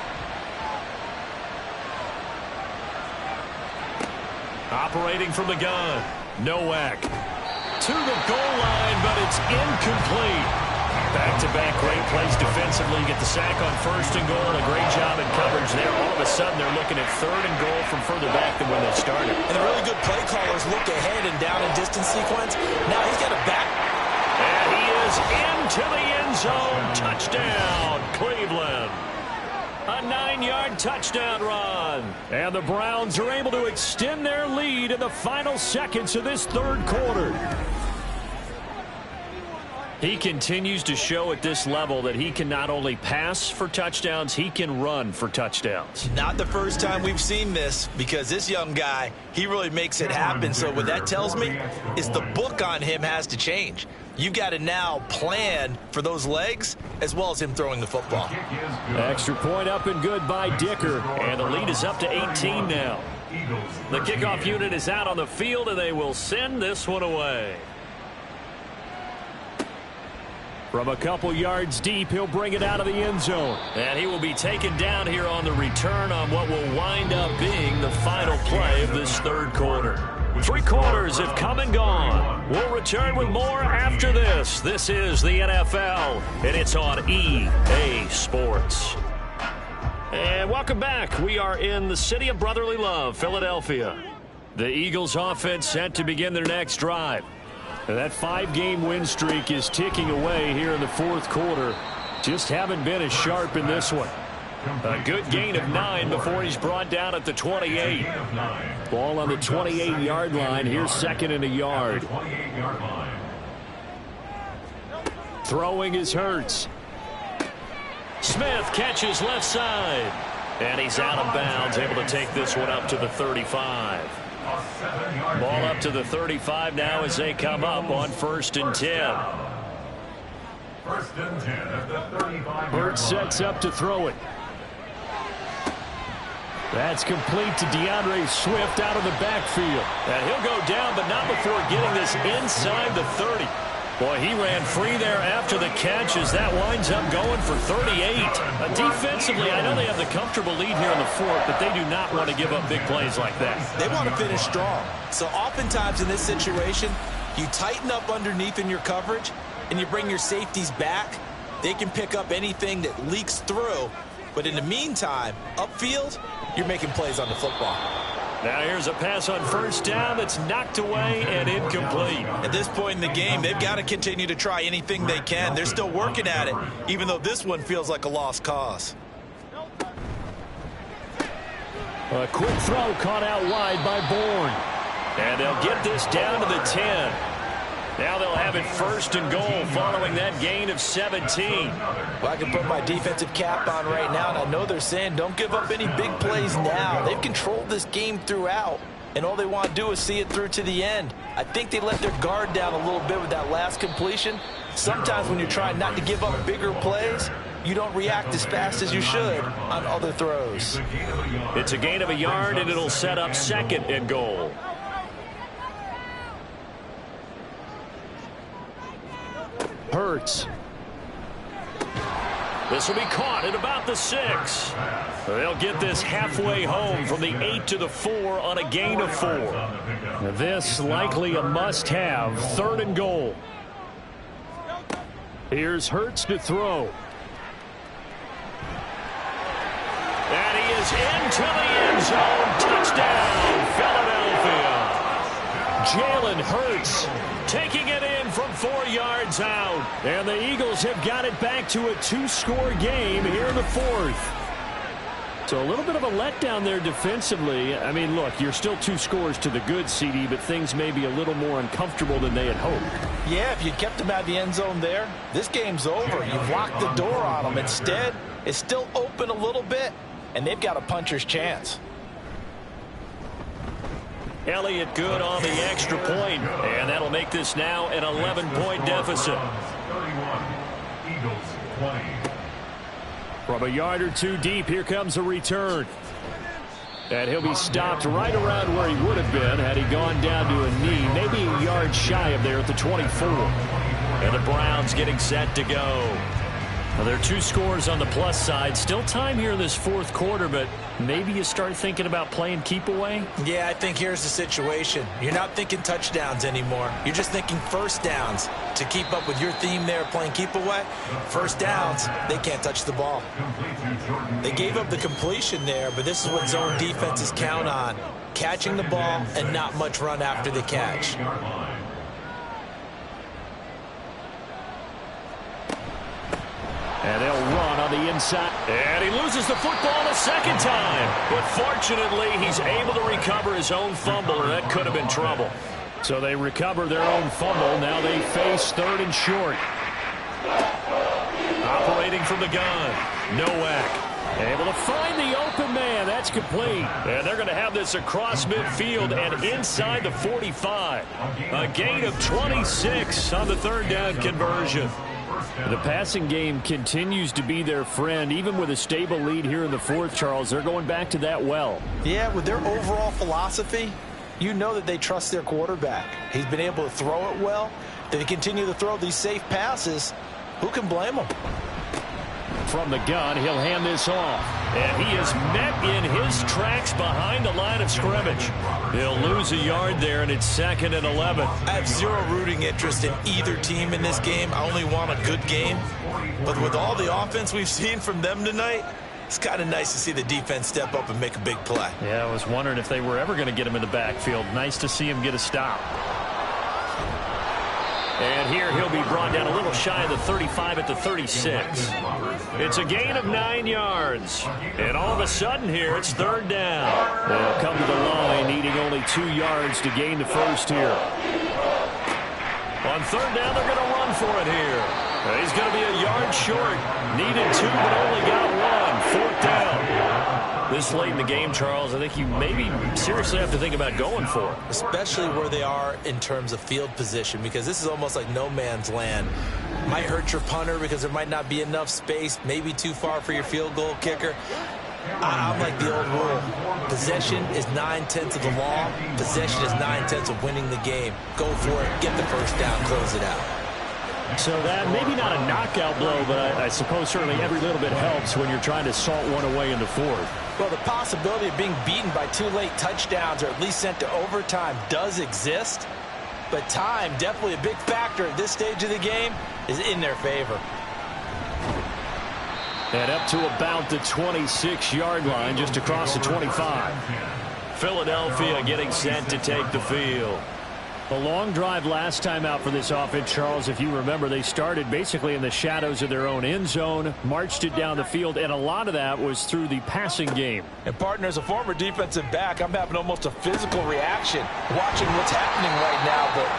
Operating from the gun. Nowak. To the goal line, but it's incomplete. Back-to-back great plays defensively. You get the sack on 1st and goal. A great job in coverage there. All of a sudden, they're looking at 3rd and goal from further back than when they started. And the really good play callers look ahead and down in distance sequence. Now he's got a back. And he is into the end zone. Touchdown, Cleveland. A 9-yard touchdown run. And the Browns are able to extend their lead in the final seconds of this 3rd quarter. He continues to show at this level that he can not only pass for touchdowns, he can run for touchdowns. Not the first time we've seen this, because this young guy, he really makes it happen. So what that tells me is the book on him has to change. You got to now plan for those legs as well as him throwing the football. Extra point up and good by Dicker. And the lead is up to 18 now. The kickoff unit is out on the field, and they will send this one away. From a couple yards deep, he'll bring it out of the end zone. And he will be taken down here on the return on what will wind up being the final play of this 3rd quarter. 3 quarters have come and gone. We'll return with more after this. This is the NFL, and it's on EA Sports. And welcome back. We are in the city of brotherly love, Philadelphia. The Eagles offense set to begin their next drive. That 5-game win streak is ticking away here in the 4th quarter. Just haven't been as sharp in this one. A good gain of 9 before he's brought down at the 28. Ball on the 28-yard line. Here's 2nd and a yard. Throwing is Hurts. Smith catches left side. And he's out of bounds, able to take this one up to the 35. Ball up to the 35 now as they come up on 1st and 10. 1st and 10 at the 35. Hurts sets up to throw it. That's complete to DeAndre Swift out of the backfield. And he'll go down, but not before getting this inside the 30. Boy, he ran free there after the catch as that winds up going for 38. Defensively, I know they have the comfortable lead here in the 4th, but they do not want to give up big plays like that. They want to finish strong. So oftentimes in this situation, you tighten up underneath in your coverage, and you bring your safeties back. They can pick up anything that leaks through. But in the meantime, upfield, you're making plays on the football. Now here's a pass on first down that's knocked away and incomplete. At this point in the game, they've got to continue to try anything they can. They're still working at it, even though this one feels like a lost cause. A quick throw caught out wide by Bourne. And they'll get this down to the 10. Now they'll have it first and goal following that gain of 17. Well, I can put my defensive cap on right now, and I know they're saying don't give up any big plays now. They've controlled this game throughout, and all they want to do is see it through to the end. I think they let their guard down a little bit with that last completion. Sometimes when you're trying not to give up bigger plays, you don't react as fast as you should on other throws. It's a gain of a yard, and it'll set up second and goal. Hurts. This will be caught at about the 6. They'll get this halfway home from the 8 to the 4 on a gain of 4. This likely a must-have. Third and goal. Here's Hurts to throw. And he is into the end zone. Touchdown, Philadelphia. Jalen Hurts taking it in from 4 yards out. And the Eagles have got it back to a 2-score game here in the 4th. So a little bit of a letdown there defensively. I mean, look, you're still 2 scores to the good, CD, but things may be a little more uncomfortable than they had hoped. Yeah, if you'd kept them out of the end zone there, this game's over. You've locked the door on them. Instead, it's still open a little bit, and they've got a puncher's chance. Elliott good on the extra point, and that'll make this now an 11-point deficit. 31, Eagles 20. From a yard or 2 deep, here comes a return. And he'll be stopped right around where he would have been had he gone down to a knee, maybe a yard shy of there at the 24. And the Browns getting set to go. Well, there are 2 scores on the plus side. Still time here in this 4th quarter, but maybe you start thinking about playing keep away? Yeah, I think here's the situation. You're not thinking touchdowns anymore. You're just thinking first downs. To keep up with your theme there, playing keep away, first downs, they can't touch the ball. They gave up the completion there, but this is what zone defenses count on. Catching the ball and not much run after the catch. And they'll run on the inside. And he loses the football a second time. But fortunately, he's able to recover his own fumble, or that could have been trouble. So they recover their own fumble. Now they face 3rd and short. Operating from the gun, Nowak. Able to find the open man. That's complete. And they're going to have this across midfield and inside the 45. A gain of 26 on the 3rd down conversion. The passing game continues to be their friend. Even with a stable lead here in the 4th, Charles, they're going back to that well. Yeah, with their overall philosophy, you know that they trust their quarterback. He's been able to throw it well. They continue to throw these safe passes. Who can blame them? From the gun, he'll hand this off. And he is met in his tracks behind the line of scrimmage. He'll lose a yard there, and it's 2nd and 11. I have zero rooting interest in either team in this game. I only want a good game. But with all the offense we've seen from them tonight, it's kind of nice to see the defense step up and make a big play. Yeah, I was wondering if they were ever going to get him in the backfield. Nice to see him get a stop. And here he'll be brought down a little shy of the 35 at the 36. It's a gain of 9 yards. And all of a sudden here, it's 3rd down. They'll come to the line, needing only 2 yards to gain the first here. On 3rd down, they're going to run for it here. He's going to be a yard short. Needed 2, but only got 1. 4th down. This late in the game, Charles, I think you maybe seriously have to think about going for it. Especially where they are in terms of field position, because this is almost like no man's land. Might hurt your punter because there might not be enough space, maybe too far for your field goal kicker. I'm like the old rule. Possession is 9/10 of the law. Possession is 9/10 of winning the game. Go for it, get the first down, close it out. So that maybe not a knockout blow, but I suppose certainly every little bit helps when you're trying to salt one away in the 4th. Well, the possibility of being beaten by 2 late touchdowns or at least sent to overtime does exist. But time, definitely a big factor at this stage of the game, is in their favor. And up to about the 26-yard line, just across the 25. Philadelphia getting set to take the field. A long drive last time out for this offense, Charles. If you remember, they started basically in the shadows of their own end zone, marched it down the field, and a lot of that was through the passing game. And, partner, as a former defensive back, I'm having almost a physical reaction watching what's happening right now. But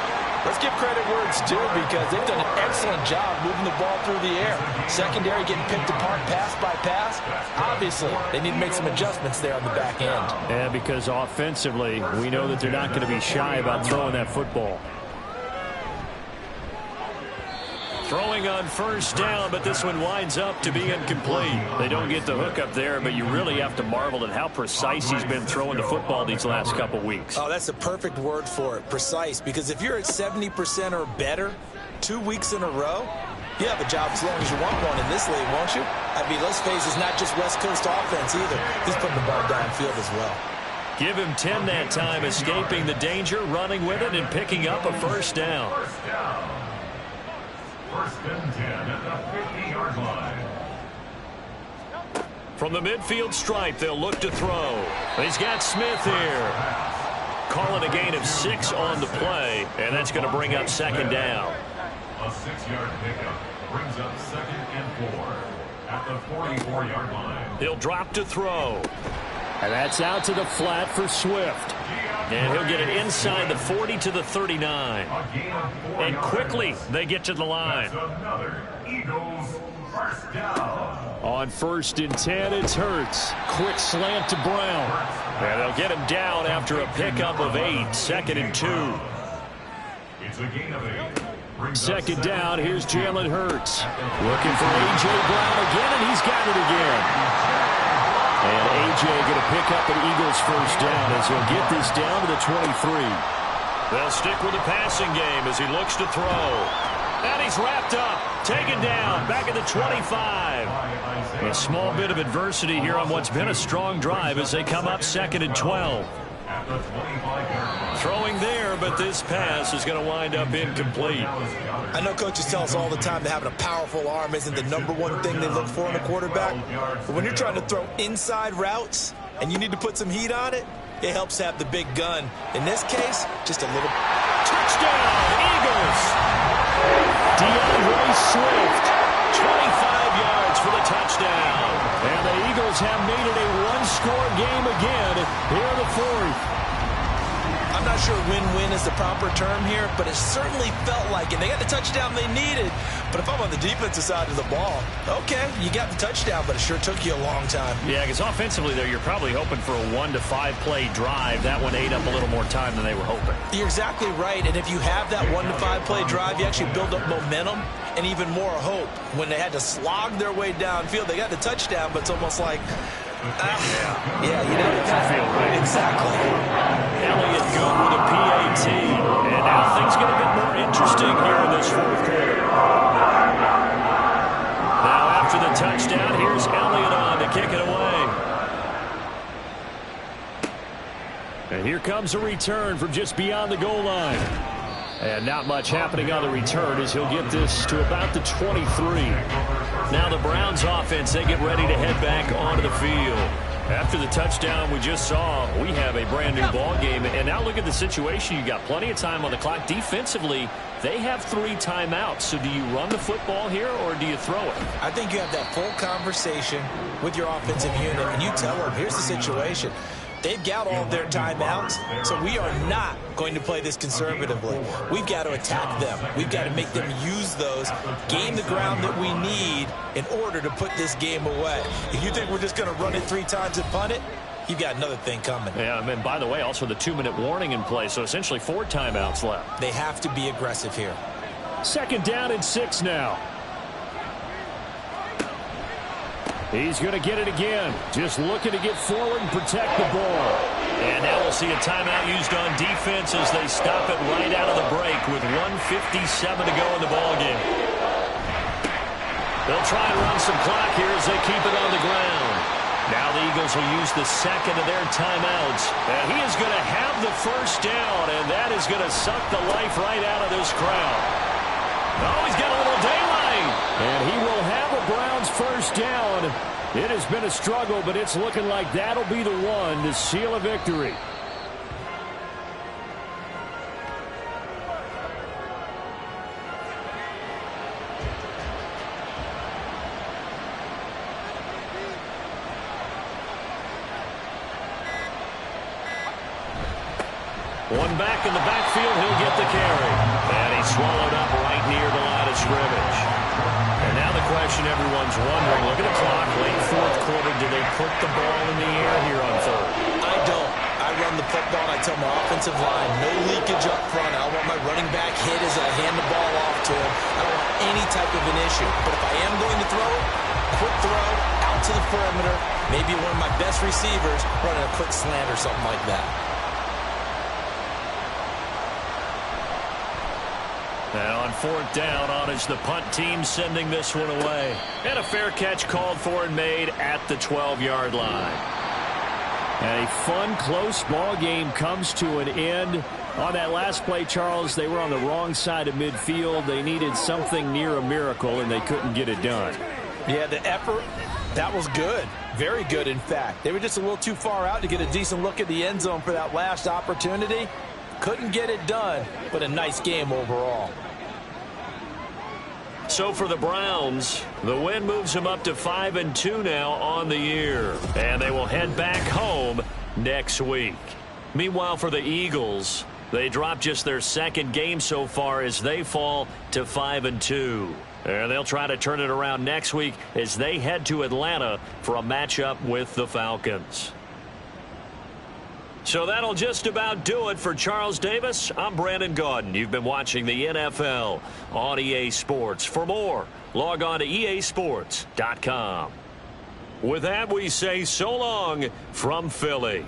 let's give credit where it's due because they've done an excellent job moving the ball through the air. Secondary getting picked apart pass by pass. Obviously, they need to make some adjustments there on the back end. Yeah, because offensively, we know that they're not going to be shy about throwing that football. Throwing on first down, but this one winds up to be incomplete. They don't get the hook up there, but you really have to marvel at how precise he's been throwing the football these last couple weeks. Oh, that's the perfect word for it, precise, because if you're at 70% or better 2 weeks in a row, you have a job as long as you want one in this league, won't you? I mean, let's face it, it's not just West Coast offense either. He's putting the ball downfield as well. Give him 10 that time, escaping the danger, running with it, and picking up a first down. First and 10 at the 50-yard line. From the midfield stripe, they'll look to throw. He's got Smith here. Calling a gain of 6 on the play, and that's going to bring up second down. A 6-yard pickup brings up second and 4 at the 44-yard line. He'll drop to throw. And that's out to the flat for Swift. And he'll get it inside the 40 to the 39. And quickly they get to the line. Another Eagles first down. On first and 10, it's Hurts. Quick slant to Brown. And they'll get him down after a pickup of 8. Second and 2. It's a gain of 8. Second down, here's Jalen Hurts. Looking for A.J. Brown again, and he's got it again. And A.J. going to pick up an Eagles first down as he'll get this down to the 23. They'll stick with the passing game as he looks to throw. And he's wrapped up, taken down, back at the 25. A small bit of adversity here on what's been a strong drive as they come up second and 12. Throwing there, but this pass is going to wind up incomplete. I know coaches tell us all the time that having a powerful arm isn't the #1 thing they look for in a quarterback. But when you're trying to throw inside routes and you need to put some heat on it, it helps have the big gun. In this case, just a little. Touchdown, Eagles! DeAndre Swift. 25 yards for the touchdown. And the Eagles have made it a one-score game again here in the fourth. I'm not sure win-win is the proper term here, but it certainly felt like it. They got the touchdown they needed. But if I'm on the defensive side of the ball, okay, you got the touchdown, but it sure took you a long time. Yeah, because offensively there, you're probably hoping for a 1 to 5 play drive. That one ate up a little more time than they were hoping. You're exactly right. And if you have that 1 to 5 play drive, you actually build up momentum and even more hope. When they had to slog their way downfield, they got the touchdown, but it's almost like, yeah, you know, Doesn't feel right. Exactly. Elliott good with a PAT. And now things get a bit more interesting here in this fourth quarter. Now after the touchdown, here's Elliott on to kick it away. And here comes a return from just beyond the goal line. And not much happening on the return as he'll get this to about the 23. Now the Browns offense, they get ready to head back onto the field. After the touchdown we just saw, we have a brand new ball game. And now look at the situation. You got plenty of time on the clock. Defensively, they have 3 timeouts. So do you run the football here or do you throw it? I think you have that full conversation with your offensive unit, and you tell them, here's the situation. They've got all of their timeouts, so we are not going to play this conservatively. We've got to attack them. We've got to make them use those, gain the ground that we need in order to put this game away. If you think we're just going to run it 3 times and punt it, you've got another thing coming. Yeah, and by the way, also the 2-minute warning in play, so essentially 4 timeouts left. They have to be aggressive here. Second down and 6 now. He's going to get it again. Just looking to get forward and protect the ball. And now we'll see a timeout used on defense as they stop it right out of the break with 1:57 to go in the ballgame. They'll try and run some clock here as they keep it on the ground. Now the Eagles will use the second of their timeouts. And he is going to have the first down, and that is going to suck the life right out of this crowd. Oh, he's got a little daylight. And he will have a Browns first down It has been a struggle, but it's looking like that'll be the one to seal a victory. One back in the backfield, he'll get the carry. And he's swallowed up right near the line of scrimmage. And now the question everyone's wondering, look at the clock, late fourth quarter, do they put the ball in the air here on third? I don't. I run the football and I tell my offensive line, no leakage up front. I want my running back hit as I hand the ball off to him. I don't want any type of an issue. But if I am going to throw it, quick throw, out to the perimeter, maybe one of my best receivers running a quick slant or something like that. And on fourth down, on is the punt team sending this one away. And a fair catch called for and made at the 12-yard line. And a fun, close ball game comes to an end. On that last play, Charles, they were on the wrong side of midfield. They needed something near a miracle, and they couldn't get it done. Yeah, the effort, that was good. Very good, in fact. They were just a little too far out to get a decent look at the end zone for that last opportunity. Couldn't get it done, but a nice game overall. So for the Browns, the win moves them up to 5-2 now on the year. And they will head back home next week. Meanwhile, for the Eagles, they drop just their second game so far as they fall to 5-2. And they'll try to turn it around next week as they head to Atlanta for a matchup with the Falcons. So that'll just about do it for Charles Davis. I'm Brandon Gaudin. You've been watching the NFL on EA Sports. For more, log on to easports.com. With that, we say so long from Philly.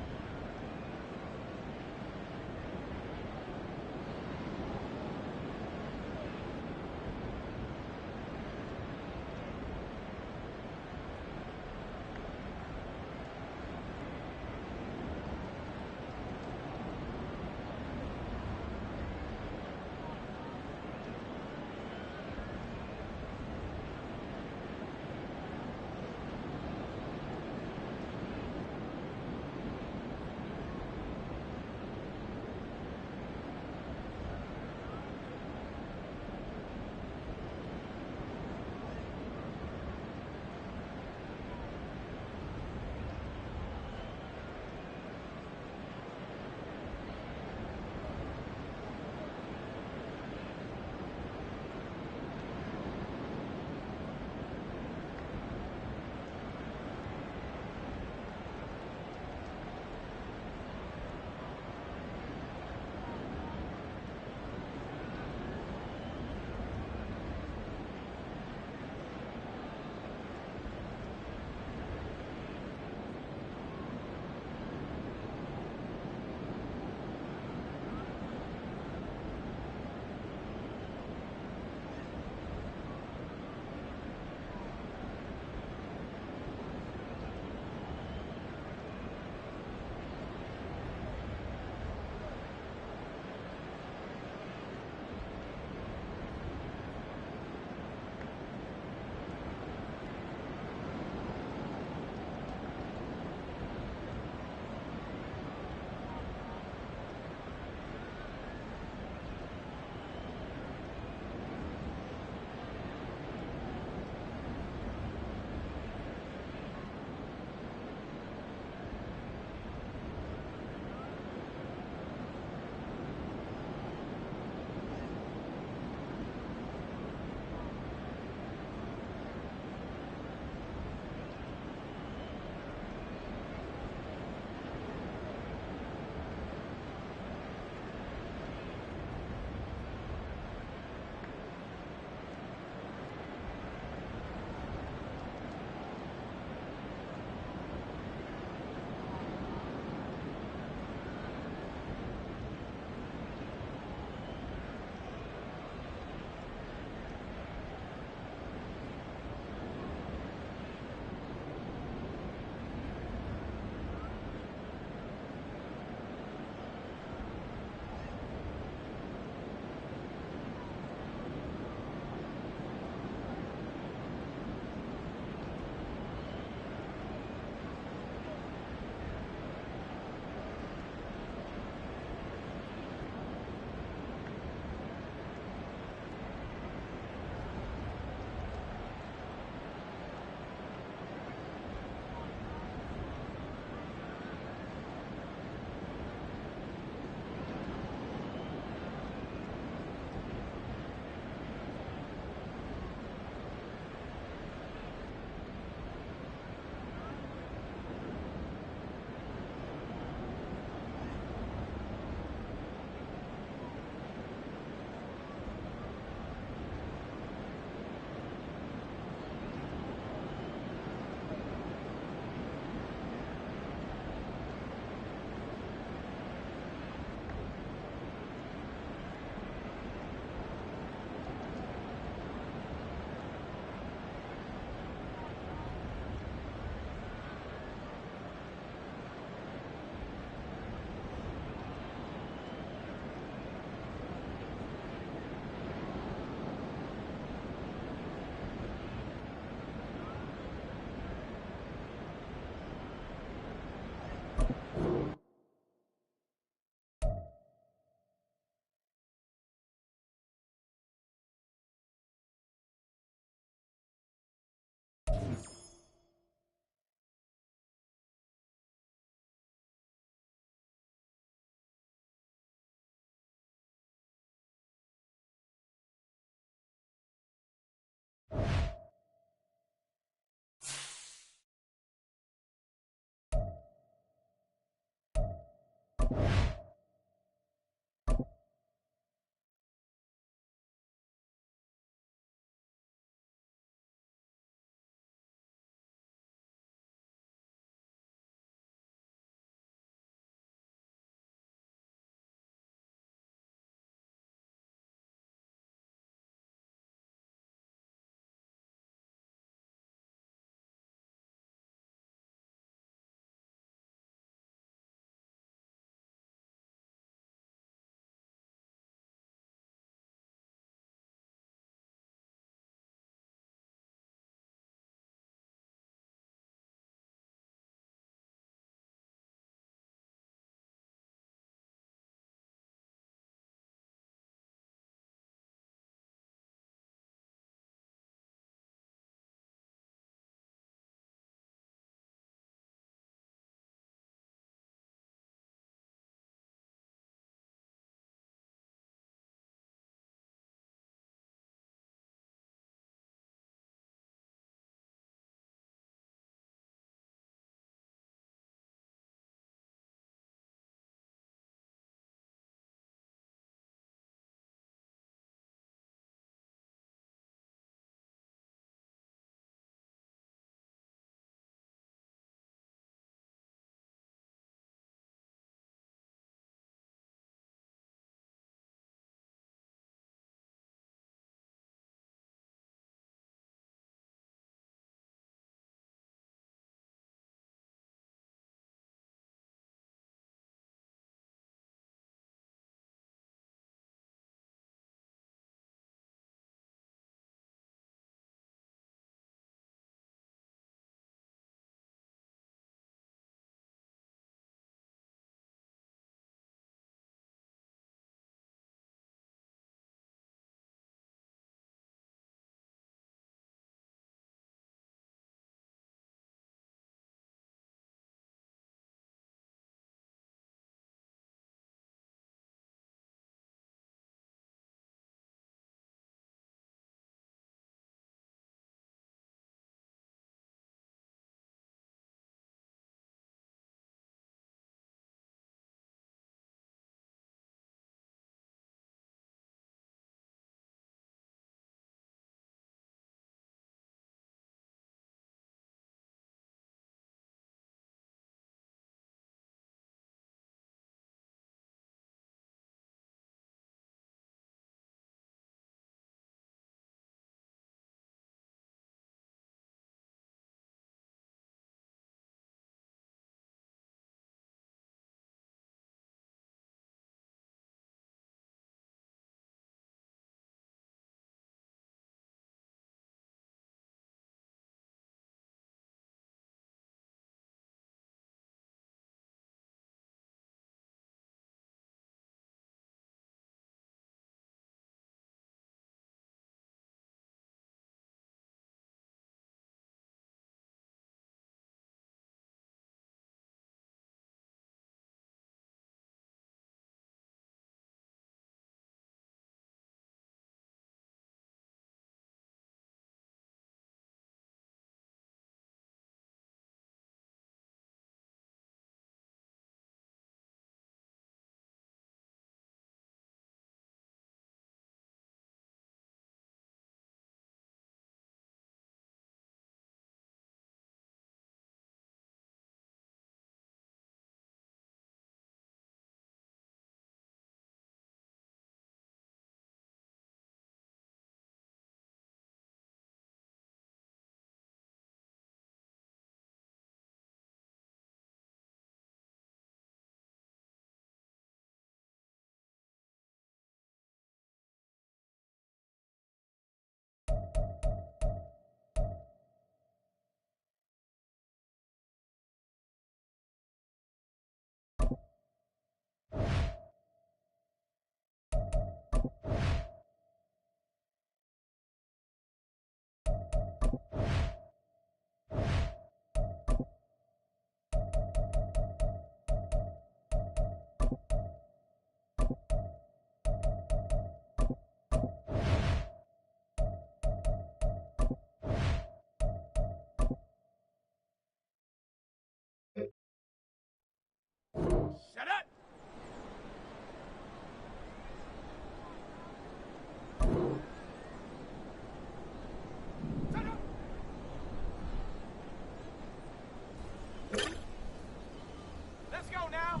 now.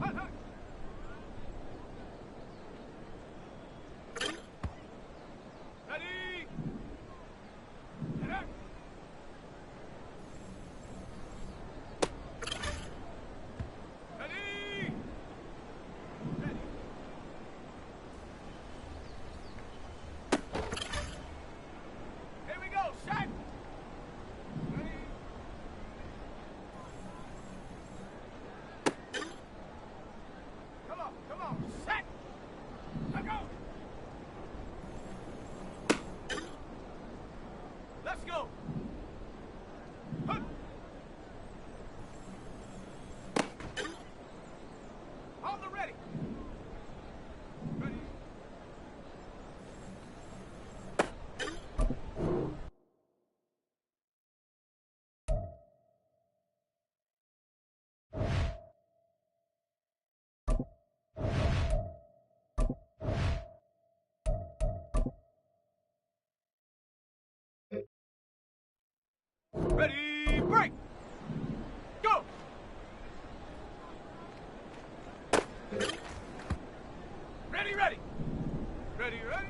Hut, hut. Ready. Get up. Ready. Ready. Here we go. Set. Ready. Come on, set. Let go. Let's go. Hup. On the ready. Ready. Ready, break! Go! Ready, ready! Ready, ready!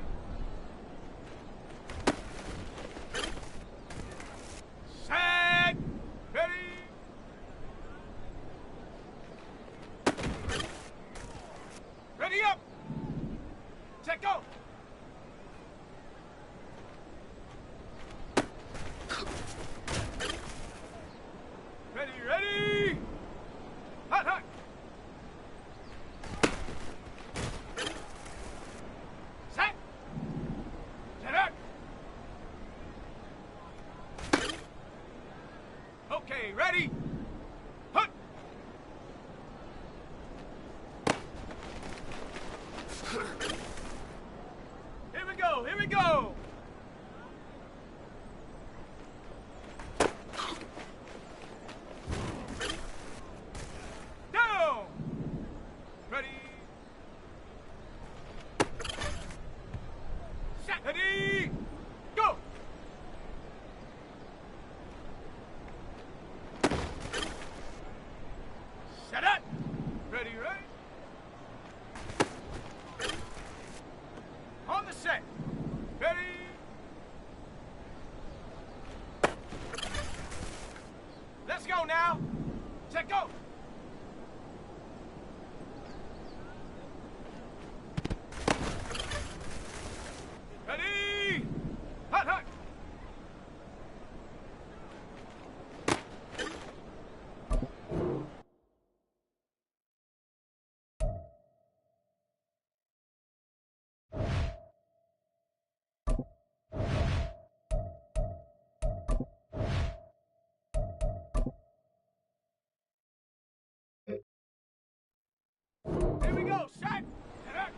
Set! Ready! Ready up! Set, go! Ready, ready! Hot, hot! Set! Set up! Okay, ready? Hut! Here we go, here we go! Down! Ready? Set! Ready? Go! Set up! Ready, ready? On the set! Ready? Let's go now! Set, go! Ready? Hut, hut! Here we go, set! Set up!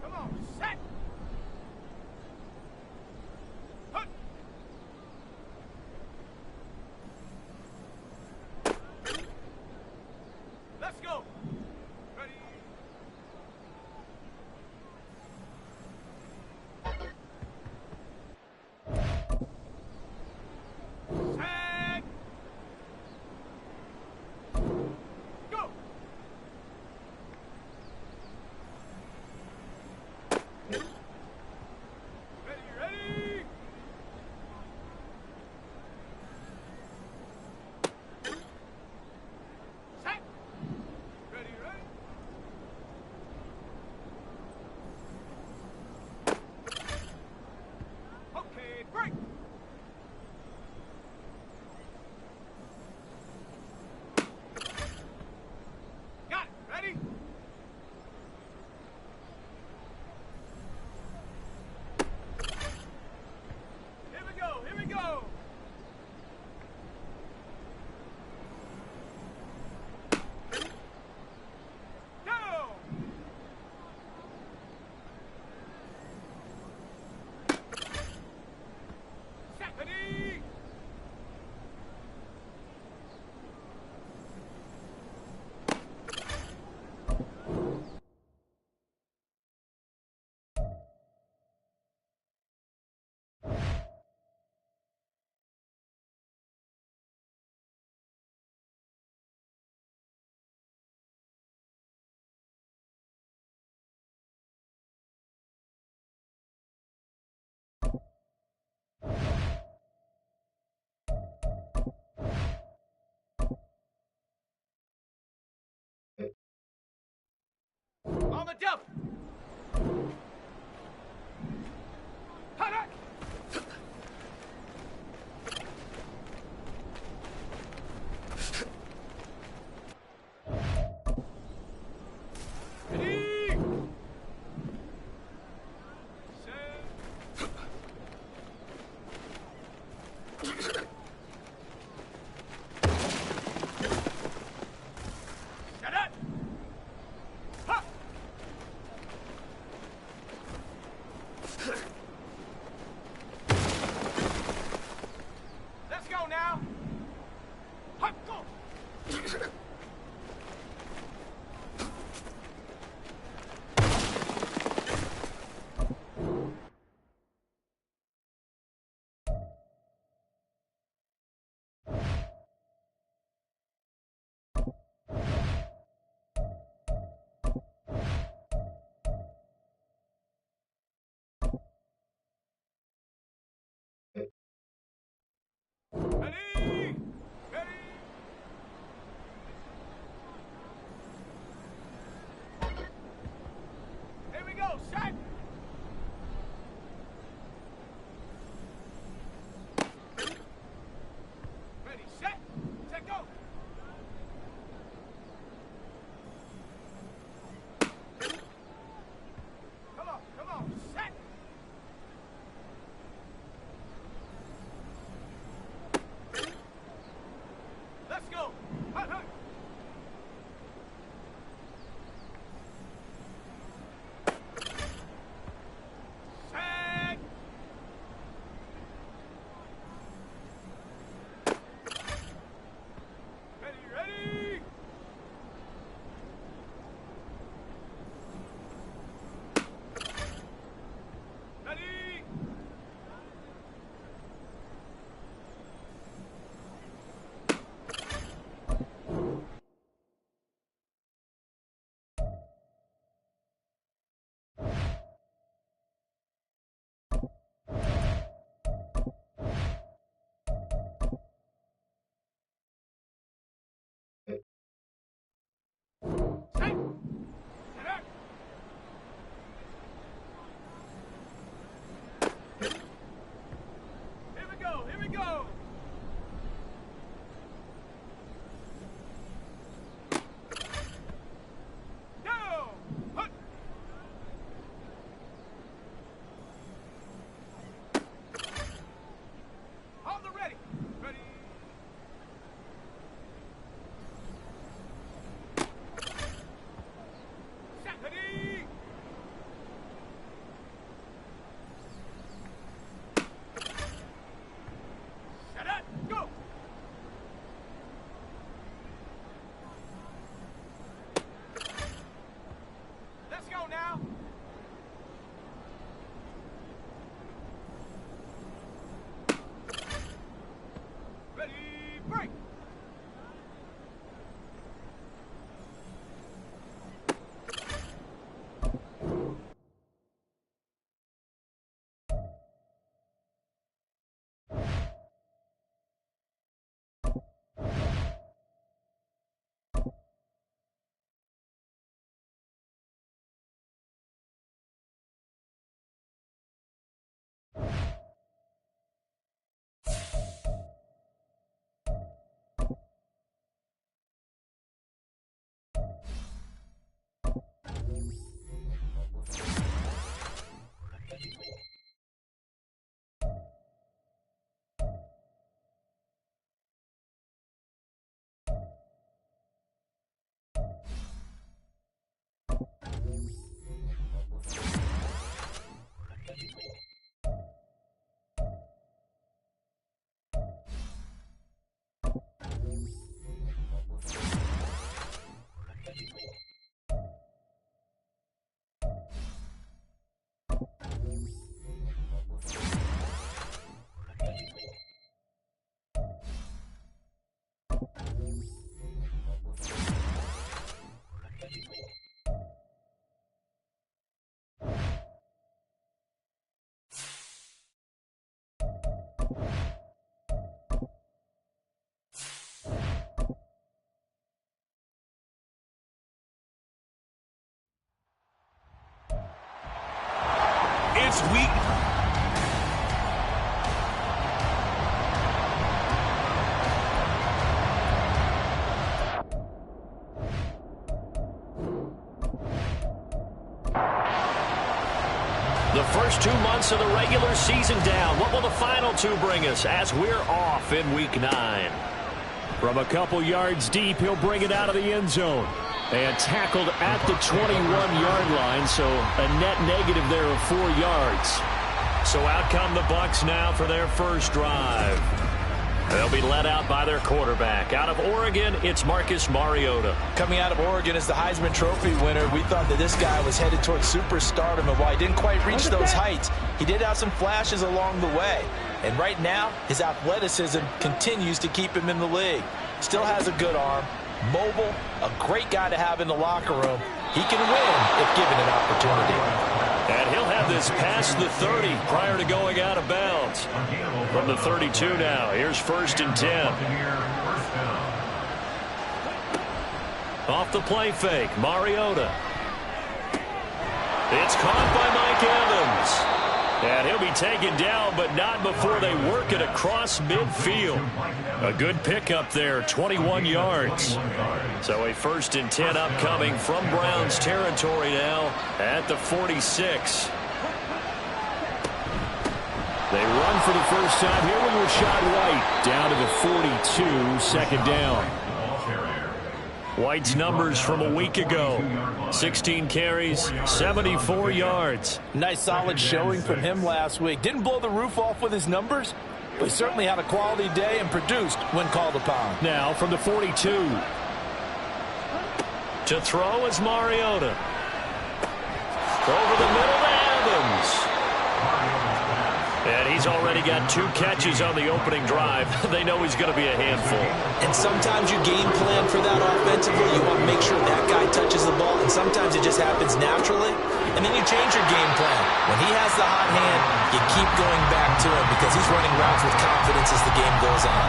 Come on, set! Hut! Let's go! Ready? Set! Go! Ready, ready! Set! Ready, ready? Okay, break! Got it, ready? Here we go, here we go! Down! On the jump. Hot, hot. Ready. Set. Set it. Ha. Let's go now. Hop, go. Ready. Ready. Here we go. Set. Ready. Set. Set. Go. Come on. Come on. Set. Let's go. Hot, hot. Set. Ready, ready. Ready. Set. Set up. Here we go. Here we go. Go. Hut. On the ready. Ready. Set. Ready. Set up. Go. Let's go now. Ready, break. It's week. The first 2 months of the regular season down. What will the final two bring us as we're off in Week 9? From a couple yards deep, he'll bring it out of the end zone. And tackled at the 21-yard line, so a net negative there of 4 yards. So out come the Bucs now for their first drive. They'll be led out by their quarterback. Out of Oregon, it's Marcus Mariota. Coming out of Oregon as the Heisman Trophy winner, we thought that this guy was headed towards superstardom, and while he didn't quite reach those heights, he did have some flashes along the way. And right now, his athleticism continues to keep him in the league. Still has a good arm, mobile, a great guy to have in the locker room. He can win if given an opportunity. And he'll have this past the 30 prior to going out of bounds. From the 32 now, here's 1st and 10. Off the play fake, Mariota. It's caught by Mike Evans. And he'll be taken down, but not before they work it across midfield. A good pickup there, 21 yards. So a 1st and 10 upcoming from Browns territory now at the 46. They run for the first time here with Rashad White down to the 42, second down. White's numbers from a week ago: 16 carries, 74 yards. Nice solid showing from him last week. Didn't blow the roof off with his numbers, but he certainly had a quality day and produced when called upon. Now from the 42. To throw is Mariota. Over the middle to Evans. And he's already got 2 catches on the opening drive. They know he's going to be a handful. And sometimes you game plan for that offensively. You want to make sure that guy touches the ball, and sometimes it just happens naturally. And then you change your game plan. When he has the hot hand, you keep going back to him because he's running routes with confidence as the game goes on.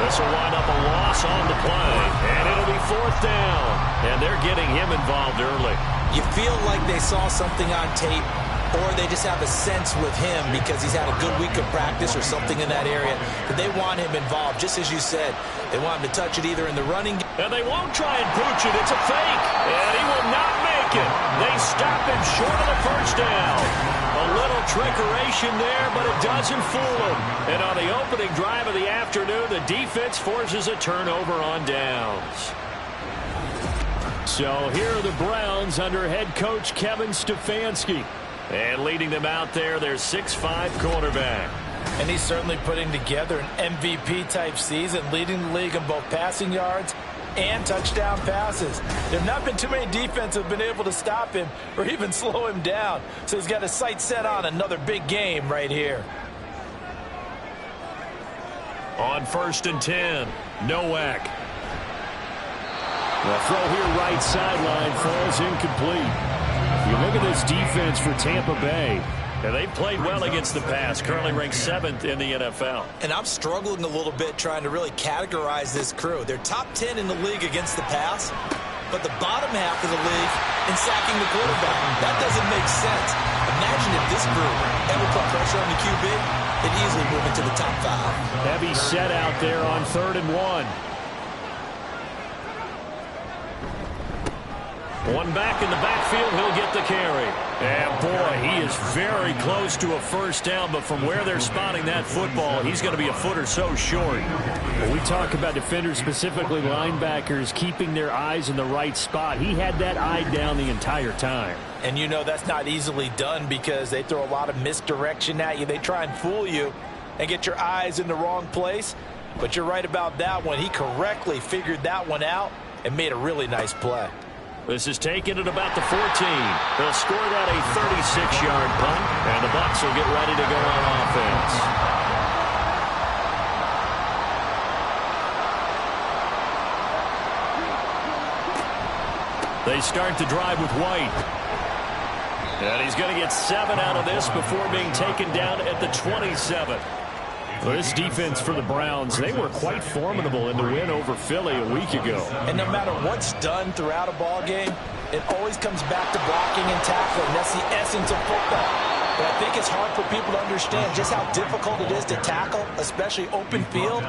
This will wind up a loss on the play, and it'll be 4th down. And they're getting him involved early. You feel like they saw something on tape, or they just have a sense with him because he's had a good week of practice or something in that area that they want him involved. Just as you said, they want him to touch it either in the running game. And they won't try and pooch it. It's a fake. And he will not make it. They stop him short of the first down. A little trickeration there, but it doesn't fool him. And on the opening drive of the afternoon, the defense forces a turnover on downs. So here are the Browns under head coach Kevin Stefanski. And leading them out there, their 6'5" quarterback. And he's certainly putting together an MVP-type season, leading the league in both passing yards and touchdown passes. There have not been too many defenses that have been able to stop him or even slow him down. So he's got his sights set on another big game right here. On 1st and 10, Nowak. The throw here right sideline falls incomplete. You look at this defense for Tampa Bay. And they've played well against the pass, currently ranked 7th in the NFL. And I'm struggling a little bit trying to really categorize this crew. They're top 10 in the league against the pass, but the bottom half of the league in sacking the quarterback. That doesn't make sense. Imagine if this group ever put pressure on the QB, they'd easily move into the top 5. Heavy set out there on 3rd and 1. One back in the backfield, he'll get the carry. And boy, he is very close to a first down, but from where they're spotting that football, he's going to be a foot or so short. When we talk about defenders, specifically linebackers, keeping their eyes in the right spot, he had that eye down the entire time. And you know that's not easily done because they throw a lot of misdirection at you. They try and fool you and get your eyes in the wrong place. But you're right about that one. He correctly figured that one out and made a really nice play. This is taken at about the 14. They'll score that a 36-yard punt, and the Bucs will get ready to go on offense. They start the drive with White. And he's going to get 7 out of this before being taken down at the 27. Well, this defense for the Browns, they were quite formidable in the win over Philly a week ago. And no matter what's done throughout a ball game, it always comes back to blocking and tackling. That's the essence of football. But I think it's hard for people to understand just how difficult it is to tackle, especially open field.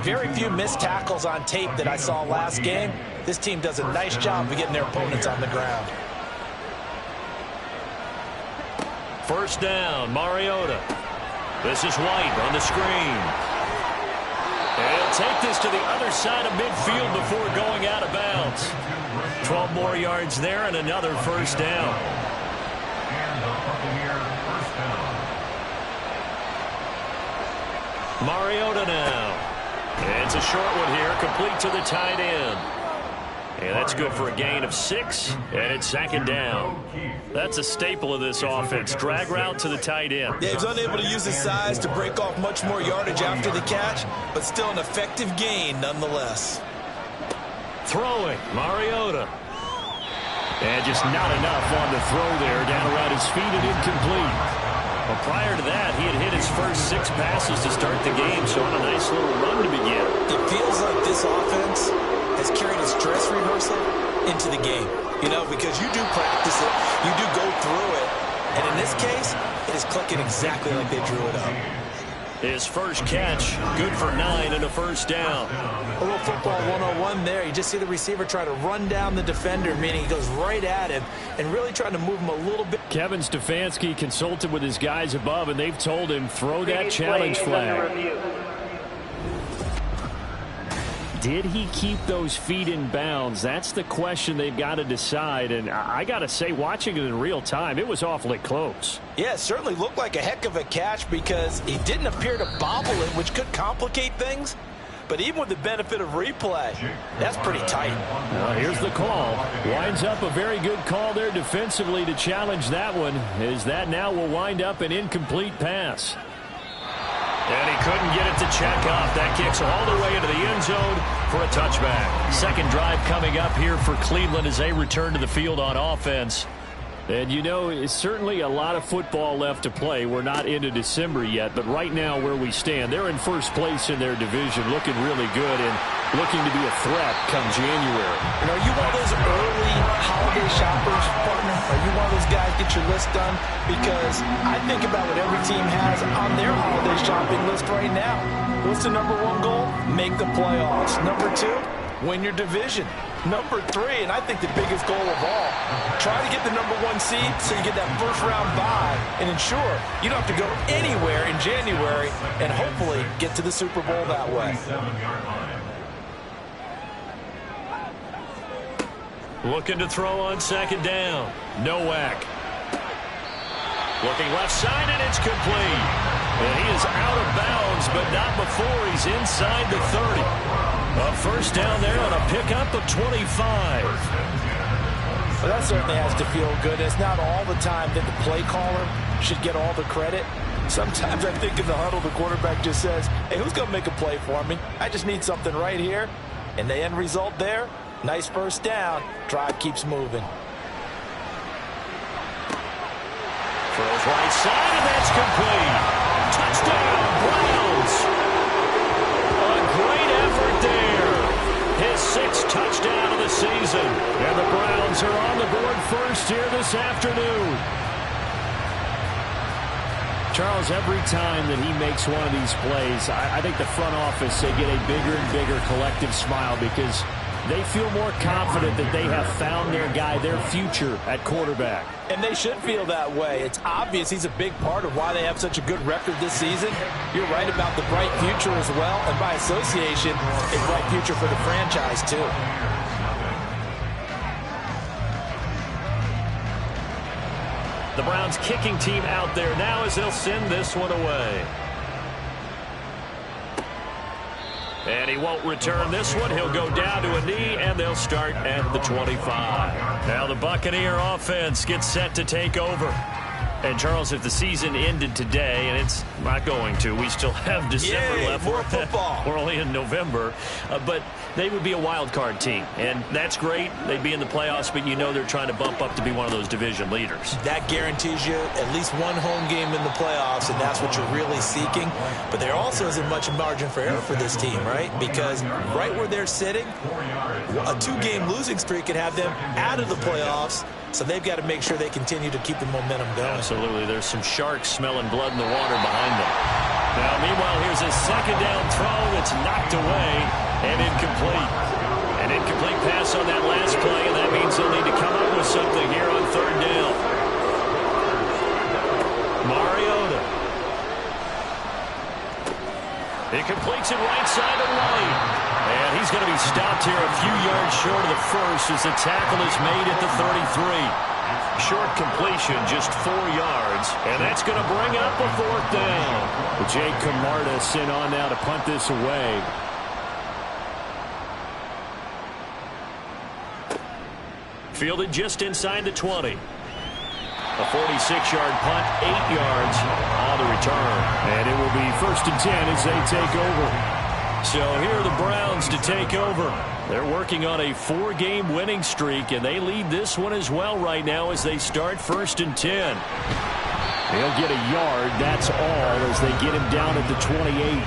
Very few missed tackles on tape that I saw last game. This team does a nice job of getting their opponents on the ground. First down, Mariota. This is White on the screen. And he'll take this to the other side of midfield before going out of bounds. 12 more yards there and another first down. And the Buccaneers first down. Mariota now. And it's a short one here, complete to the tight end. And that's good for a gain of 6, and it's second down. That's a staple of this offense. Drag route to the tight end. Yeah, he's unable to use his size to break off much more yardage after the catch, but still an effective gain nonetheless. Throwing, Mariota. And just not enough on the throw there, down around his feet and incomplete. Well, prior to that, he had hit his first 6 passes to start the game, so on a nice little run to begin. It feels like this offense has carried its dress rehearsal into the game. You know, because you do practice it, you do go through it, and in this case, it is clicking exactly like they drew it up. His first catch, good for 9 and a first down. A little football 101 there. You just see the receiver try to run down the defender, meaning he goes right at him and really trying to move him a little bit. Kevin Stefanski consulted with his guys above, and they've told him throw that challenge flag. Did he keep those feet in bounds? That's the question they've got to decide. And I got to say, watching it in real time, it was awfully close. Yeah, it certainly looked like a heck of a catch because he didn't appear to bobble it, which could complicate things. But even with the benefit of replay, that's pretty tight. Well, here's the call. Winds up a very good call there defensively to challenge that one, as that now will wind up an incomplete pass. And he couldn't get it to check up. That kicks all the way into the end zone for a touchback. Second drive coming up here for Cleveland as they return to the field on offense. And, you know, it's certainly a lot of football left to play. We're not into December yet, but right now where we stand, they're in first place in their division, looking really good and looking to be a threat come January. And are you one of those early holiday shoppers, partner? Are you one of those guys get your list done? Because I think about what every team has on their holiday shopping list right now. What's the number 1 goal? Make the playoffs. Number 2, win your division. Number 3, and I think the biggest goal of all, try to get the number 1 seed so you get that first round bye and ensure you don't have to go anywhere in January and hopefully get to the Super Bowl that way. Looking to throw on second down. Nowak. Looking left side, and it's complete. And he is out of bounds, but not before he's inside the 30. A first down there on a pickup of 25. Well, that certainly has to feel good. It's not all the time that the play caller should get all the credit. Sometimes I think in the huddle, the quarterback just says, hey, who's going to make a play for me? I just need something right here. And the end result there, nice first down. Drive keeps moving. Throws right side, and that's complete. Touchdown, Browns. A great effort there. His 6th touchdown of the season. And the Browns are on the board first here this afternoon. Charles, every time that he makes one of these plays, I think the front office, they get a bigger and bigger collective smile because they feel more confident that they have found their guy, their future at quarterback. And they should feel that way. It's obvious he's a big part of why they have such a good record this season. You're right about the bright future as well, and by association, a bright future for the franchise too. The Browns kicking team out there now as they'll send this one away. And he won't return this one. He'll go down to a knee, and they'll start at the 25. Now the Buccaneer offense gets set to take over. And, Charles, if the season ended today, and it's not going to, we still have December left. More football. We're only in November. But they would be a wild card team, and that's great. They'd be in the playoffs, but you know they're trying to bump up to be one of those division leaders. That guarantees you at least one home game in the playoffs, and that's what you're really seeking. But there also isn't much margin for error for this team, right? Because right where they're sitting, a 2-game losing streak could have them out of the playoffs So they've got to make sure they continue to keep the momentum going. Absolutely. There's some sharks smelling blood in the water behind them. Now, meanwhile, here's a second down throw that's knocked away and incomplete. An incomplete pass on that last play, and that means they'll need to come up with something here on third down. Mariota. He completes it right side of White. And he's going to be stopped here a few yards short of the first as the tackle is made at the 33. Short completion, just 4 yards, and that's going to bring up a fourth down. Jake Camarda sent on now to punt this away. Fielded just inside the 20. A 46-yard punt, 8 yards on the return. And it will be 1st and 10 as they take over. So here are the Browns to take over. They're working on a 4-game winning streak, and they lead this one as well right now as they start 1st and 10. They'll get a yard, that's all, as they get him down at the 28.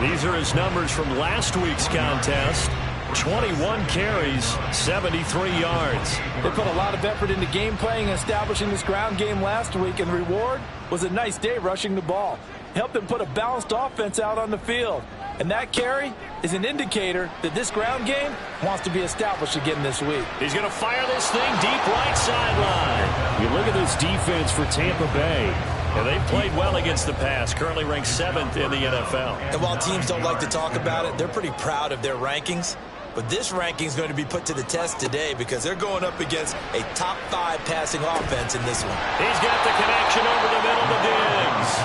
These are his numbers from last week's contest. 21 carries, 73 yards. They put a lot of effort into game playing and establishing this ground game last week, and the reward was a nice day rushing the ball. Helped them put a balanced offense out on the field. And that carry is an indicator that this ground game wants to be established again this week. He's going to fire this thing deep right sideline. You look at this defense for Tampa Bay. And they've played well against the pass, currently ranked 7th in the NFL. And while teams don't like to talk about it, they're pretty proud of their rankings. But this ranking is going to be put to the test today because they're going up against a top 5 passing offense in this one. He's got the connection over the middle to Diggs.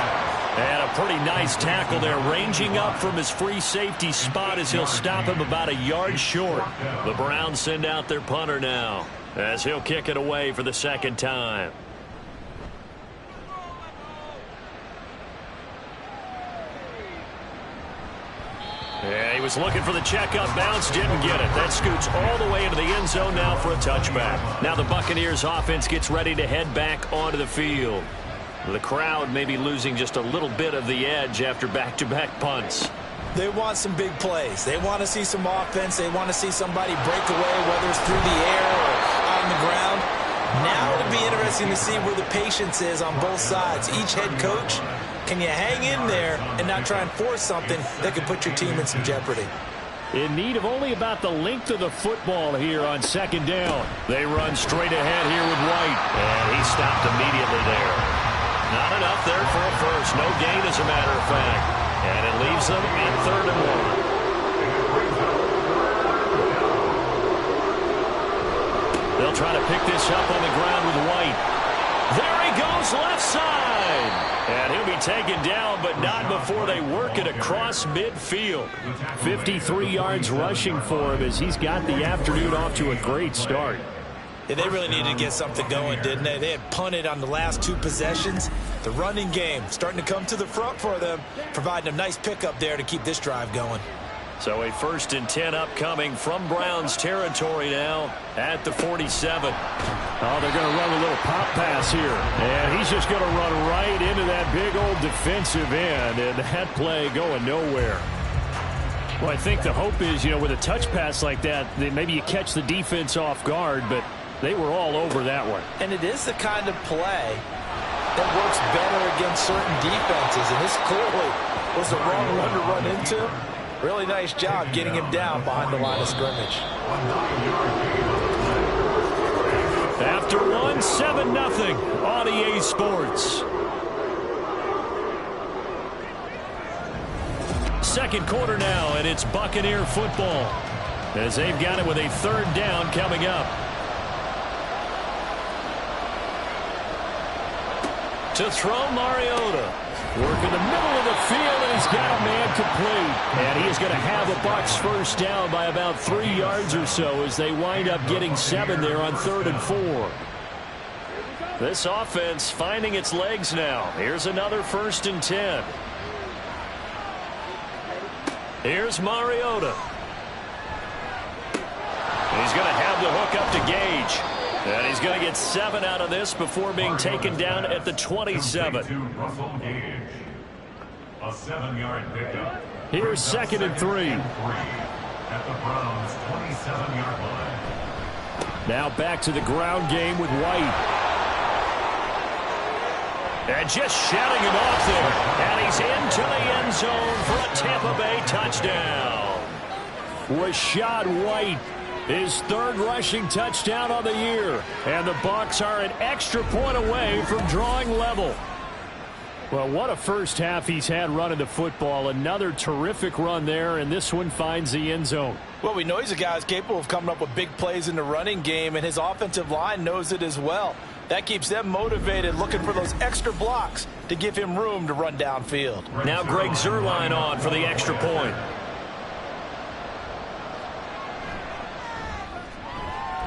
And a pretty nice tackle there, ranging up from his free safety spot as he'll stop him about a yard short. The Browns send out their punter now as he'll kick it away for the second time. Yeah, he was looking for the checkup bounce, didn't get it. That scoots all the way into the end zone now for a touchback. Now the Buccaneers offense gets ready to head back onto the field. The crowd may be losing just a little bit of the edge after back-to-back punts. They want some big plays. They want to see some offense. They want to see somebody break away, whether it's through the air or on the ground. Now it'll be interesting to see where the patience is on both sides. Each head coach, can you hang in there and not try and force something that could put your team in some jeopardy? In need of only about the length of the football here on second down. They run straight ahead here with White. And he stopped immediately there. Not enough there for a first. No gain, as a matter of fact. And it leaves them at 3rd and 1. They'll try to pick this up on the ground with White. There he goes, left side. And he'll be taken down, but not before they work it across midfield. 53 yards rushing for him as he's got the afternoon off to a great start. Yeah, they really needed to get something going, didn't they? They had punted on the last 2 possessions. The running game starting to come to the front for them, providing a nice pickup there to keep this drive going. So a 1st and 10 upcoming from Browns territory now at the 47. Oh, they're going to run a little pop pass here. And he's just going to run right into that big old defensive end. And that play going nowhere. Well, I think the hope is, with a touch pass like that, maybe you catch the defense off guard, but they were all over that one. And it is the kind of play that works better against certain defenses. And this clearly was the wrong run to run into. Really nice job getting him down behind the line of scrimmage. After 1, 7-0 on EA Sports. Second quarter now, and it's Buccaneer football as they've got it with a 3rd down coming up. To throw, Mariota. Work in the middle of the field, and he's got a man complete. And he is going to have a Bucs first down by about 3 yards or so as they wind up getting 7 there on 3rd and 4. This offense finding its legs now. Here's another 1st and 10. Here's Mariota. He's going to have the hook up to Gage. And he's going to get 7 out of this before being taken down at the 27. Russell Gage. A 7-yard pickup. Here's 2nd and 3. At the Browns' 27-yard line. Now back to the ground game with White. And just shouting him off there. And he's into the end zone for a Tampa Bay touchdown. Rachaad White, his third rushing touchdown on the year. And the Bucs are an extra point away from drawing level. Well, what a first half he's had running the football. Another terrific run there, and this one finds the end zone. Well, we know he's a guy who's capable of coming up with big plays in the running game, and his offensive line knows it as well. That keeps them motivated, looking for those extra blocks to give him room to run downfield. Now Greg Zuerlein on for the extra point.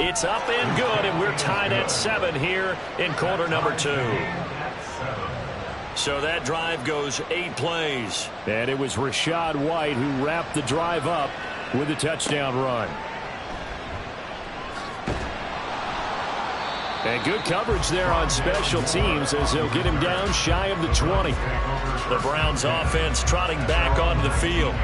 It's up and good, and we're tied at 7 here in quarter number 2. So that drive goes 8 plays. And it was Rachaad White who wrapped the drive up with a touchdown run. And good coverage there on special teams as they'll get him down shy of the 20. The Browns offense trotting back onto the field.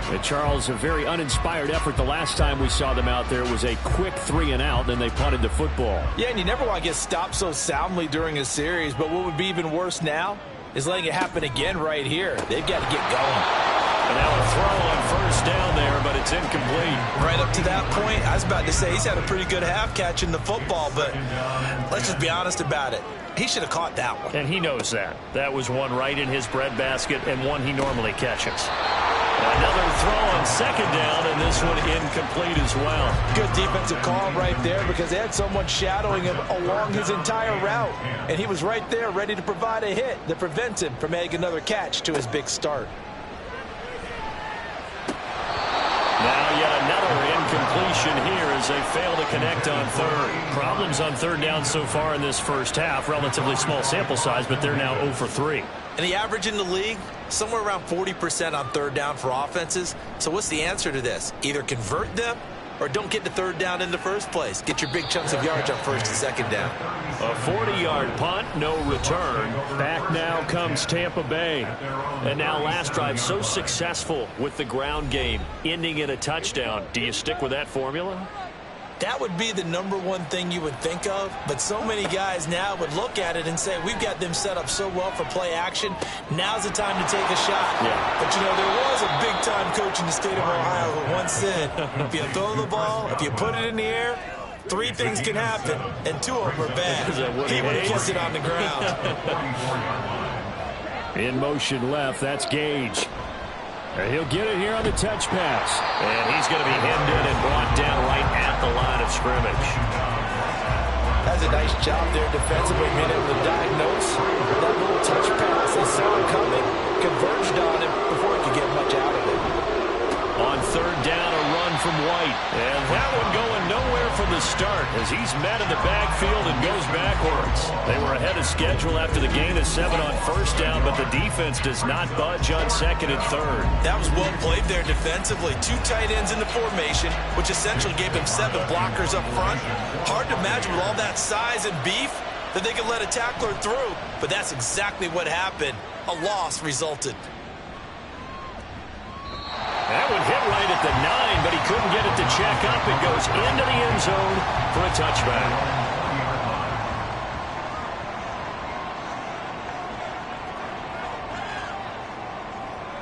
And Charles, a very uninspired effort the last time we saw them out there was a quick 3-and-out, then they punted the football. Yeah, and you never want to get stopped so soundly during a series, but what would be even worse now is letting it happen again right here. They've got to get going. And now a throw on first down there, but it's incomplete. Right up to that point, I was about to say he's had a pretty good half catching the football, but let's just be honest about it. He should have caught that one. And he knows that. That was one right in his breadbasket and one he normally catches. Another throw on second down, and this one incomplete as well. Good defensive call right there because they had someone shadowing him along his entire route. And he was right there ready to provide a hit that prevents him from making another catch to his big start. Now yet another incompletion here as they fail to connect on third. Problems on third down so far in this first half. Relatively small sample size, but they're now 0 for 3. And the average in the league, somewhere around 40% on third down for offenses. So what's the answer to this? Either convert them or don't get to third down in the first place. Get your big chunks of yards on first and second down. A 40-yard punt, no return. Back now comes Tampa Bay. And now last drive so successful with the ground game, ending in a touchdown. Do you stick with that formula? That would be the #1 thing you would think of, but so many guys now would look at it and say, we've got them set up so well for play action, now's the time to take a shot. Yeah. But, you know, there was a big-time coach in the state of Ohio who once said, if you throw the ball, if you put it in the air, 3 things can happen, and 2 of them are bad. He would have kept it on the ground. In motion left, that's Gage. And he'll get it here on the touch pass. And he's going to be hemmed in and brought down right at the line of scrimmage. That's a nice job there defensively, being able to diagnose that little touch pass. They saw it coming, converged on him before he could get much out of it. On third down, a run from White. And that one going nowhere from the start as he's met in the backfield and goes backwards. They were ahead of schedule after the gain of 7 on first down, but the defense does not budge on second and third. That was well played there defensively. 2 tight ends in the formation, which essentially gave him 7 blockers up front. Hard to imagine with all that size and beef that they could let a tackler through, but that's exactly what happened. A loss resulted. That one hit right at the 9, but he couldn't get it to check up. It goes into the end zone for a touchback.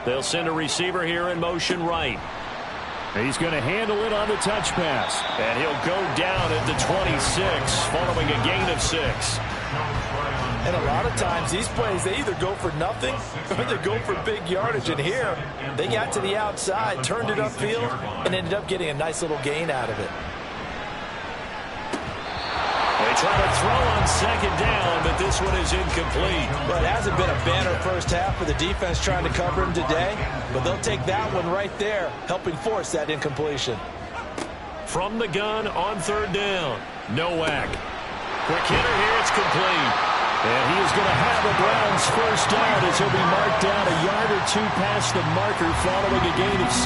They'll send a receiver here in motion right. He's going to handle it on the touch pass. And he'll go down at the 26 following a gain of 6. And a lot of times these plays, they either go for nothing or they go for big yardage. And here, they got to the outside, turned it upfield, and ended up getting a nice little gain out of it. They try to throw on second down, but this one is incomplete. Well, it hasn't been a banner first half for the defense trying to cover him today, but they'll take that one right there, helping force that incompletion. From the gun on third down, Nowak. Quick hitter here, it's complete. And he is going to have the Browns first down as he'll be marked down a yard or 2 past the marker following a gain of 6.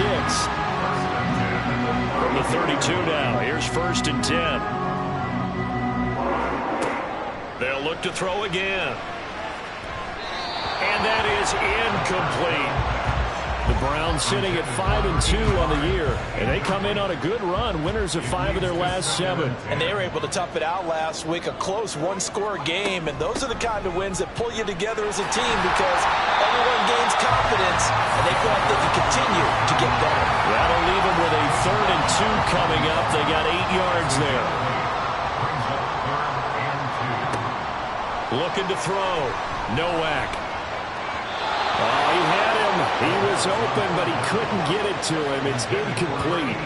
From the 32 now, here's first and 10. They'll look to throw again. And that is incomplete. The Browns sitting at 5-2 on the year, and they come in on a good run, winners of 5 of their last 7. And they were able to tough it out last week, a close one-score game, and those are the kind of wins that pull you together as a team because everyone gains confidence, and they feel like they can continue to get better. That'll leave them with a 3rd and 2 coming up. They got 8 yards there. Looking to throw. Nowak. Oh, he had him. He was open, but he couldn't get it to him. It's incomplete.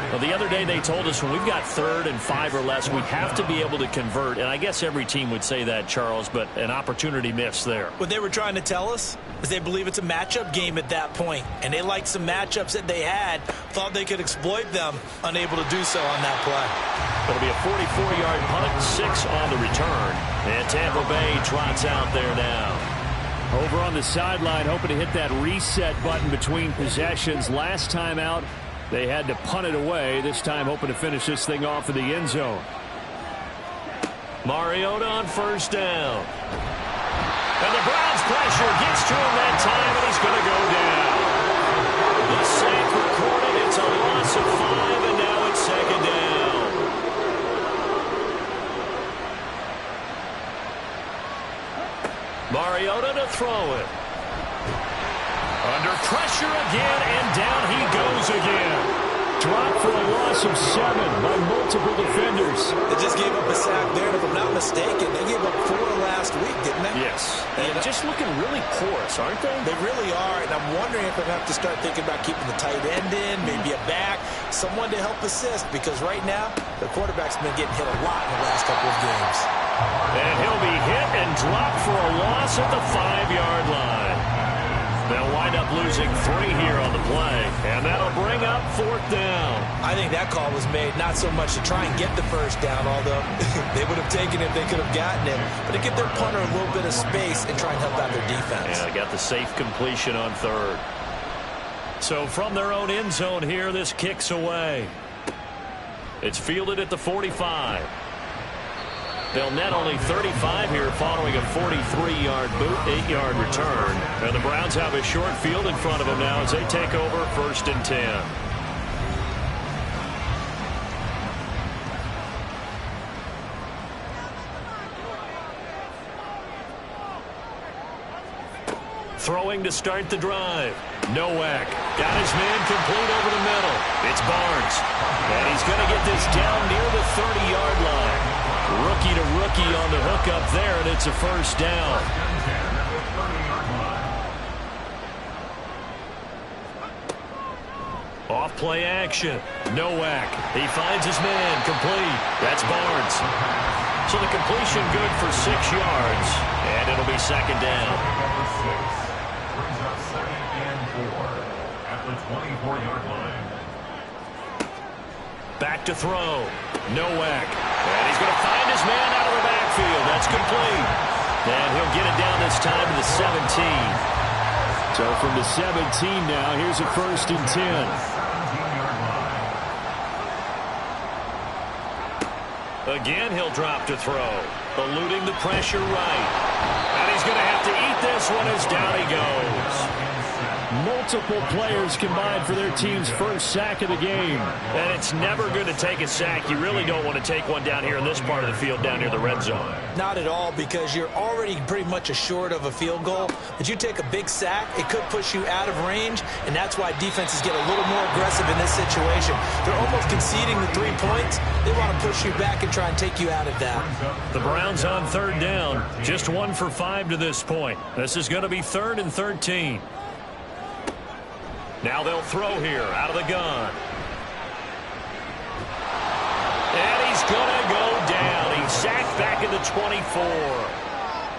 Well, the other day they told us when we've got 3rd and 5 or less, we have to be able to convert. And I guess every team would say that, Charles, but an opportunity missed there. What they were trying to tell us is they believe it's a matchup game at that point. And they liked some matchups that they had, thought they could exploit them, unable to do so on that play. It'll be a 44-yard punt, 6 on the return. And Tampa Bay trots out there now. Over on the sideline, hoping to hit that reset button between possessions. Last time out, they had to punt it away. This time, hoping to finish this thing off in the end zone. Mariota on 1st down. And the Browns pressure gets to him that time, and he's going to go down. The sack recorded. It's a loss of 5, and now it's 2nd down. Mariota to throw it. Under pressure again, and down he goes again. Dropped for a loss of 7 by multiple defenders. They just gave up a sack there, and if I'm not mistaken, they gave up 4 last week, didn't they? Yes. And just looking really porous, aren't they? They really are, and I'm wondering if I have to start thinking about keeping the tight end in, maybe a back, someone to help assist, because right now, the quarterback's been getting hit a lot in the last couple of games. And he'll be hit and dropped for a loss at the 5-yard line. They'll wind up losing 3 here on the play, and that'll bring up 4th down. I think that call was made not so much to try and get the 1st down, although they would have taken it if they could have gotten it, but to give their punter a little bit of space and try and help out their defense. And got the safe completion on 3rd. So from their own end zone here, this kicks away. It's fielded at the 45. They'll net only 35 here following a 43-yard boot, 8-yard return. And the Browns have a short field in front of them now as they take over 1st and 10. Throwing to start the drive. Nowak got his man complete over the middle. It's Barnes. And he's going to get this down near the 30-yard line. Rookie to rookie on the hook up there, and it's a 1st down. Off play action. Nowak. He finds his man complete. That's Barnes. So the completion good for 6 yards, and it'll be 2nd down. Number 6 brings up 2nd and 4 at the 24-yard line. Back to throw. Nowak. And he's going to find his man out of the backfield. That's complete. And he'll get it down this time to the 17. So from the 17 now, here's a 1st and 10. 17-yard line. Again, he'll drop to throw. Eluding the pressure right. And he's going to have to eat this one as down he goes. Multiple players combined for their team's 1st sack of the game. And it's never going to take a sack. You really don't want to take one down here in this part of the field down near the red zone. Not at all, because you're already pretty much assured of a field goal. If you take a big sack, it could push you out of range, and that's why defenses get a little more aggressive in this situation. They're almost conceding the 3 points. They want to push you back and try and take you out of that. The Browns on 3rd down. Just 1 for 5 to this point. This is going to be 3rd and 13. Now they'll throw here out of the gun. And he's going to go down. He's sacked back at the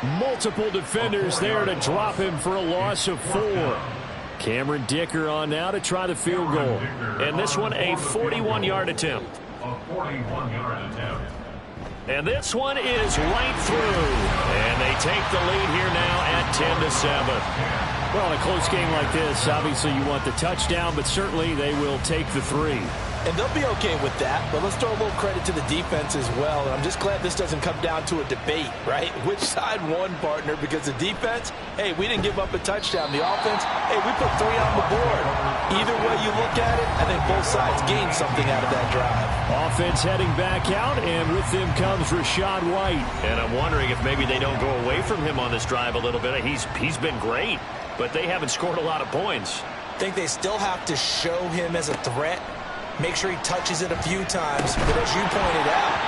24. Multiple defenders there to drop him for a loss of 4. Cameron Dicker on now to try the field goal. And this one a 41-yard attempt. A 41-yard attempt. And this one is right through. And they take the lead here now at 10-7. Well, in a close game like this, obviously you want the touchdown, but certainly they will take the 3. And they'll be okay with that, but let's throw a little credit to the defense as well. And I'm just glad this doesn't come down to a debate, right? Which side won, partner? Because the defense, hey, we didn't give up a touchdown. The offense, hey, we put 3 on the board. Either way you look at it, I think both sides gained something out of that drive. Offense heading back out, and with them comes Rachaad White. And I'm wondering if maybe they don't go away from him on this drive a little bit. He's been great, but they haven't scored a lot of points. I think they still have to show him as a threat. Make sure he touches it a few times, but as you pointed out,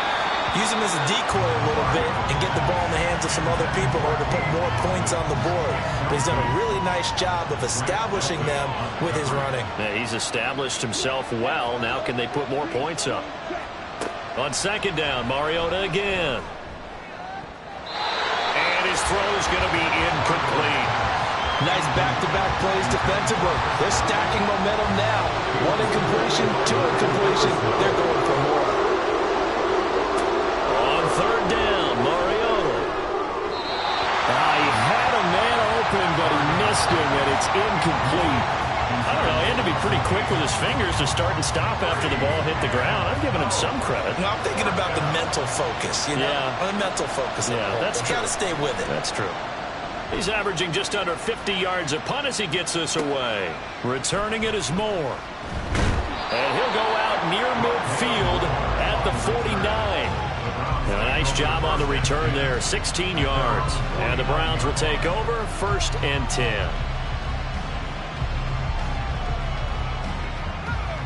use him as a decoy a little bit and get the ball in the hands of some other people or to put more points on the board. But he's done a really nice job of establishing them with his running. Yeah, he's established himself well. Now can they put more points up? On second down, Mariota again. And his throw is going to be incomplete. Nice back-to-back plays defensively. They're stacking momentum now. 1 incompletion, 2 incompletion. They're going for more. On third down, Mariota. He had a man open, but he missed him, and it's incomplete. I don't know. He had to be pretty quick with his fingers to start and stop after the ball hit the ground. I'm giving him some credit. No, I'm thinking about the mental focus, you know? Yeah. The mental focus. Yeah, that's true. Got to stay with it. That's true. He's averaging just under 50 yards a punt as he gets this away. Returning it is Moore. And he'll go out near midfield at the 49. And a nice job on the return there, 16 yards. And the Browns will take over, 1st and 10.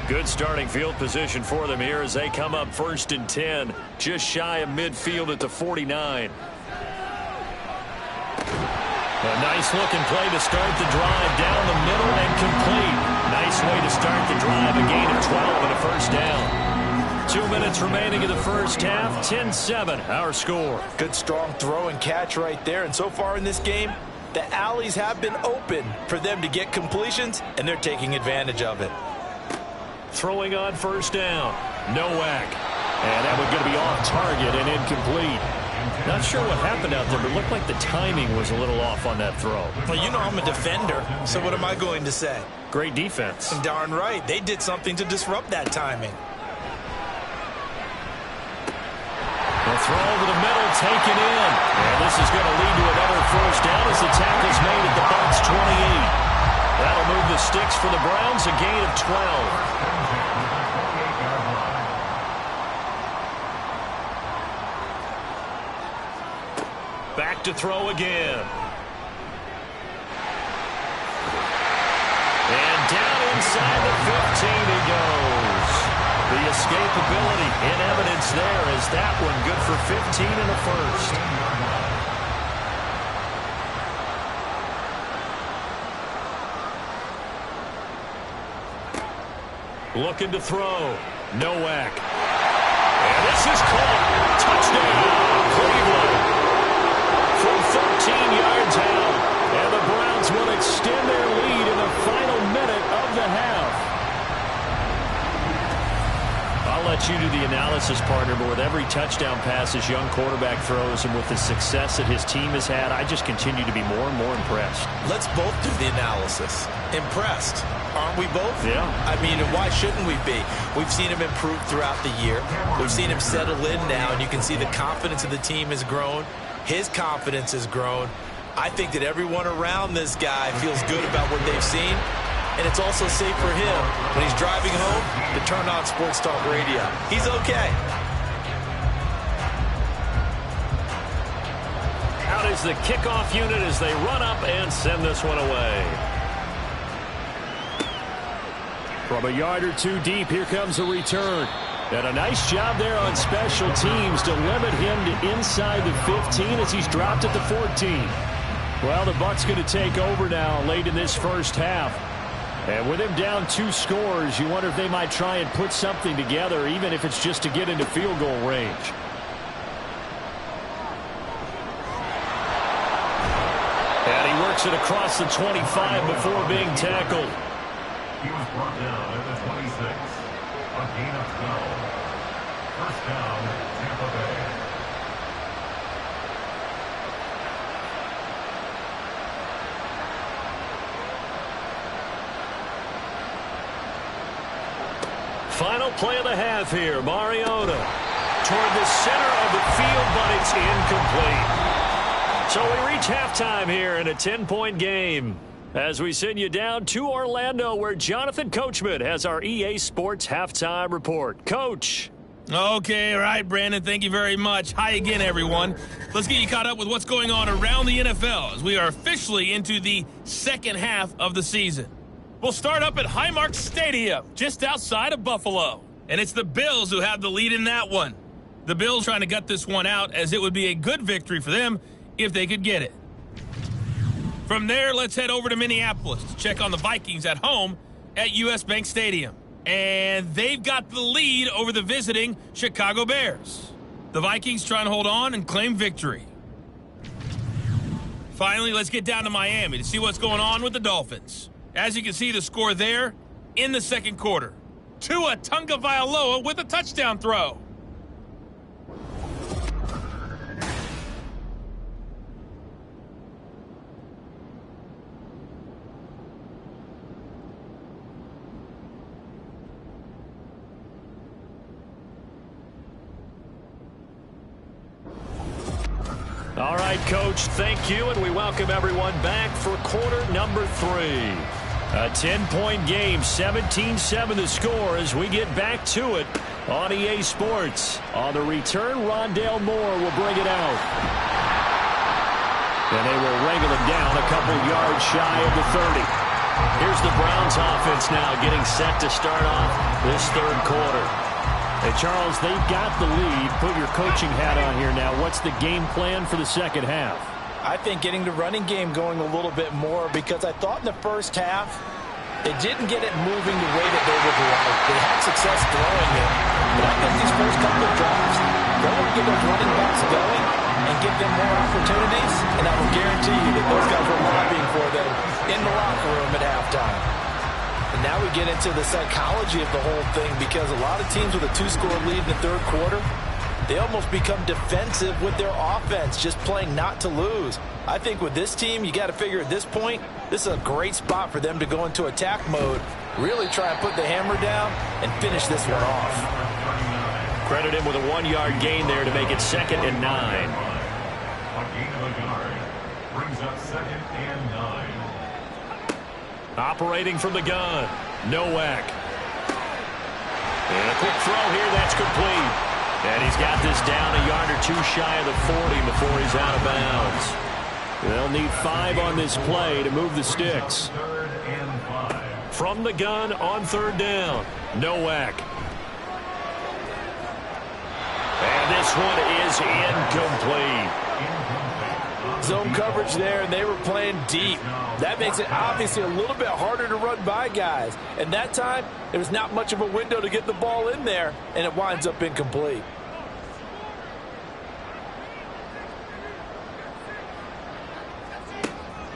Good starting field position for them here as they come up 1st and 10, just shy of midfield at the 49. A nice-looking play to start the drive down the middle and complete. Nice way to start the drive, a gain of 12 and a first down. 2 minutes remaining in the first half, 10-7, our score. Good strong throw and catch right there. And so far in this game, the alleys have been open for them to get completions, and they're taking advantage of it. Throwing on first down, Nowak. And that one's going to be off target and incomplete. Not sure what happened out there, but it looked like the timing was a little off on that throw. Well, you know I'm a defender, so what am I going to say? Great defense. Darn right. They did something to disrupt that timing. The throw over the middle, taken in. And this is going to lead to another first down as the tackle's made at the Bucs 28. That'll move the sticks for the Browns, a gain of 12. Back to throw again. And down inside the 15 he goes. The escapability in evidence there as that one good for 15 in the first. Looking to throw. Nowak. And this is caught. Touchdown, Cleveland. From 13 yards out. And the Browns will extend their lead in the final minute of the half. I'll let you do the analysis, partner, but with every touchdown pass this young quarterback throws and with the success that his team has had, I just continue to be more and more impressed. Let's both do the analysis. Impressed. Aren't we both? Yeah. I mean, why shouldn't we be? We've seen him improve throughout the year. We've seen him settle in now, and you can see the confidence of the team has grown. His confidence has grown. I think that everyone around this guy feels good about what they've seen. And it's also safe for him when he's driving home to turn on Sports Talk Radio. He's okay. Out is the kickoff unit as they run up and send this one away. From a yard or two deep, here comes a return. And a nice job there on special teams to limit him to inside the 15 as he's dropped at the 14. Well, the Bucs going to take over now late in this first half. And with him down 2 scores, you wonder if they might try and put something together, even if it's just to get into field goal range. And he works it across the 25 before being tackled. He was brought down at the 26. A gain of 12. First down, Tampa Bay. Final play of the half here. Mariota toward the center of the field, but it's incomplete. So we reach halftime here in a 10-point game as we send you down to Orlando, where Jonathan Coachman has our EA Sports halftime report. Coach. Okay, all right, Brandon, thank you very much. Hi again, everyone. Let's get you caught up with what's going on around the NFL as we are officially into the second half of the season. We'll start up at Highmark Stadium, just outside of Buffalo. And it's the Bills who have the lead in that one. The Bills trying to gut this one out, as it would be a good victory for them if they could get it. From there, let's head over to Minneapolis to check on the Vikings at home at US Bank Stadium. And they've got the lead over the visiting Chicago Bears. The Vikings trying to hold on and claim victory. Finally, let's get down to Miami to see what's going on with the Dolphins. As you can see, the score there in the second quarter. Tua Tagovailoa with a touchdown throw. All right, Coach, thank you, and we welcome everyone back for quarter number 3. A 10-point game, 17-7 the score as we get back to it on EA Sports. On the return, Rondale Moore will bring it out. And they will wrangle him down a couple yards shy of the 30. Here's the Browns offense now getting set to start off this third quarter. Hey, Charles, they've got the lead. Put your coaching hat on here now. What's the game plan for the second half? I think getting the running game going a little bit more, because I thought in the first half they didn't get it moving the way that they would like. They had success throwing it, but I think these first couple of drives, they want to get those running backs going and give them more opportunities, and I will guarantee you that those guys were lobbying for them in the locker room at halftime. And now we get into the psychology of the whole thing, because a lot of teams with a 2-score lead in the third quarter, they almost become defensive with their offense, just playing not to lose. I think with this team, you got to figure at this point, this is a great spot for them to go into attack mode, really try and put the hammer down and finish this one off. Credit him with a 1-yard gain there to make it 2nd and 9. A gain of a yard brings up 2nd and 9. Operating from the gun, Nowak. And a quick throw here, that's complete. And he's got this down a yard or 2 shy of the 40 before he's out of bounds. They'll need 5 on this play to move the sticks. 3rd and 5. From the gun on 3rd down, Nowak. And this one is incomplete. Zone coverage there, and they were playing deep. That makes it obviously a little bit harder to run by guys. And that time, there was not much of a window to get the ball in there, and it winds up incomplete.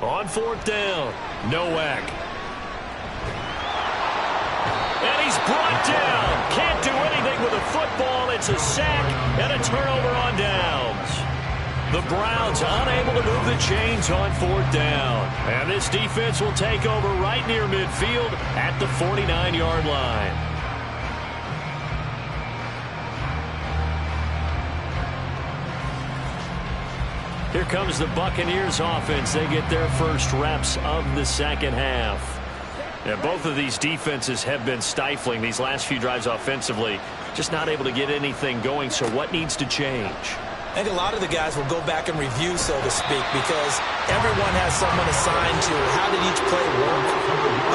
On 4th down, Nowak. And he's brought down. Can't do anything with a football. It's a sack and a turnover on downs. The Browns unable to move the chains on 4th down. And this defense will take over right near midfield at the 49-yard line. Here comes the Buccaneers offense. They get their first reps of the second half. And both of these defenses have been stifling these last few drives offensively. Just not able to get anything going. So what needs to change? I think a lot of the guys will go back and review, so to speak, because everyone has someone assigned to how did each play work.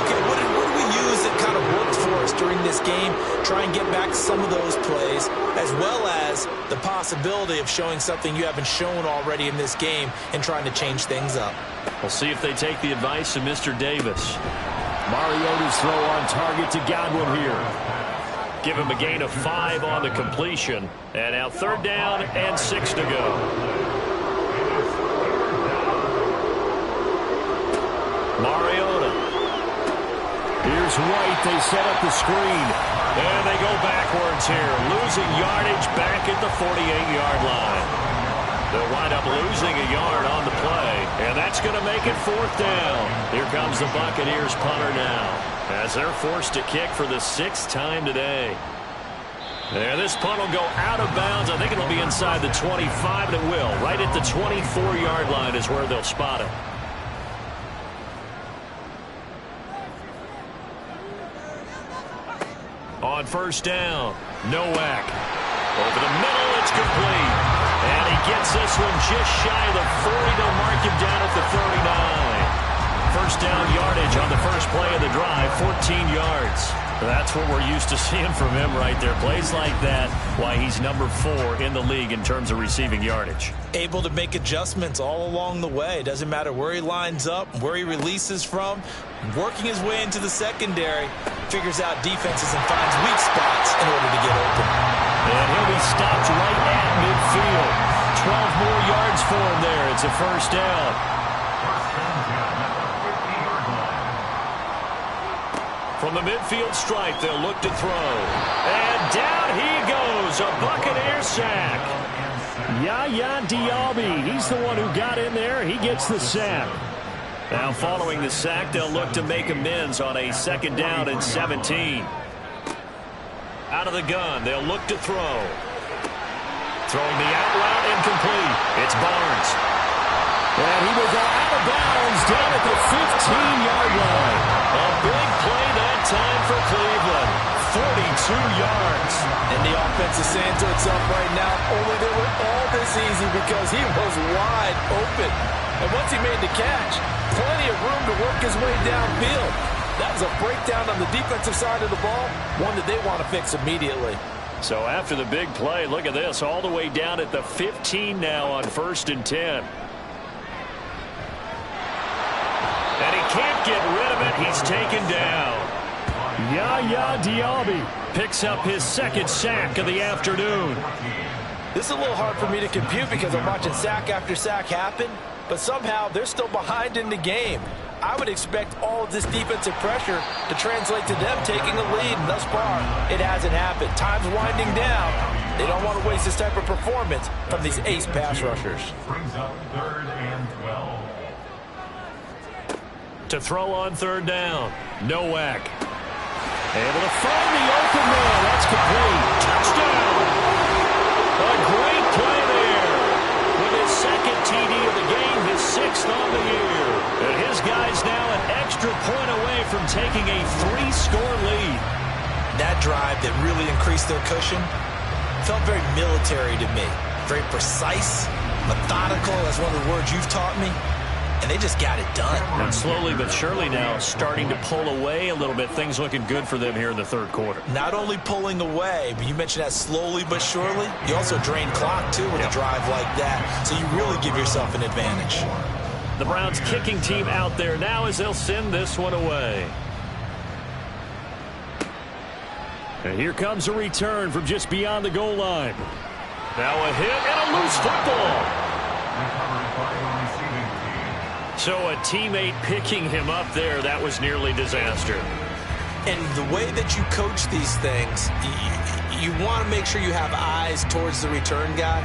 Okay, what did we use that kind of worked for us during this game? Try and get back to some of those plays, as well as the possibility of showing something you haven't shown already in this game and trying to change things up. We'll see if they take the advice of Mr. Davis. Mariota's throw on target to Godwin here. Give him a gain of 5 on the completion. And now 3rd down and 6 to go. Mariota. Here's White. They set up the screen. And they go backwards here. Losing yardage back at the 48-yard line. They'll wind up losing a yard on the play, and that's going to make it 4th down. Here comes the Buccaneers punter now, as they're forced to kick for the 6th time today. There, this punt will go out of bounds. I think it'll be inside the 25, and it will. Right at the 24-yard line is where they'll spot it. On 1st down, Nowak. Over the middle, it's complete. And he gets this one just shy of the 40. They'll mark him down at the 39. 1st down yardage on the first play of the drive, 14 yards. That's what we're used to seeing from him right there. Plays like that, why he's number 4 in the league in terms of receiving yardage. Able to make adjustments all along the way. Doesn't matter where he lines up, where he releases from. Working his way into the secondary. Figures out defenses and finds weak spots in order to get open. And he'll be stopped right at midfield. 12 more yards for him there. It's a 1st down. From the midfield stripe, they'll look to throw. And down he goes. A Buccaneer sack. Yaya Diaby, he's the one who got in there. He gets the sack. Now following the sack, they'll look to make amends on a 2nd down and 17. Out of the gun, they'll look to throw. Throwing the out route, incomplete. It's Barnes. And he will go out of bounds down at the 15-yard line. A big play that time for Cleveland. 42 yards. And the offense is saying to itself right now, only they were all this easy because he was wide open. And once he made the catch, plenty of room to work his way downfield. That was a breakdown on the defensive side of the ball, one that they want to fix immediately. So after the big play, look at this, all the way down at the 15 now on 1st and 10. And he can't get rid of it. He's taken down. Yaya Diaby picks up his 2nd sack of the afternoon. This is a little hard for me to compute because I'm watching sack after sack happen, but somehow they're still behind in the game. I would expect all of this defensive pressure to translate to them taking a lead, and thus far, it hasn't happened. Time's winding down. They don't want to waste this type of performance from these ace pass rushers. Brings up 3rd and 12. To throw on 3rd down, Nowak. Able to find the open man. That's complete. Touchdown. A great play there. With his 2nd TD of the game, his 6th on the year. And his guys now an extra point away from taking a 3-score lead. That drive that really increased their cushion felt very military to me. Very precise, methodical. That's one of the words you've taught me. And they just got it done. And slowly but surely now starting to pull away a little bit. Things looking good for them here in the 3rd quarter. Not only pulling away, but you mentioned that slowly but surely. You also drain clock, too, with a drive like that. So you really give yourself an advantage. The Browns kicking team out there now as they'll send this one away. And here comes a return from just beyond the goal line. Now a hit and a loose football. So a teammate picking him up there, that was nearly disaster. And the way that you coach these things, you want to make sure you have eyes towards the return guy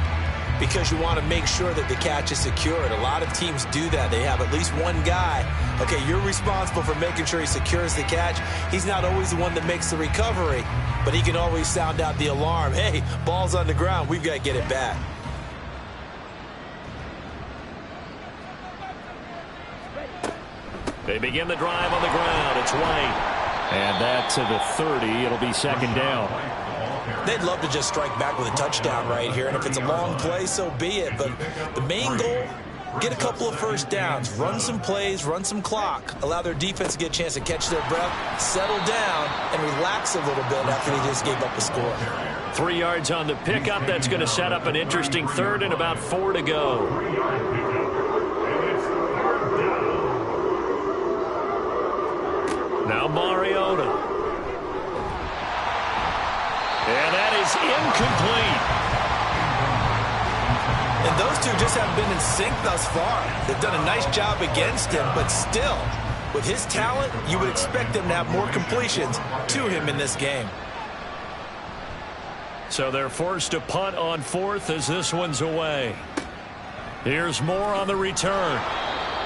because you want to make sure that the catch is secured. A lot of teams do that. They have at least one guy. Okay, you're responsible for making sure he secures the catch. He's not always the one that makes the recovery, but he can always sound out the alarm. Hey, ball's on the ground. We've got to get it back. They begin the drive on the ground. It's White. And that to the 30. It'll be 2nd down. They'd love to just strike back with a touchdown right here. And if it's a long play, so be it. But the main goal, get a couple of 1st downs. Run some plays, run some clock. Allow their defense to get a chance to catch their breath, settle down, and relax a little bit after they just gave up a score. 3 yards on the pickup. That's going to set up an interesting 3rd and about 4 to go. Now Mariota. And that is incomplete. And those two just haven't been in sync thus far. They've done a nice job against him, but still, with his talent, you would expect them to have more completions to him in this game. So they're forced to punt on 4th as this one's away. Here's more on the return.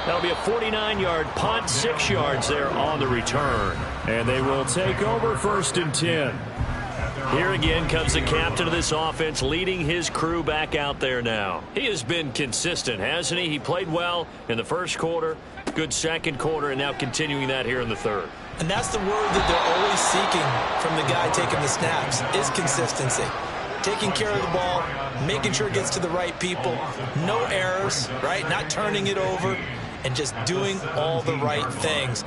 That'll be a 49-yard punt, 6 yards there on the return. And they will take over 1st and 10. Here again comes the captain of this offense, leading his crew back out there now. He has been consistent, hasn't he? He played well in the first quarter, good second quarter, and now continuing that here in the third. And that's the word that they're always seeking from the guy taking the snaps, is consistency. Taking care of the ball, making sure it gets to the right people, no errors, right? Not turning it over, and just doing all the right things.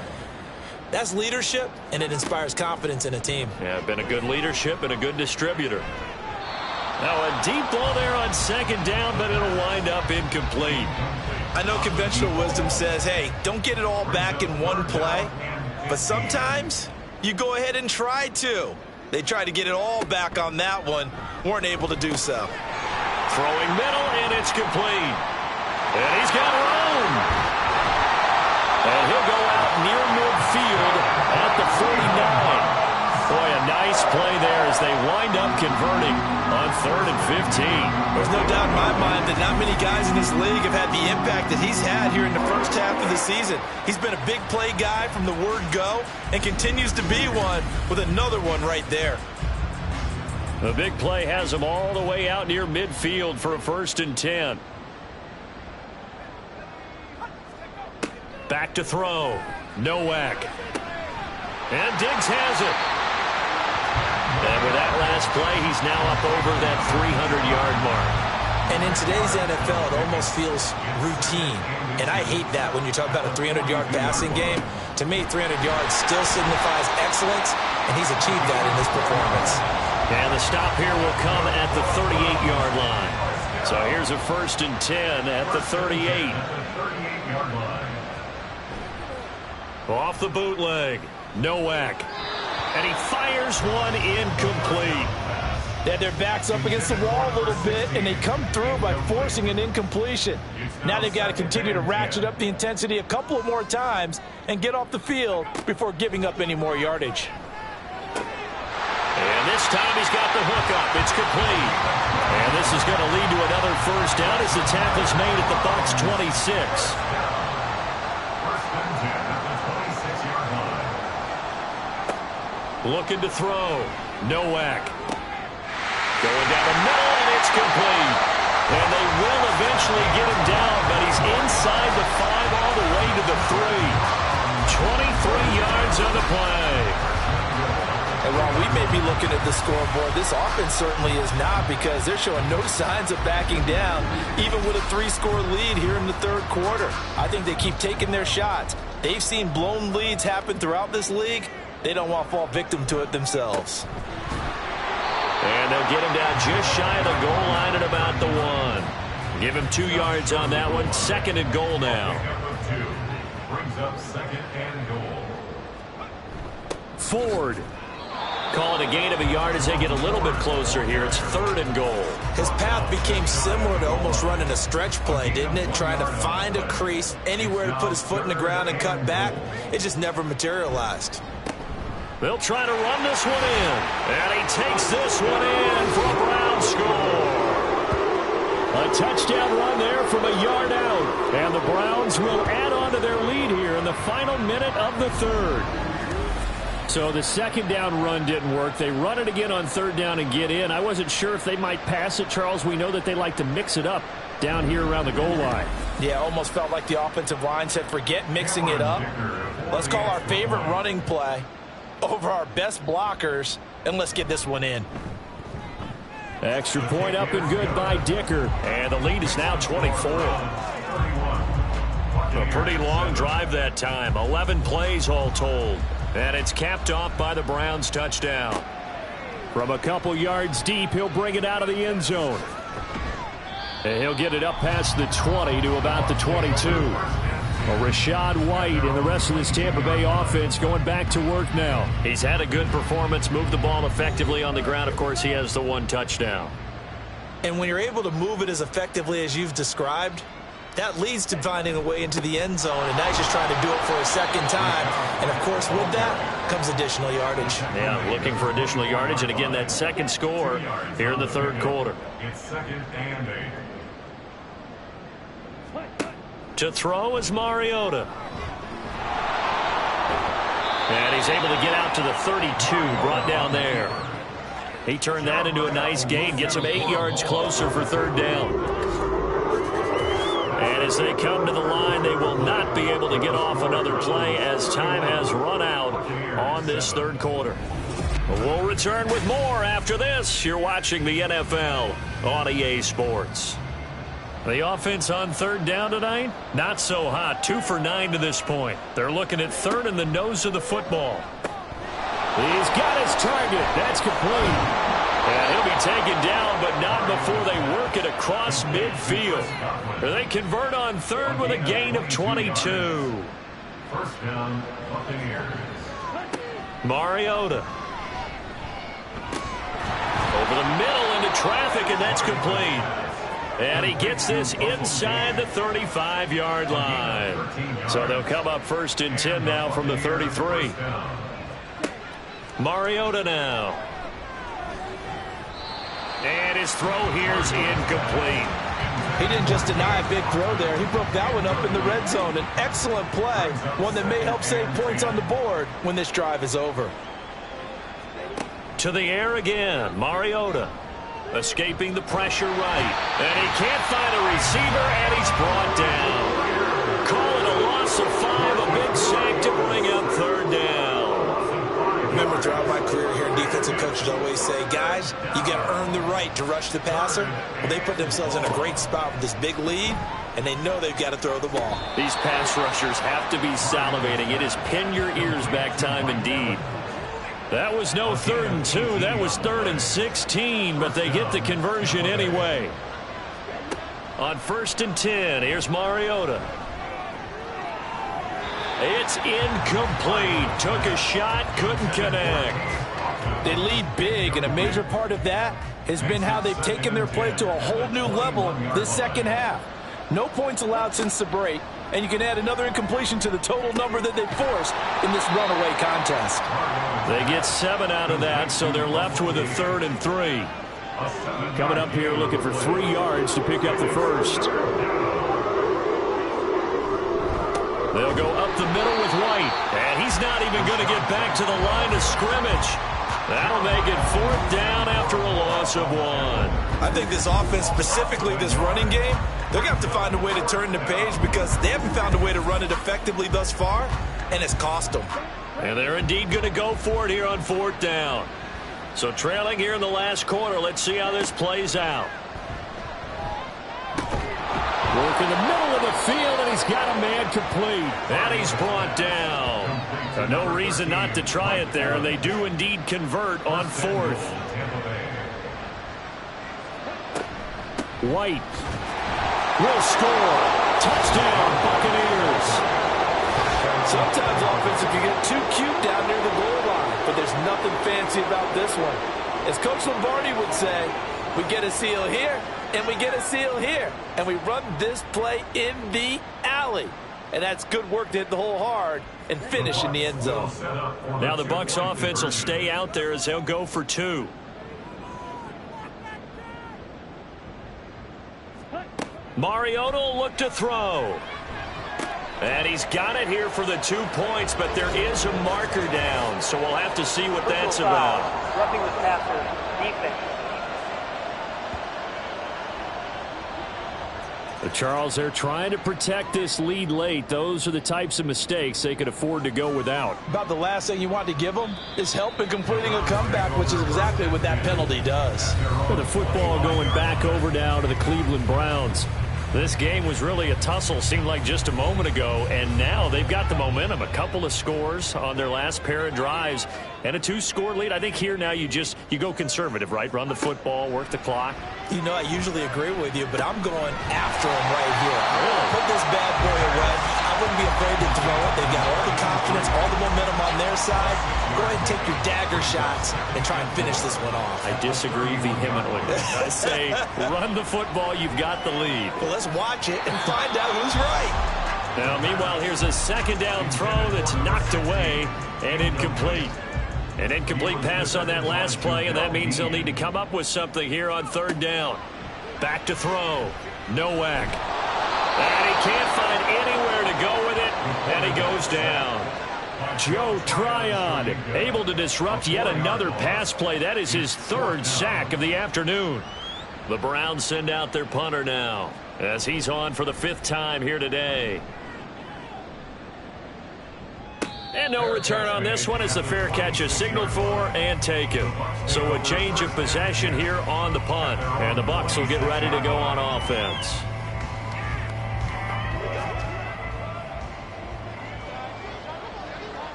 That's leadership, and it inspires confidence in a team. Yeah, been a good leadership and a good distributor. Now a deep ball there on 2nd down, but it'll wind up incomplete. I know conventional wisdom says, hey, don't get it all back in one play, but sometimes you go ahead and try to. They tried to get it all back on that one, weren't able to do so. Throwing middle, and it's complete. And he's got room. And he'll go out near midfield at the 49. Boy, a nice play there as they wind up converting on 3rd and 15. There's no doubt in my mind that not many guys in this league have had the impact that he's had here in the first half of the season. He's been a big play guy from the word go and continues to be one with another one right there. The big play has him all the way out near midfield for a 1st and 10. Back to throw. Nowak. And Diggs has it. And with that last play, he's now up over that 300-yard mark. And in today's NFL, it almost feels routine. And I hate that when you talk about a 300-yard passing game. To me, 300 yards still signifies excellence, and he's achieved that in this performance. And the stop here will come at the 38-yard line. So here's a 1st and 10 at the 38. Off the bootleg, Nowak. And he fires one incomplete. They had their backs up against the wall a little bit, and they come through by forcing an incompletion. Now they've got to continue to ratchet up the intensity a couple of more times and get off the field before giving up any more yardage. And this time he's got the hook up. It's complete. And this is going to lead to another 1st down as the tackle's made at the Bucs 26. Looking to throw. Nowak. Going down the middle, and it's complete. And they will eventually get him down, but he's inside the 5 all the way to the 3. 23 yards on the play. And while we may be looking at the scoreboard, this offense certainly is not, because they're showing no signs of backing down, even with a 3-score lead here in the 3rd quarter. I think they keep taking their shots. They've seen blown leads happen throughout this league. They don't want to fall victim to it themselves. And they'll get him down just shy of the goal line at about the 1. Give him 2 yards on that one. 2nd and goal now. Brings up 2nd and goal. Ford. Calling a gain of a yard as they get a little bit closer here. It's 3rd and goal. His path became similar to almost running a stretch play, didn't it? Trying to find a crease, anywhere to put his foot in the ground and cut back. It just never materialized. They'll try to run this one in. And he takes this one in for a Brown score. A touchdown run there from a yard out. And the Browns will add on to their lead here in the final minute of the 3rd. So the 2nd down run didn't work. They run it again on 3rd down and get in. I wasn't sure if they might pass it, Charles. We know that they like to mix it up down here around the goal line. Yeah, almost felt like the offensive line said, forget mixing it up. Let's call our favorite running play over our best blockers, and let's get this one in. Extra point up and good by Dicker. And the lead is now 24. A pretty long drive that time. 11 plays all told. And it's capped off by the Browns touchdown. From a couple yards deep, he'll bring it out of the end zone. And he'll get it up past the 20 to about the 22. Well, Rashad White and the rest of this Tampa Bay offense going back to work now. He's had a good performance, moved the ball effectively on the ground. Of course, he has the 1 touchdown. And when you're able to move it as effectively as you've described, that leads to finding a way into the end zone, and now he's just trying to do it for a 2nd time. And, of course, with that comes additional yardage. Yeah, looking for additional yardage. And, again, that 2nd score here in the 3rd quarter. It's 2nd and 8. To throw is Mariota. And he's able to get out to the 32, brought down there. He turned that into a nice gain, gets him 8 yards closer for third down. And as they come to the line, they will not be able to get off another play as time has run out on this third quarter. We'll return with more after this. You're watching the NFL on EA Sports. The offense on third down tonight, not so hot. 2 for 9 to this point. They're looking at third in the nose of the football. He's got his target. That's complete. And he'll be taken down, but not before they work it across midfield. They convert on third with a gain of 22. First down, Buccaneers. Mariota. Over the middle into traffic, and that's complete. And he gets this inside the 35-yard line. So they'll come up first and 10 now from the 33. Mariota now. And his throw here's incomplete. He didn't just deny a big throw there. He broke that one up in the red zone. An excellent play, one that may help save points on the board when this drive is over. To the air again, Mariota. Escaping the pressure right. And he can't find a receiver, and he's brought down. Call it a loss of 5, a big sack to bring up third down. Remember, throughout my career here, defensive coaches always say, guys, you got to earn the right to rush the passer. Well, they put themselves in a great spot with this big lead, and they know they've got to throw the ball. These pass rushers have to be salivating. It is pin your ears back time indeed. That was no 3rd and 2. That was 3rd and 16, but they get the conversion anyway. On 1st and 10, here's Mariota. It's incomplete. Took a shot, couldn't connect. They lead big, and a major part of that has been how they've taken their play to a whole new level this second half. No points allowed since the break, and you can add another incompletion to the total number that they forced in this runaway contest. They get 7 out of that, so they're left with a 3rd and 3. Coming up here looking for 3 yards to pick up the first. They'll go up the middle with White, and he's not even going to get back to the line of scrimmage. That'll make it 4th down after a loss of 1. I think this offense, specifically this running game, they're going to have to find a way to turn the page because they haven't found a way to run it effectively thus far, and it's cost them. And they're indeed going to go for it here on 4th down. So trailing here in the last quarter, let's see how this plays out. Work in the middle of the field, and he's got a man complete. And he's brought down. So no reason not to try it there, and they do indeed convert on 4th. White will score. Touchdown, Buccaneers. Sometimes offense, if you get too cute down near the goal line, but there's nothing fancy about this one. As Coach Lombardi would say, we get a seal here, and we get a seal here, and we run this play in the alley. And that's good work to hit the hole hard and finish in the end zone. Now the Bucs offense will stay out there as they'll go for 2. Mariota will look to throw. And he's got it here for the 2 points, but there is a marker down, so we'll have to see what that's about. Roughing the passer, defense. Charles, they're trying to protect this lead late. Those are the types of mistakes they could afford to go without. About the last thing you want to give them is help in completing a comeback, which is exactly what that penalty does. With the football going back over now to the Cleveland Browns. This game was really a tussle, seemed like just a moment ago, and now they've got the momentum. A couple of scores on their last pair of drives and a 2-score lead. I think here now you go conservative, right? Run the football, work the clock. You know, I usually agree with you, but I'm going after him right here. I want to put this bad boy away. I wouldn't be afraid to throw it. They've got all the confidence, all the momentum on their side. Go ahead and take your dagger shots and try and finish this one off. I disagree vehemently. I say run the football. You've got the lead. Well, let's watch it and find out who's right. Now, meanwhile, here's a 2nd down throw that's knocked away and incomplete. An incomplete pass on that last play, and that means they'll need to come up with something here on 3rd down. Back to throw. Nowak. And he can't find anywhere to go with it, and he goes down. Joe Tryon able to disrupt yet another pass play. That is his third sack of the afternoon. The Browns send out their punter now as he's on for the 5th time here today. And no return on this one as the fair catch is signaled for and taken. So a change of possession here on the punt. And the Bucs will get ready to go on offense.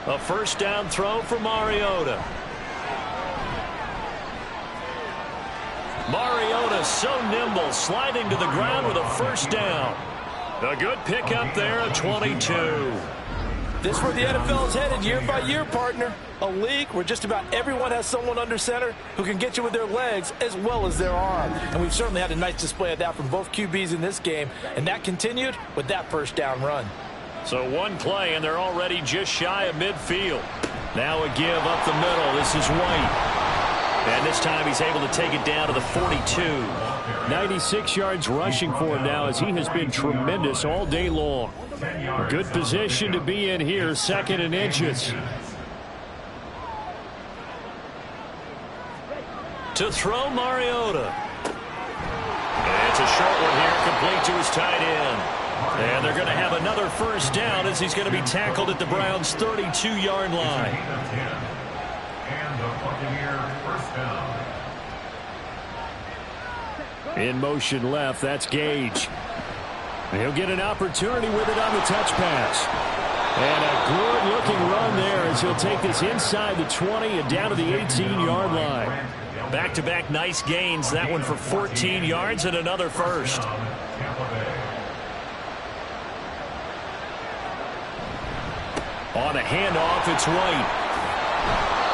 A first down throw for Mariota. Mariota so nimble, sliding to the ground with a first down. A good pickup there at 22. This is where the NFL is headed year by year, partner. A league where just about everyone has someone under center who can get you with their legs as well as their arm. And we've certainly had a nice display of that from both QBs in this game. And that continued with that first down run. So one play, and they're already just shy of midfield. Now a give up the middle. This is White. And this time he's able to take it down to the 42. 96 yards rushing for him now as he has been tremendous all day long. Good position to be in here, 2nd and inches. To throw Mariota. And it's a short one here, complete to his tight end. And they're going to have another first down as he's going to be tackled at the Browns' 32-yard line. And the Buccaneer first down. In motion left, that's Gage. He'll get an opportunity with it on the touch pass. And a good-looking run there as he'll take this inside the 20 and down to the 18-yard line. Back-to-back nice gains. That one for 14 yards and another first. On a handoff, it's White.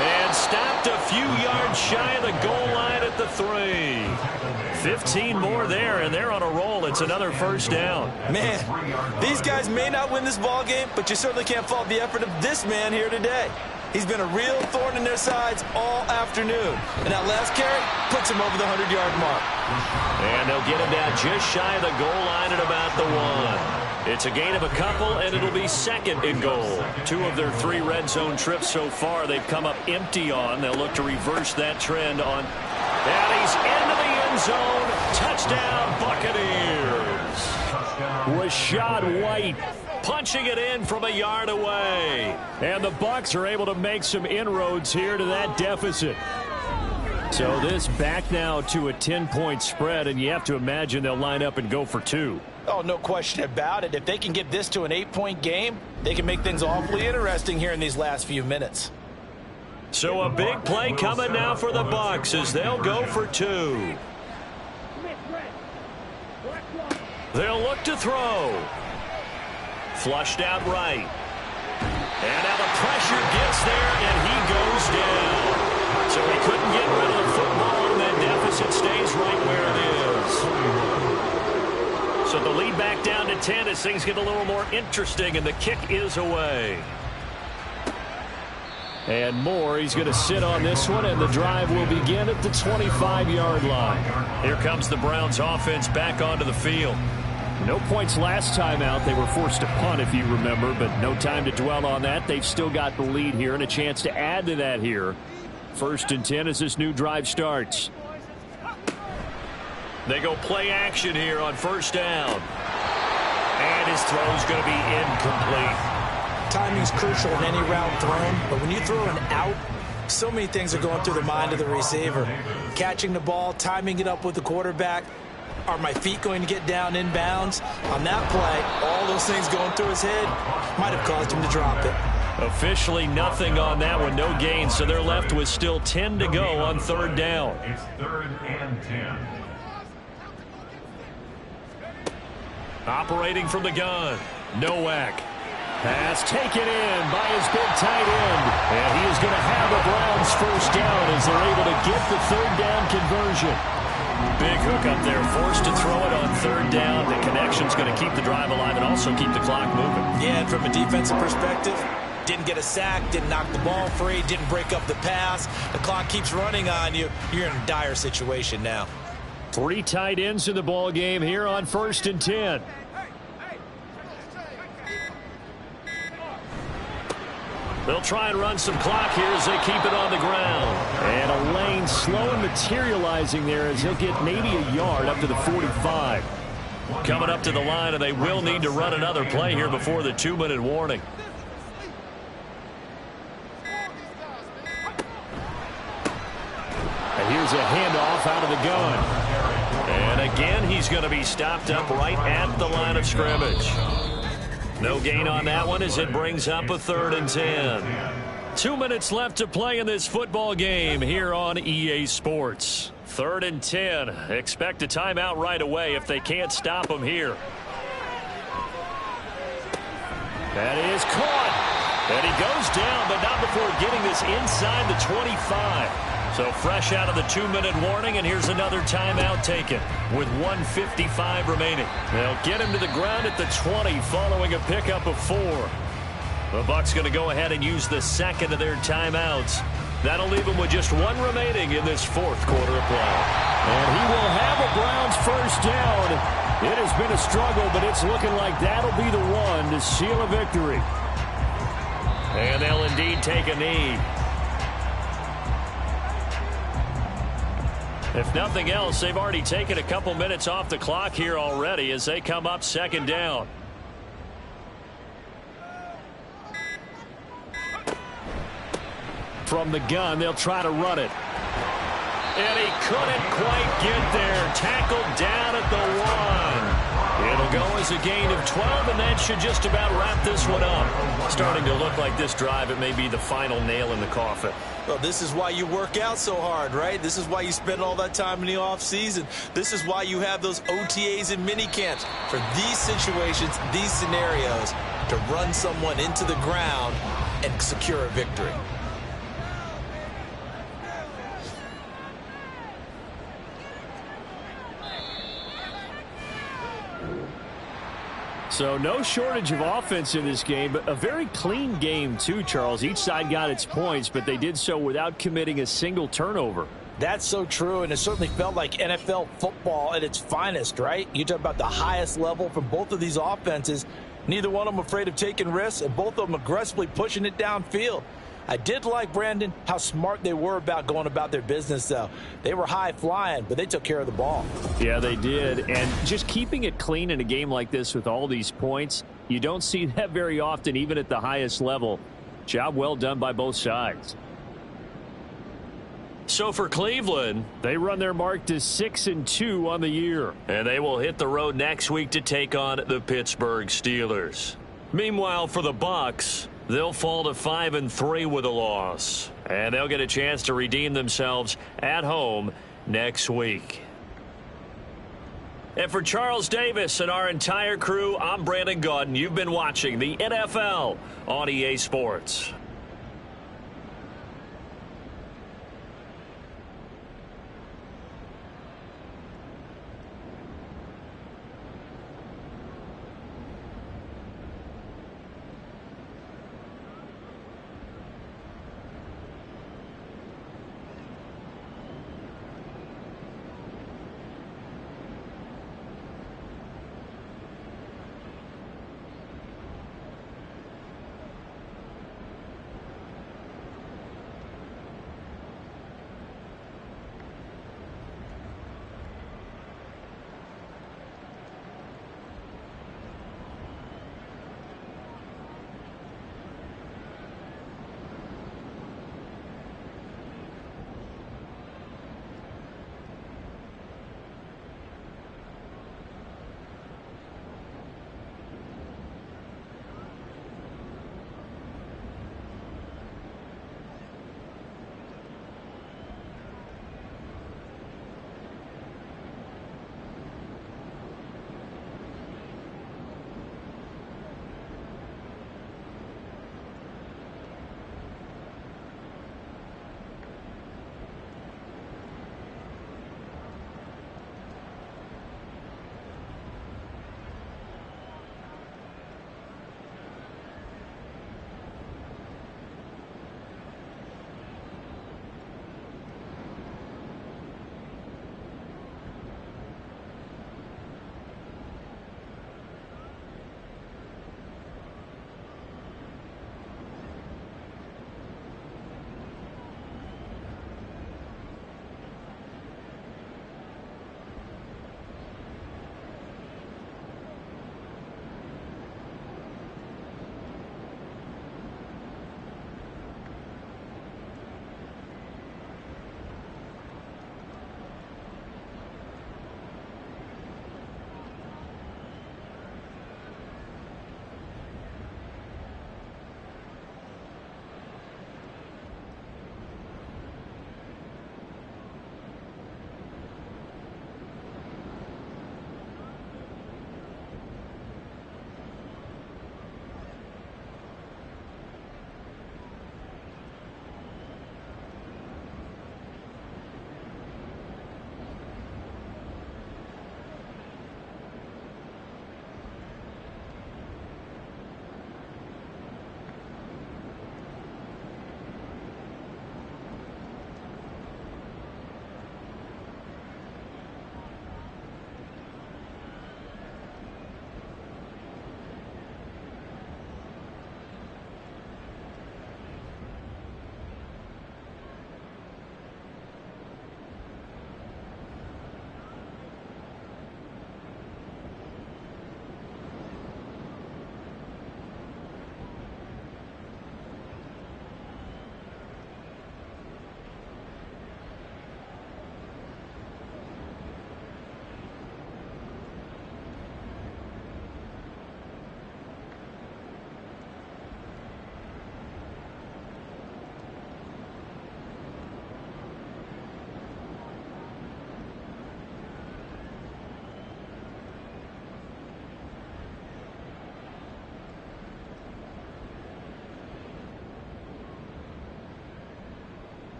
And stopped a few yards shy of the goal line at the 3. 15 more there, and they're on a roll. It's another first down. Man, these guys may not win this ball game, but you certainly can't fault the effort of this man here today. He's been a real thorn in their sides all afternoon. And that last carry puts him over the 100-yard mark. And they'll get him down just shy of the goal line at about the 1. It's a gain of a couple, and it'll be 2nd and goal. 2 of their 3 red zone trips so far they've come up empty on. They'll look to reverse that trend on. And he's into the end zone. Touchdown, Buccaneers. Rashad White punching it in from a yard away. And the Bucs are able to make some inroads here to that deficit. So this back now to a 10-point spread, and you have to imagine they'll line up and go for 2. Oh, no question about it. If they can get this to an 8-point game, they can make things awfully interesting here in these last few minutes. So a big play coming now for the Bucs as they'll go for 2. They'll look to throw. Flushed out right. And now the pressure gets there, and he goes down. So he couldn't get rid of the football, and that deficit stays right where it is. So the lead back down to 10 as things get a little more interesting, and the kick is away. And Moore, he's going to sit on this one, and the drive will begin at the 25-yard line. Here comes the Browns offense back onto the field. No points last time out. They were forced to punt, if you remember, but no time to dwell on that. They've still got the lead here and a chance to add to that here. 1st and 10 as this new drive starts. They go play action here on first down. And his throw's going to be incomplete. Timing's crucial in any route thrown, but when you throw an out, so many things are going through the mind of the receiver. Catching the ball, timing it up with the quarterback. Are my feet going to get down in bounds? On that play, all those things going through his head might have caused him to drop it. Officially nothing on that one, no gain, so they're left with still 10 to go on 3rd down. It's 3rd and 10. Operating from the gun, Nowak. Pass taken in by his big tight end. And he is going to have the Browns first down as they're able to get the 3rd down conversion. Big hook up there, forced to throw it on 3rd down. The connection's going to keep the drive alive and also keep the clock moving. Yeah, and from a defensive perspective, didn't get a sack, didn't knock the ball free, didn't break up the pass. The clock keeps running on you. You're in a dire situation now. Three tight ends in the ball game here on 1st and 10. They'll try and run some clock here as they keep it on the ground. And a lane slow and materializing there as he'll get maybe a yard up to the 45. Coming up to the line, and they will need to run another play here before the 2-minute warning. And here's a handoff out of the gun. And again, he's going to be stopped up right at the line of scrimmage. No gain on that one as it brings up a 3rd and 10. 2 minutes left to play in this football game here on EA Sports. 3rd and 10. Expect a timeout right away if they can't stop them here. That is caught. And he goes down, but not before getting this inside the 25. So fresh out of the 2-minute warning, and here's another timeout taken with 1:55 remaining. They'll get him to the ground at the 20 following a pickup of 4. The Bucs going to go ahead and use the second of their timeouts. That'll leave them with just 1 remaining in this 4th quarter of play. And he will have a Browns first down. It has been a struggle, but it's looking like that'll be the one to seal a victory. And they'll indeed take a knee. If nothing else, they've already taken a couple minutes off the clock here already as they come up 2nd down. From the gun, they'll try to run it. And he couldn't quite get there. Tackled down at the 1. It'll go as a gain of 12, and that should just about wrap this one up. Starting to look like this drive, it may be the final nail in the coffin. Well, this is why you work out so hard, right? This is why you spend all that time in the offseason. This is why you have those OTAs and mini camps for these situations, these scenarios, to run someone into the ground and secure a victory. So no shortage of offense in this game, but a very clean game too, Charles. Each side got its points, but they did so without committing a single turnover. That's so true, and it certainly felt like NFL football at its finest, right? You talk about the highest level from both of these offenses. Neither one of them afraid of taking risks, and both of them aggressively pushing it downfield. I did like, Brandon, how smart they were about going about their business, though. They were high-flying, but they took care of the ball. Yeah, they did. And just keeping it clean in a game like this with all these points, you don't see that very often, even at the highest level. Job well done by both sides. So for Cleveland, they run their mark to 6-2 on the year. And they will hit the road next week to take on the Pittsburgh Steelers. Meanwhile, for the Bucs, they'll fall to 5-3 with a loss. And they'll get a chance to redeem themselves at home next week. And for Charles Davis and our entire crew, I'm Brandon Gaudin. You've been watching the NFL on EA Sports.